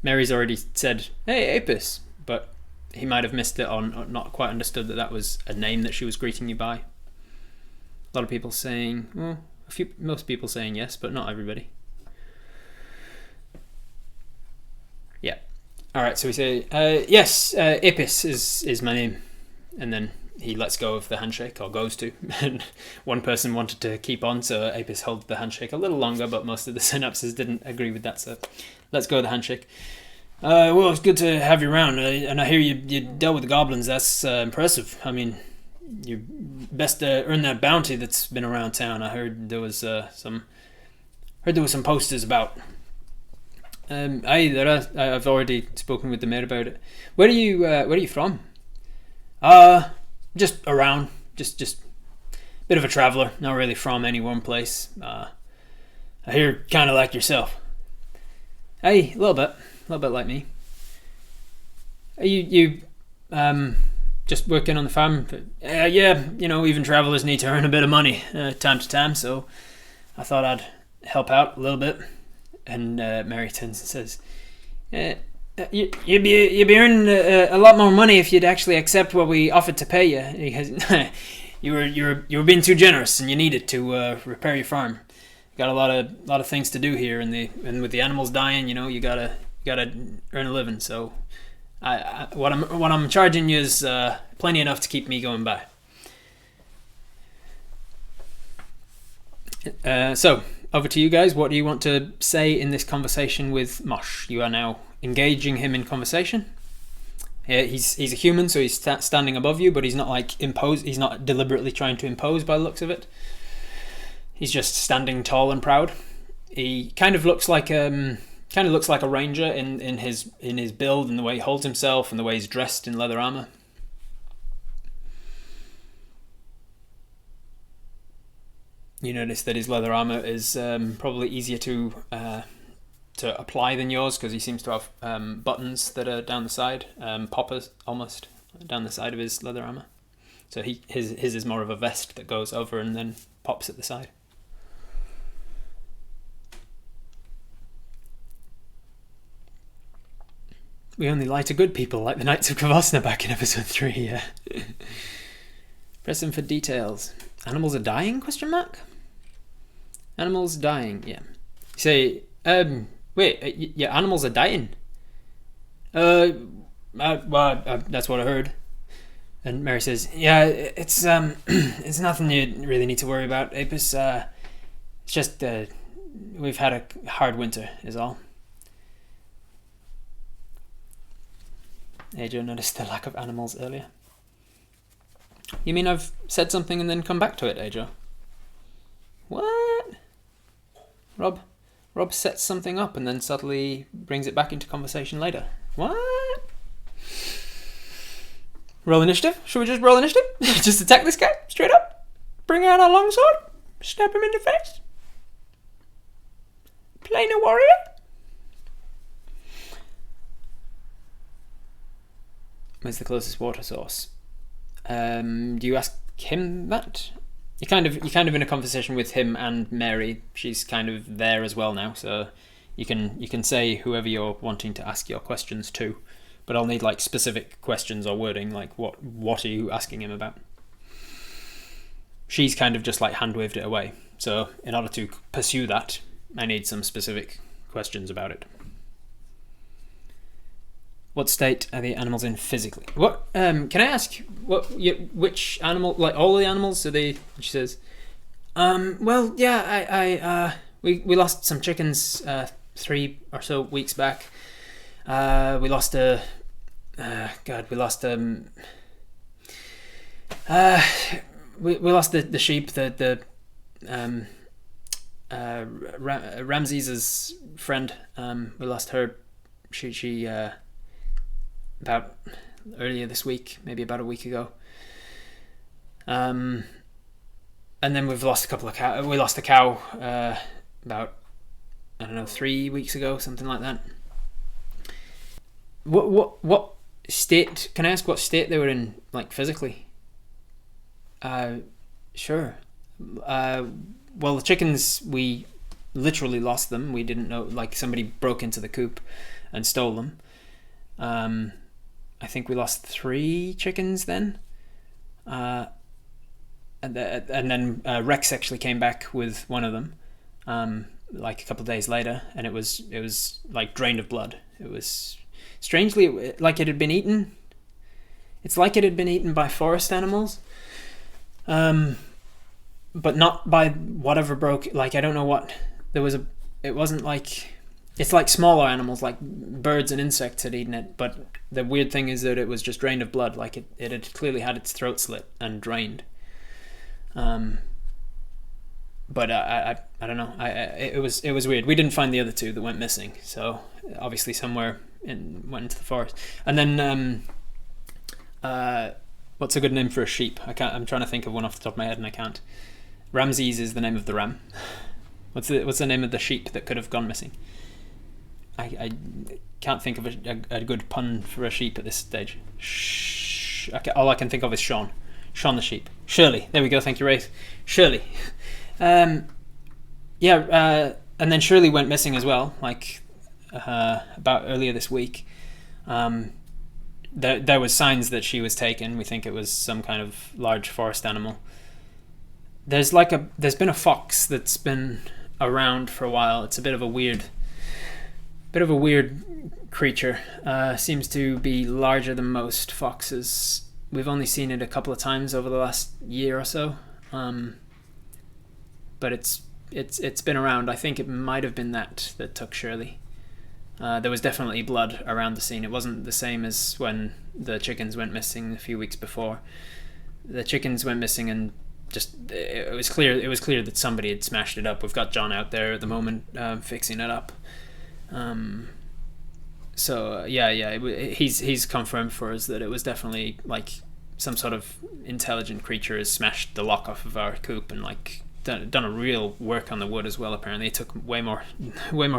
A: Mary's already said, "Hey, Apis," but he might have missed it or not quite understood that was a name that she was greeting you by. A lot of people saying, well, most people saying yes, but not everybody. Yeah. All right. So we say, yes, Apis is my name, and then he lets go of the handshake, or goes to. And one person wanted to keep on, so Apis held the handshake a little longer, but most of the synapses didn't agree with that, so let's go with the handshake. Well, it's good to have you around, and I hear you dealt with the goblins. That's impressive. I mean, you best earn that bounty that's been around town. I heard there was some posters about. I've already spoken with the mayor about it. Where are you from? Just around, just a bit of a traveller, not really from any one place. I hear kind of like yourself. Hey, a little bit like me. Are you just working on the farm? Yeah, even travellers need to earn a bit of money time to time, so I thought I'd help out a little bit. And Mary turns and says, You'd be earning a lot more money if you'd actually accept what we offered to pay you. Because you were being too generous, and you needed to repair your farm. You got a lot of things to do here, and with the animals dying, you gotta earn a living. So, what I'm charging you is plenty enough to keep me going by. So over to you guys. What do you want to say in this conversation with Mosh? You are now engaging him in conversation. He's a human, so he's standing above you, but he's not like imposed. He's not deliberately trying to impose by the looks of it. He's just standing tall and proud. He kind of looks like a ranger in his build and the way he holds himself and the way he's dressed in leather armor. You notice that his leather armor is probably easier to apply than yours, because he seems to have buttons that are down the side, poppers almost down the side of his leather armor. So his is more of a vest that goes over and then pops at the side. We only lie to good people, like the Knights of Kavasna back in episode 3, yeah. Press them for details. Animals are dying, question mark? Animals dying, yeah. Say, wait, yeah, animals are dying. Well, that's what I heard. And Mary says, yeah, it's it's nothing you really need to worry about, Apis. It's just, we've had a hard winter, is all. Ajo noticed the lack of animals earlier. You mean I've said something and then come back to it, Ajo? What? Rob sets something up and then subtly brings it back into conversation later. What? Roll initiative? Should we just roll initiative? Just attack this guy straight up? Bring out our longsword? Stab him in the face? Plain a warrior? Where's the closest water source? Do you ask him that? You're kind of in a conversation with him and Mary. She's kind of there as well now, so you can say whoever you're wanting to ask your questions to, but I'll need like specific questions or wording, like what are you asking him about? She's kind of just like hand waved it away, so in order to pursue that, I need some specific questions about it. What state are the animals in physically? What can I ask? Which animal? Like all the animals? Are they? She says. Well, yeah. We lost some chickens 3 or so weeks back. We lost a. We lost we lost the sheep. Ramses's friend. We lost her. She about earlier this week, maybe about a week ago. And then we've lost a couple of cows. We lost a cow about, I don't know, 3 weeks ago, something like that. What state? Can I ask what state they were in, like physically? Sure. Well, the chickens, we literally lost them. We didn't know, like somebody broke into the coop and stole them. I think we lost 3 chickens then. And then Rex actually came back with one of them, like a couple of days later, and it was like drained of blood. It was strangely like it had been eaten. It's like it had been eaten by forest animals, but not by whatever broke. Like I don't know what there was. It wasn't like. It's like smaller animals, like birds and insects had eaten it, but the weird thing is that it was just drained of blood, like it had clearly had its throat slit and drained. But I don't know. It was weird. We didn't find the other 2 that went missing, so obviously somewhere went into the forest. And then what's a good name for a sheep? I'm trying to think of one off the top of my head and I can't. Ramses is the name of the ram. What's the name of the sheep that could have gone missing? I can't think of a good pun for a sheep at this stage. All I can think of is Sean. Sean the sheep. Shirley. There we go. Thank you, Wraith. Shirley. And then Shirley went missing as well, like about earlier this week. There was signs that she was taken. We think it was some kind of large forest animal. There's been a fox that's been around for a while. It's a bit of a weird creature. Seems to be larger than most foxes. We've only seen it a couple of times over the last year or so, but it's been around. I think it might have been that took Shirley. There was definitely blood around the scene. It wasn't the same as when the chickens went missing a few weeks before. The chickens went missing and just it was clear that somebody had smashed it up. We've got John out there at the moment fixing it up. He's confirmed for us that it was definitely like some sort of intelligent creature has smashed the lock off of our coop and like done a real work on the wood as well. Apparently it took way more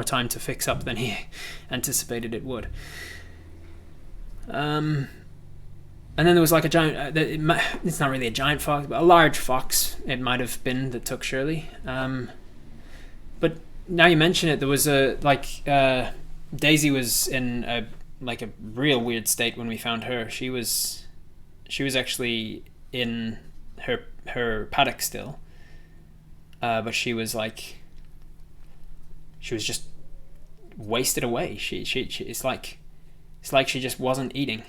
A: time to fix up than he anticipated it would. And then there was like a giant it's not really a giant fox, but a large fox it might have been that took Shirley. But now you mention it, there was Daisy was in like a real weird state when we found her. She was actually in her paddock still, but she was just wasted away. She it's like she just wasn't eating.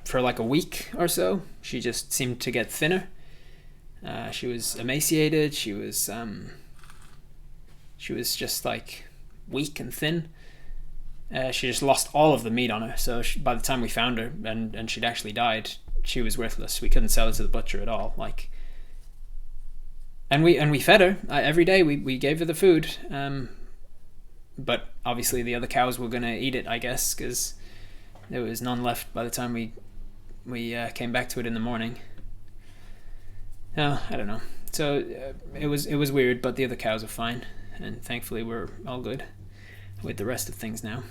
A: For like a week or so, she just seemed to get thinner. She was emaciated. She was just like weak and thin. She just lost all of the meat on her. So by the time we found her and she'd actually died, she was worthless. We couldn't sell her to the butcher at all. And we fed her every day. We gave her the food. But obviously the other cows were gonna eat it, I guess, because there was none left by the time we came back to it in the morning. No, I don't know. So it was weird, but the other cows are fine, and thankfully we're all good with the rest of things now.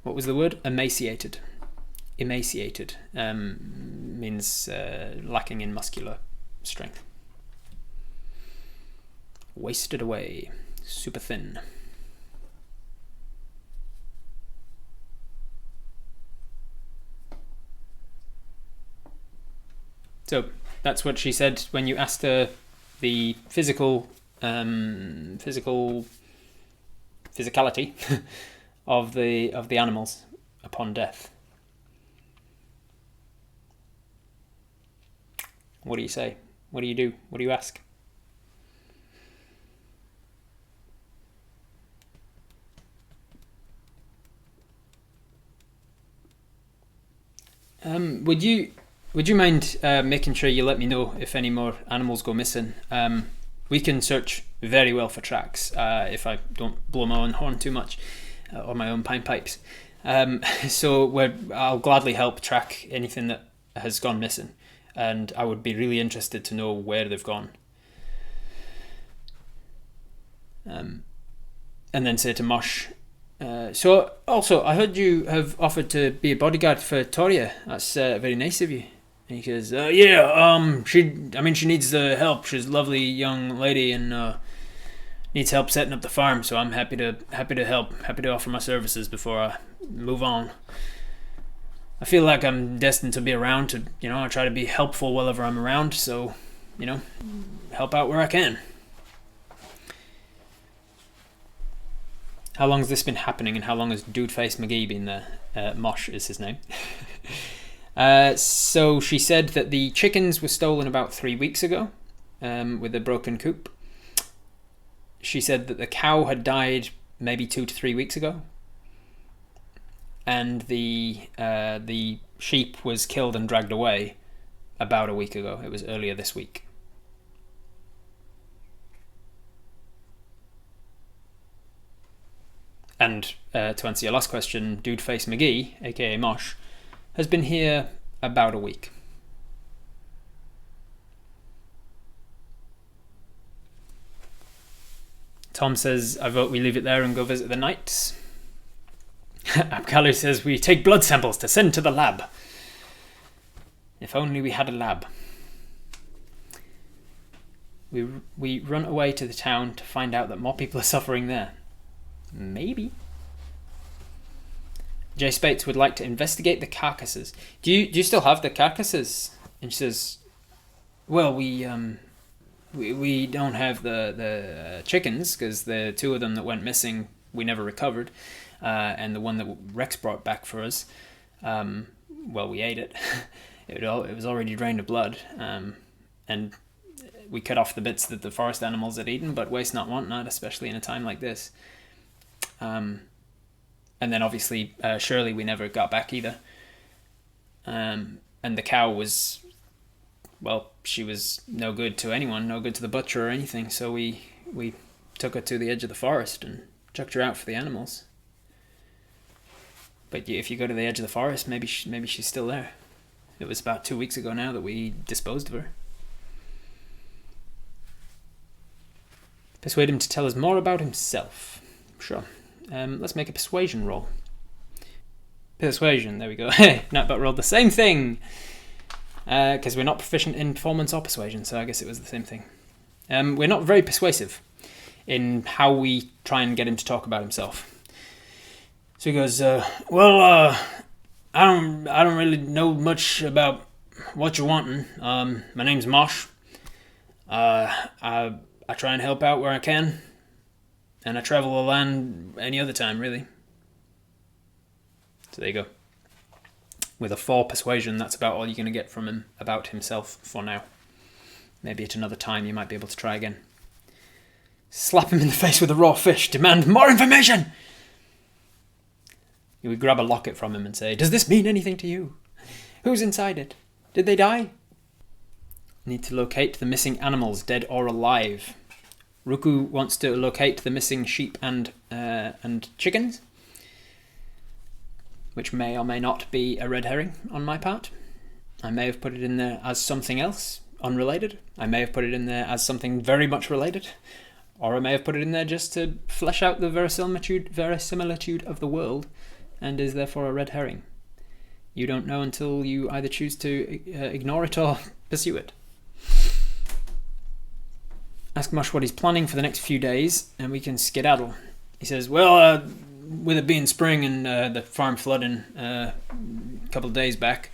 A: What was the word? Emaciated. Emaciated means lacking in muscular strength. Wasted away. Super thin. So that's what she said when you asked her the physicality of the animals upon death. What do you say? What do you do? What do you ask? Would you mind making sure you let me know if any more animals go missing? We can search very well for tracks if I don't blow my own horn too much or my own pine pipes. So I'll gladly help track anything that has gone missing, and I would be really interested to know where they've gone. And then say to Mosh, so also I heard you have offered to be a bodyguard for Toria. That's very nice of you. And he goes, she needs the help. She's a lovely young lady and needs help setting up the farm. So I'm happy to help, happy to offer my services before I move on. I feel like I'm destined to be around to, I try to be helpful wherever I'm around. So, help out where I can. How long has this been happening, and how long has Dudeface McGee been there? Mosh is his name. So she said that the chickens were stolen about 3 weeks ago with a broken coop. She said that the cow had died maybe 2 to 3 weeks ago. And the sheep was killed and dragged away about a week ago. It was earlier this week. And to answer your last question, Dudeface McGee, aka Mosh, has been here about a week. Tom says, I vote we leave it there and go visit the knights. Abkalu says, we take blood samples to send to the lab. If only we had a lab. We run away to the town to find out that more people are suffering there. Maybe. Jay Spates would like to investigate the carcasses. Do you still have the carcasses? And she says, well, we don't have the chickens because the 2 of them that went missing we never recovered, and the one that Rex brought back for us, well, we ate it. It was already drained of blood, and we cut off the bits that the forest animals had eaten, but waste not, want not, especially in a time like this. And then obviously Shirley we never got back either. And the cow was, well, she was no good to anyone, no good to the butcher or anything. So we took her to the edge of the forest and chucked her out for the animals. But if you go to the edge of the forest, maybe she's still there. It was about 2 weeks ago now that we disposed of her. Persuade him to tell us more about himself. Sure. Let's make a persuasion roll. Persuasion, there we go. Nightbot rolled the same thing. because we're not proficient in performance or persuasion, so I guess it was the same thing. We're not very persuasive in how we try and get him to talk about himself. So he goes, I don't really know much about what you're wanting. My name's Mosh. I try and help out where I can, and I travel the land any other time, really. So there you go. With a 4 persuasion, that's about all you're going to get from him about himself for now. Maybe at another time you might be able to try again. Slap him in the face with a raw fish. Demand more information! You would grab a locket from him and say, does this mean anything to you? Who's inside it? Did they die? Need to locate the missing animals, dead or alive. Ruku wants to locate the missing sheep and chickens, which may or may not be a red herring on my part. I may have put it in there as something else, unrelated. I may have put it in there as something very much related. Or I may have put it in there just to flesh out the verisimilitude of the world, and is therefore a red herring. You don't know until you either choose to ignore it or pursue it. Ask Mosh what he's planning for the next few days, and we can skedaddle. He says, well, with it being spring and the farm flooding a couple of days back,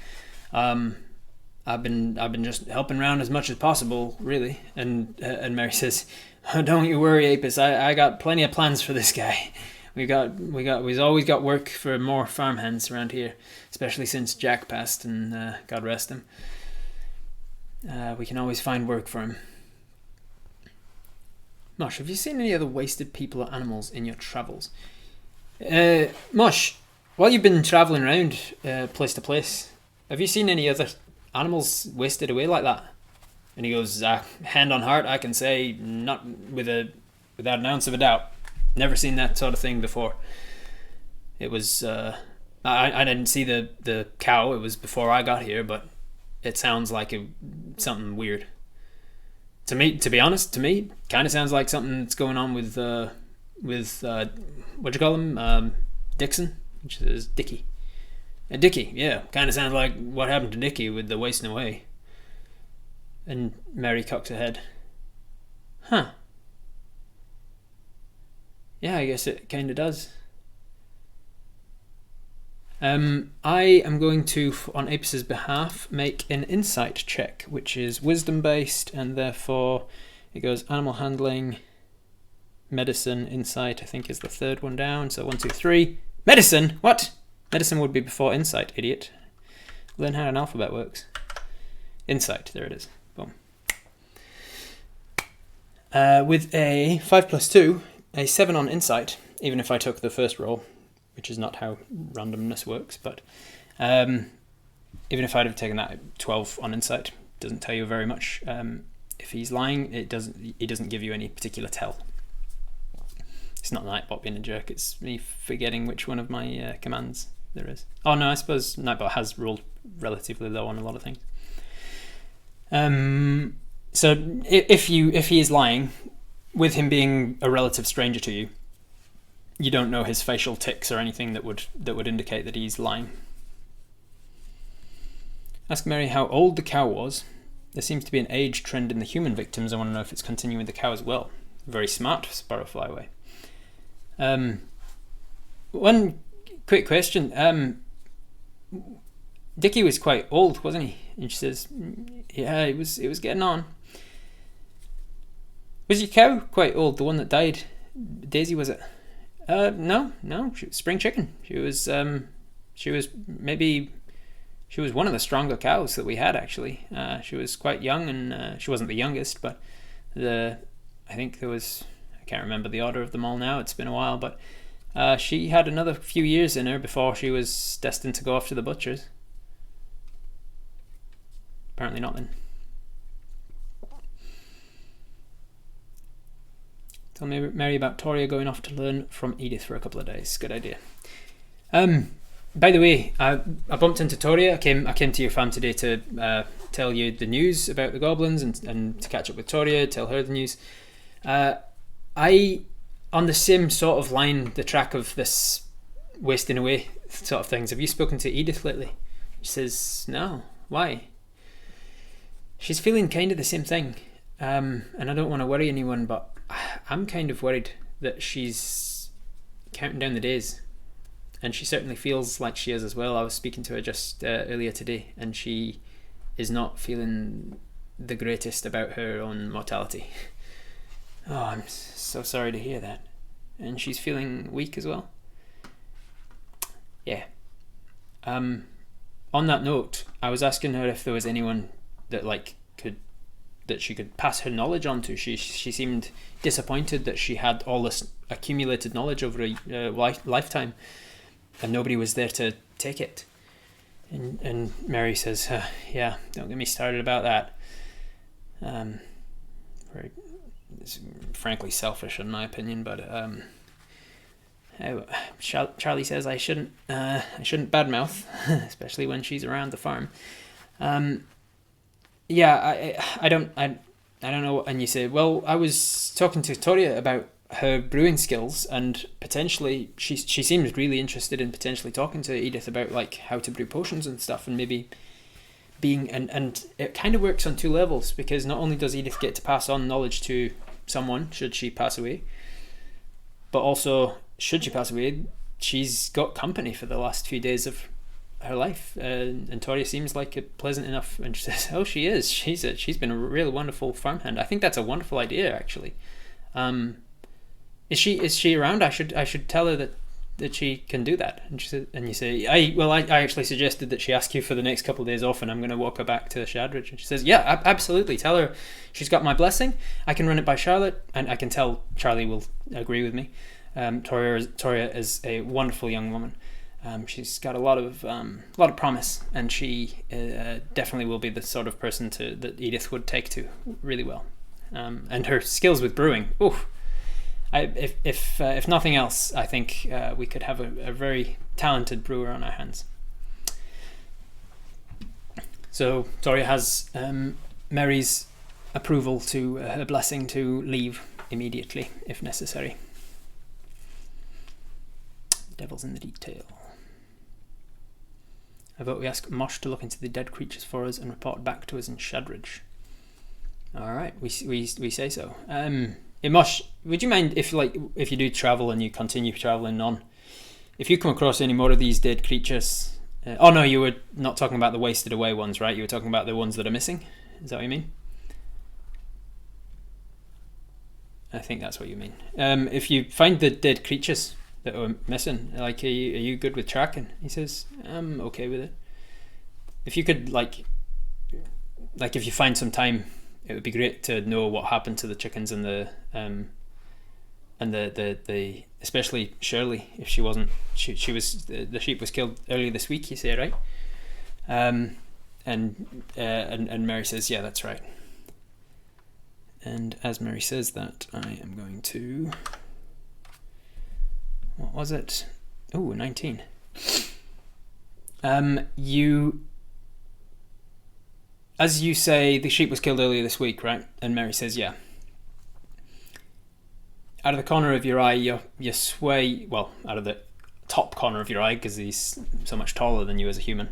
A: I've been just helping around as much as possible, really. And Mary says, don't you worry, Apis. I got plenty of plans for this guy. We've always got work for more farmhands around here, especially since Jack passed, and God rest him. We can always find work for him. Mosh, have you seen any other wasted people or animals in your travels? Mosh, while you've been travelling around place to place, have you seen any other animals wasted away like that? And he goes, hand on heart, I can say, not without an ounce of a doubt. Never seen that sort of thing before. It was, I didn't see the cow, it was before I got here, but it sounds like something weird. To be honest, kind of sounds like something that's going on with what do you call him? Dixon, which is Dickie. Dickie, yeah, kind of sounds like what happened to Dickie with the wasting away. And Mary cocks her head. Huh. Yeah, I guess it kind of does. I am going to, on Apis' behalf, make an insight check, which is wisdom based, and therefore it goes animal handling, medicine, insight, I think is the third one down. So 1, 2, 3. Medicine? What? Medicine would be before insight, idiot. Learn how an alphabet works. Insight, there it is. Boom. With a 5 plus 2, a 7 on insight, even if I took the first roll, which is not how randomness works, but even if I'd have taken that 12 on insight, doesn't tell you very much. If he's lying, it doesn't give you any particular tell. It's not Nightbot being a jerk, it's me forgetting which one of my commands there is. Oh no, I suppose Nightbot has rolled relatively low on a lot of things. So if he is lying, with him being a relative stranger to you, you don't know his facial tics or anything that would indicate that he's lying. Ask Mary how old the cow was. There seems to be an age trend in the human victims. I want to know if it's continuing with the cow as well. Very smart, Sparrow Flyway. One quick question. Dickie was quite old, wasn't he? And she says, yeah, it was getting on. Was your cow quite old, the one that died? Daisy, was it? No, she was spring chicken. She was one of the stronger cows that we had, actually. She was quite young, and she wasn't the youngest, but I think there was, I can't remember the order of them all now, it's been a while, but she had another few years in her before she was destined to go off to the butchers. Apparently not then. Tell Mary about Toria going off to learn from Edith for a couple of days. Good idea. By the way, I bumped into Toria. I came to your farm today to tell you the news about the goblins and to catch up with Toria, tell her the news. I, on the same sort of line, the track of this wasting away sort of things. Have you spoken to Edith lately? She says, no. Why? she's feeling kind of the same thing. And I don't want to worry anyone, but I'm kind of worried that she's counting down the days. And she certainly feels like she is as well. I was speaking to her just earlier today, and she is not feeling the greatest about her own mortality. Oh, I'm so sorry to hear that. And she's feeling weak as well. Yeah. On that note, I was asking her if there was anyone that she could pass her knowledge on to. She seemed disappointed that she had all this accumulated knowledge over a lifetime, and nobody was there to take it. And Mary says, "Yeah, don't get me started about that." It's frankly selfish in my opinion, but Charlie says I shouldn't badmouth, especially when she's around the farm. Yeah, I don't know. And you say, well, I was talking to Toria about her brewing skills, and potentially she seems really interested in potentially talking to Edith about like how to brew potions and stuff, and maybe being and it kind of works on two levels, because not only does Edith get to pass on knowledge to someone should she pass away, but also should she pass away, she's got company for the last few days of her life, and Toria seems like a pleasant enough, and she says, oh, she is, she's been a really wonderful farmhand. I think that's a wonderful idea, actually. Is she around? I should tell her that she can do that. And she said, and you say, I actually suggested that she ask you for the next couple of days off, and I'm going to walk her back to Shadridge. And she says, yeah, absolutely. Tell her she's got my blessing. I can run it by Charlotte, and I can tell Charlie will agree with me. Toria is a wonderful young woman. She's got a lot of promise, and she definitely will be the sort of person that Edith would take to really well. And her skills with brewing, if nothing else, I think we could have a very talented brewer on our hands. So Toria has Mary's approval to her blessing to leave immediately if necessary. Devil's in the detail. I vote we ask Mosh to look into the dead creatures for us and report back to us in Shadridge. All right, we say so. Mosh, would you mind if you do travel and you continue traveling on, if you come across any more of these dead creatures? Oh no, you were not talking about the wasted away ones, right? You were talking about the ones that are missing. Is that what you mean? I think that's what you mean. If you find the dead creatures that are missing, like, are you good with tracking? He says, I'm okay with it. If you could, like if you find some time, it would be great to know what happened to the chickens and the especially Shirley, if she wasn't, she was, the sheep was killed earlier this week, you say, right? And Mary says, yeah, that's right. And as Mary says that, I am going to, what was it? Oh, 19. As you say, the sheep was killed earlier this week, right? And Mary says, yeah. Out of the corner of your eye, you sway, well, out of the top corner of your eye, because he's so much taller than you as a human,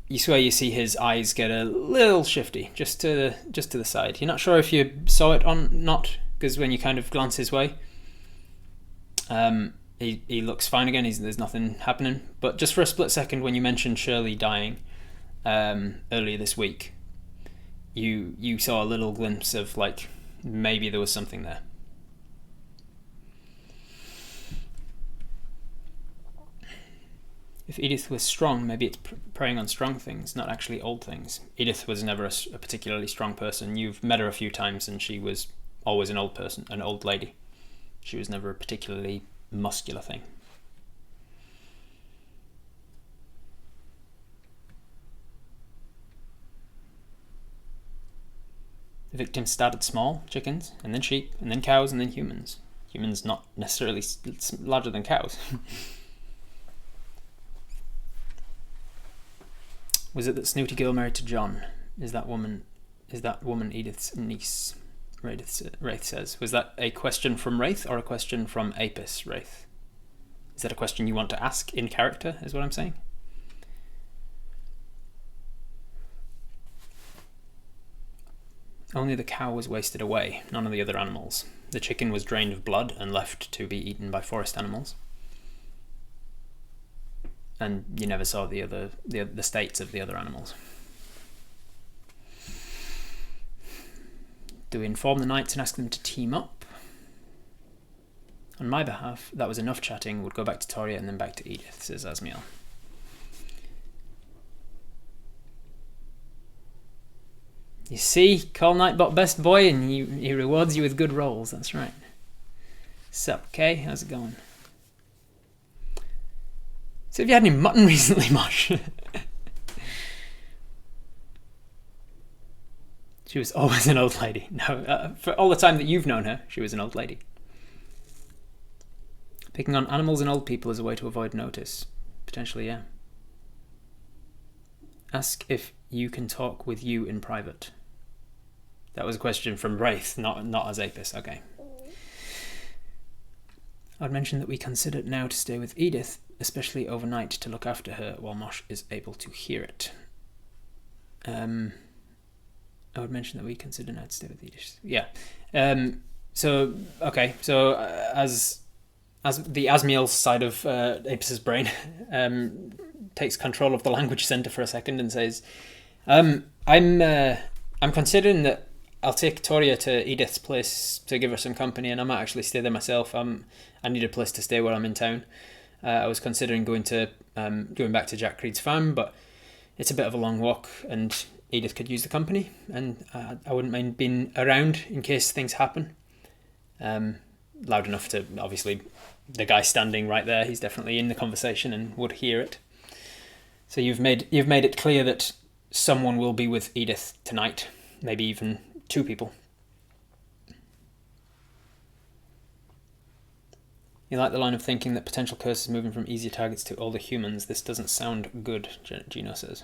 A: you swear you see his eyes get a little shifty, just to the side. You're not sure if you saw it or not, because when you kind of glance his way, he looks fine again. There's nothing happening. But just for a split second, when you mentioned Shirley dying earlier this week, you saw a little glimpse of, like, maybe there was something there. If Edith was strong, maybe it's preying on strong things, not actually old things. Edith was never a particularly strong person. You've met her a few times, and she was always an old person, an old lady. She was never a particularly muscular thing. The victims started small, chickens, and then sheep, and then cows, and then humans. Humans not necessarily larger than cows. Was it that snooty girl married to John? Is that woman Edith's niece? Wraith says. Was that a question from Wraith or a question from Apis, Wraith? Is that a question you want to ask in character, is what I'm saying? Only the cow was wasted away, none of the other animals. The chicken was drained of blood and left to be eaten by forest animals. And you never saw the states of the other animals. Do we inform the knights and ask them to team up? On my behalf, that was enough chatting. Would go back to Toria and then back to Edith, says Asmiel. You see, call Nightbot best boy and he rewards you with good rolls, that's right. Sup, Kay? How's it going? So have you had any mutton recently, Mosh? She was always an old lady. No, for all the time that you've known her, she was an old lady. Picking on animals and old people is a way to avoid notice. Potentially, yeah. Ask if you can talk with you in private. That was a question from Wraith, not as Apis. Okay. I'd mention that we consider now to stay with Edith, especially overnight, to look after her while Mosh is able to hear it. I would mention that we consider now to stay with Edith. Yeah. So as the Asmiel side of Apis' brain takes control of the language center for a second and says, I'm considering that I'll take Toria to Edith's place to give her some company, and I might actually stay there myself. I need a place to stay while I'm in town. I was considering going back to Jack Creed's farm, but it's a bit of a long walk, and Edith could use the company, and I wouldn't mind being around in case things happen. Loud enough to, obviously, the guy standing right there, he's definitely in the conversation and would hear it. So you've made it clear that someone will be with Edith tonight, maybe even 2 people. You like the line of thinking that potential curses moving from easier targets to older humans. This doesn't sound good, Gino says.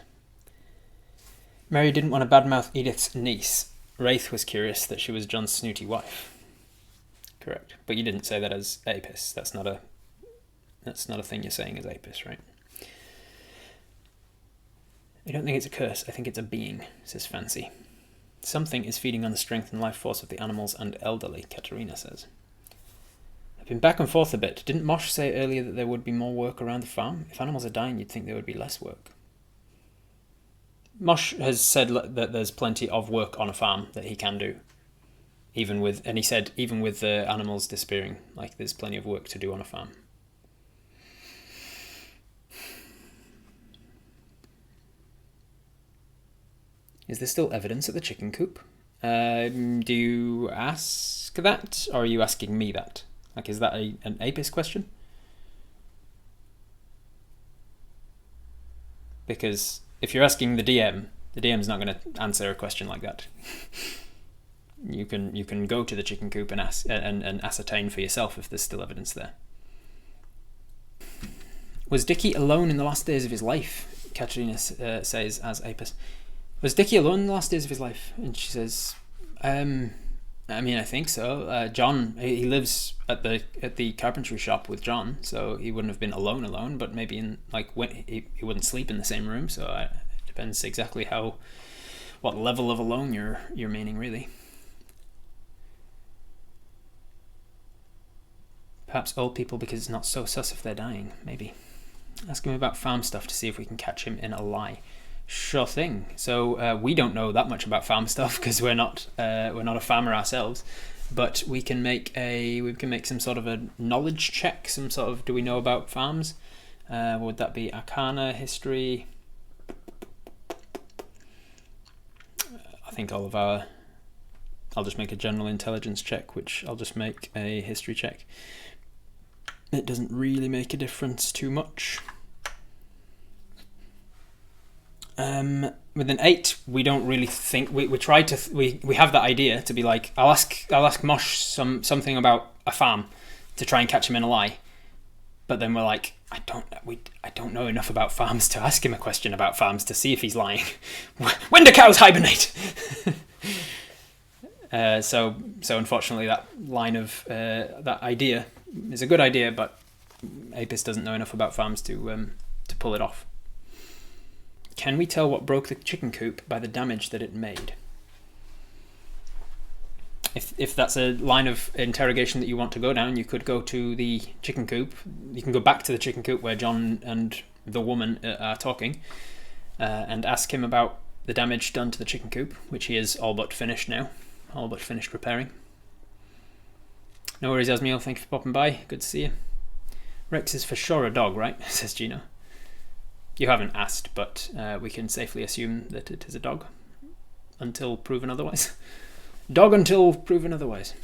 A: Mary didn't want to badmouth Edith's niece. Wraith was curious that she was John's snooty wife. Correct. But you didn't say that as Apis. That's not a thing you're saying as Apis, right? I don't think it's a curse. I think it's a being, says Fancy. Something is feeding on the strength and life force of the animals and elderly, Katerina says. I've been back and forth a bit. Didn't Mosh say earlier that there would be more work around the farm? If animals are dying, you'd think there would be less work. Mosh has said that there's plenty of work on a farm that he can do. And he said even with the animals disappearing, like there's plenty of work to do on a farm. Is there still evidence at the chicken coop? Do you ask that, or are you asking me that? Like, is that an Apis question? Because if you're asking the DM's not going to answer a question like that. You can go to the chicken coop and ask and ascertain for yourself if there's still evidence there. Was Dickie alone in the last days of his life? Katerina says as Apis. Was Dickie alone in the last days of his life? And she says, I think so. John, he lives at the carpentry shop with John, so he wouldn't have been alone. But maybe when he wouldn't sleep in the same room. So it depends exactly what level of alone you're meaning, really. Perhaps old people because it's not so sus if they're dying. Maybe. Ask him about farm stuff to see if we can catch him in a lie. Sure thing. So we don't know that much about farm stuff because we're not a farmer ourselves, but we can make some sort of a knowledge check. Some sort of, do we know about farms? Would that be Arcana, history? I think I'll just make a general intelligence check, which I'll just make a history check. It doesn't really make a difference too much. With an 8, we don't really think we try to we have that idea to be like, I'll ask Mosh something about a farm to try and catch him in a lie, but then we're like, I don't know enough about farms to ask him a question about farms to see if he's lying. When do cows hibernate? So unfortunately that line of that idea is a good idea, but Apis doesn't know enough about farms to pull it off. Can we tell what broke the chicken coop by the damage that it made? if that's a line of interrogation that you want to go down, you could go to the chicken coop. You can go back to the chicken coop where John and the woman are talking, and ask him about the damage done to the chicken coop, which he is all but finished now, all but finished repairing. No worries, Asmiel. Thank you for popping by. Good to see you. Rex is for sure a dog, right? Says Gino. You haven't asked, but we can safely assume that it is a dog until proven otherwise. Dog until proven otherwise.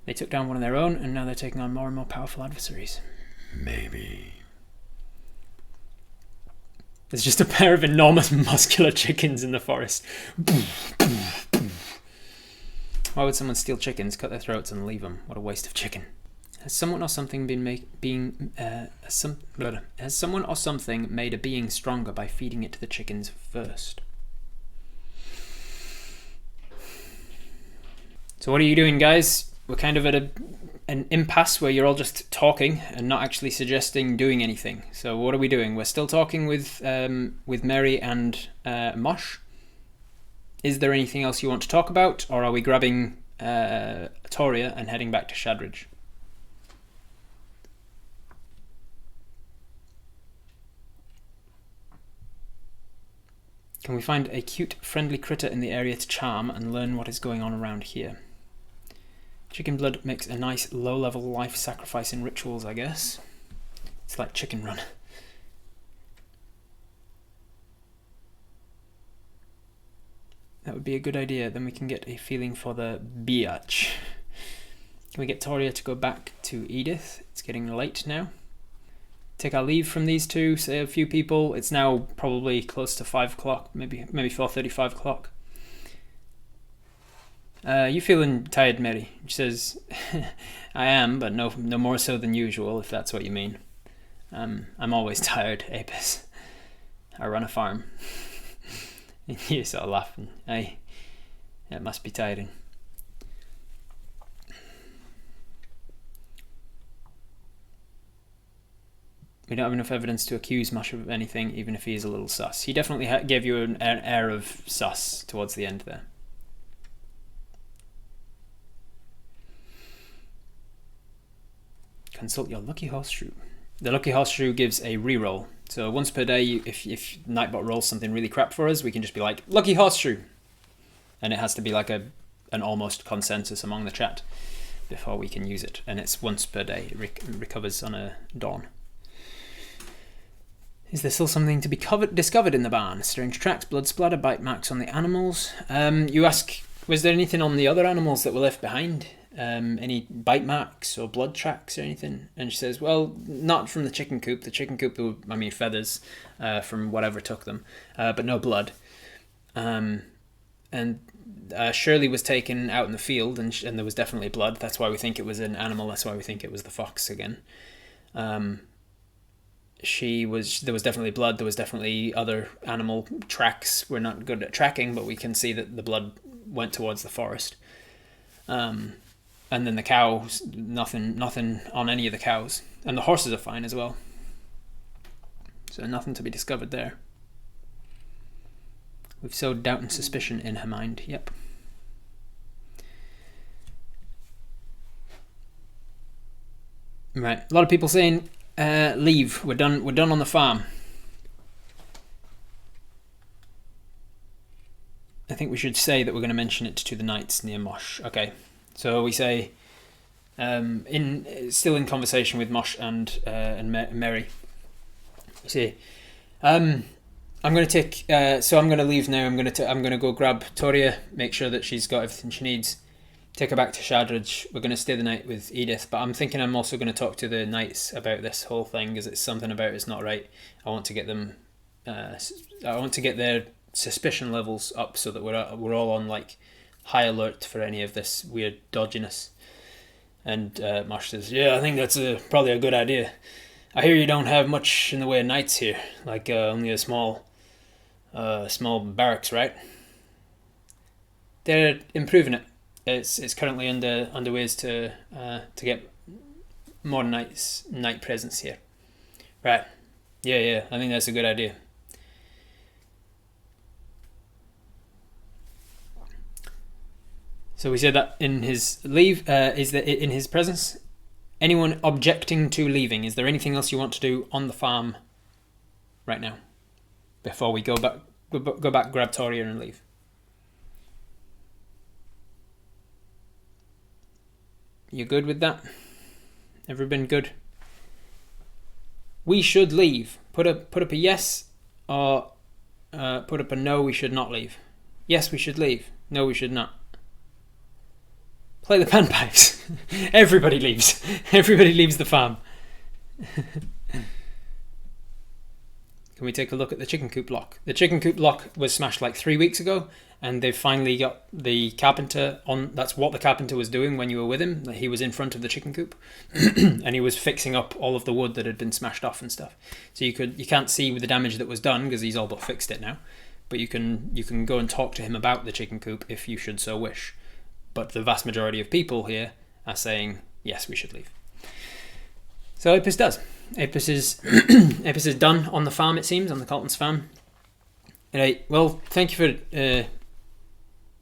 A: They took down one of their own, and now they're taking on more and more powerful adversaries. Maybe. There's just a pair of enormous muscular chickens in the forest. Why would someone steal chickens, cut their throats, and leave them? What a waste of chicken. Has someone or something has someone or something made a being stronger by feeding it to the chickens first? So what are you doing, guys? We're kind of at an impasse where you're all just talking and not actually suggesting doing anything. So what are we doing? We're still talking with Mary and Mosh. Is there anything else you want to talk about, or are we grabbing Toria and heading back to Shadridge? Can we find a cute, friendly critter in the area to charm and learn what is going on around here? Chicken blood makes a nice low-level life sacrifice in rituals, I guess. It's like Chicken Run. That would be a good idea. Then we can get a feeling for the biatch. Can we get Toria to go back to Edith? It's getting late now. Take our leave from these two, say a few people. It's now probably close to 5 o'clock, maybe 4:30, 5 o'clock. You feeling tired, Mary? She says, I am, but no more so than usual, if that's what you mean. I'm always tired, Apis. I run a farm. You sort of laughing. Aye, it must be tiring. We don't have enough evidence to accuse Mush of anything, even if he is a little sus. He definitely gave you an air of sus towards the end there. Consult your lucky horseshoe. The lucky horseshoe gives a reroll. So once per day, if Nightbot rolls something really crap for us, we can just be like, lucky horseshoe. And it has to be like an almost consensus among the chat before we can use it. And it's once per day. It recovers on a dawn. Is there still something to be discovered in the barn? Strange tracks, blood splatter, bite marks on the animals. You ask, was there anything on the other animals that were left behind? Any bite marks or blood tracks or anything? And she says, well, not from the chicken coop. The chicken coop, feathers from whatever took them, but no blood. And Shirley was taken out in the field, and there was definitely blood. That's why we think it was an animal. That's why we think it was the fox again. There was definitely blood. There was definitely other animal tracks. We're not good at tracking, but we can see that the blood went towards the forest. And then the cows, nothing on any of the cows. And the horses are fine as well. So nothing to be discovered there. We've sowed doubt and suspicion in her mind. Yep. Right. A lot of people saying, leave. We're done on the farm. I think we should say that we're going to mention it to the knights near Mosh. Okay. So we say, still in conversation with Mosh and Mary. We say, I'm going to take. So I'm going to leave now. I'm going to go grab Toria, make sure that she's got everything she needs. Take her back to Shadridge. We're going to stay the night with Edith, but I'm thinking I'm also going to talk to the knights about this whole thing, because it's something about it's not right. I want to get them. I want to get their suspicion levels up so that we're all on like high alert for any of this weird dodginess. And Mosh says, yeah, I think that's probably a good idea. I hear you don't have much in the way of knights here, like only a small barracks, right? They're improving it. It's currently under ways to get more night presence here. Right. Yeah, I think that's a good idea. So we said that in his leave, is that in his presence. Anyone objecting to leaving? Is there anything else you want to do on the farm right now before we go back, grab Toria and leave? You good with that? Everyone good? We should leave. Put up a yes, or put up a no. We should not leave. Yes, we should leave. No, we should not. Play the panpipes. Everybody leaves. Everybody leaves the farm. Can we take a look at the chicken coop lock? The chicken coop lock was smashed like 3 weeks ago, and they've finally got the carpenter on. That's what the carpenter was doing when you were with him. He was in front of the chicken coop, and he was fixing up all of the wood that had been smashed off and stuff. So you can't see the damage that was done because he's all but fixed it now. But you can go and talk to him about the chicken coop if you should so wish. But the vast majority of people here are saying, yes, we should leave. So Apis does. Apis is done on the farm, it seems, on the Coltons farm. Right, well, thank you for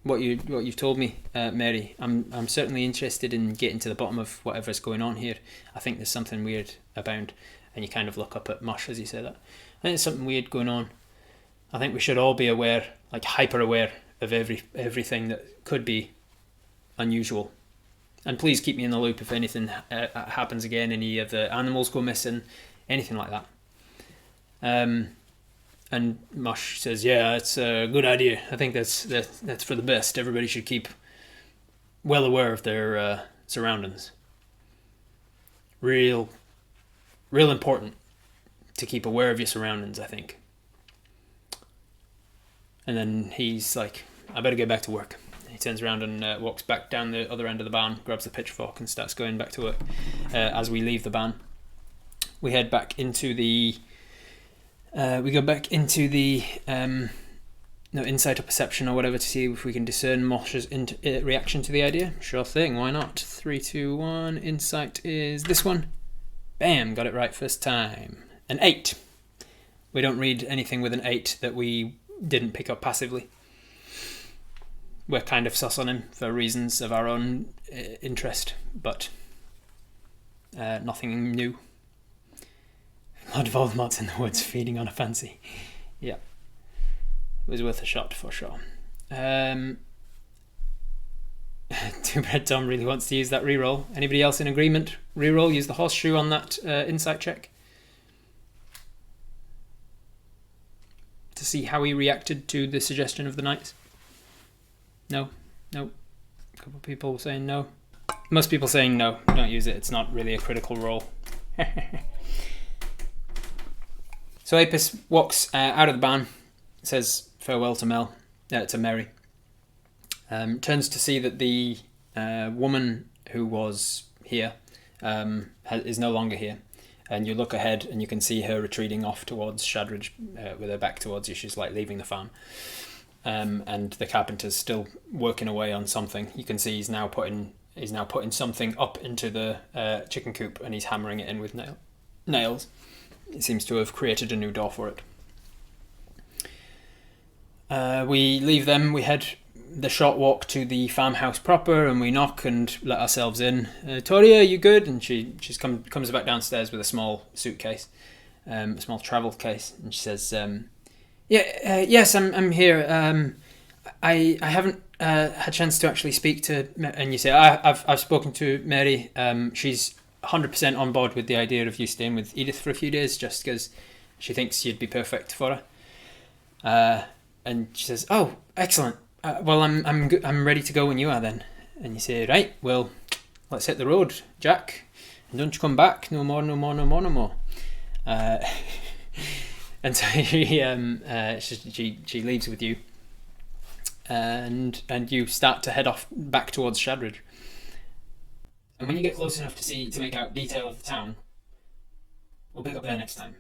A: what you've told me, Mary. I'm certainly interested in getting to the bottom of whatever's going on here. I think there's something weird about, and you kind of look up at Mush as you say that. I think there's something weird going on. I think we should all be aware, like hyper aware of everything that could be unusual. And please keep me in the loop if anything happens again, any of the animals go missing, anything like that. And Mush says, yeah, it's a good idea. I think that's for the best. Everybody should keep well aware of their surroundings. Real important to keep aware of your surroundings, I think. And then he's like, I better get back to work. He turns around and walks back down the other end of the barn, grabs the pitchfork and starts going back to work. As we leave the barn, we head back into the... we go back into the insight or perception or whatever to see if we can discern Mosh's reaction to the idea. Sure thing, why not? 3, 2, 1. Insight is this one. Bam, got it right first time. An 8. We don't read anything with an 8 that we didn't pick up passively. We're kind of sus on him for reasons of our own interest, but nothing new. A lot of old mods in the woods feeding on a fancy. Yeah. It was worth a shot for sure. Two Bread Tom really wants to use that reroll. Anybody else in agreement? Reroll, use the horseshoe on that insight check. To see how he reacted to the suggestion of the knights. No. A couple of people saying no. Most people saying no, don't use it. It's not really a critical roll. So Apis walks out of the barn, says farewell to Mary. Turns to see that the woman who was here is no longer here. And you look ahead and you can see her retreating off towards Shadridge with her back towards you. She's like leaving the farm. And the carpenter's still working away on something. You can see he's now putting something up into the chicken coop, and he's hammering it in with nails. He seems to have created a new door for it. We leave them. We head the short walk to the farmhouse proper, and we knock and let ourselves in. Toria, you good? And she comes back downstairs with a small suitcase, a small travel case, and she says, yes, I'm here. I haven't had a chance to actually speak to... And you say, I've spoken to Mary. She's 100% on board with the idea of you staying with Edith for a few days, just because she thinks you'd be perfect for her. And she says, oh, excellent. Well, I'm ready to go when you are then. And you say, right, well, let's hit the road, Jack. And don't you come back. No more. And so she leaves with you, and you start to head off back towards Shadridge. And when you get close enough to make out detail of the town, we'll pick up there next time.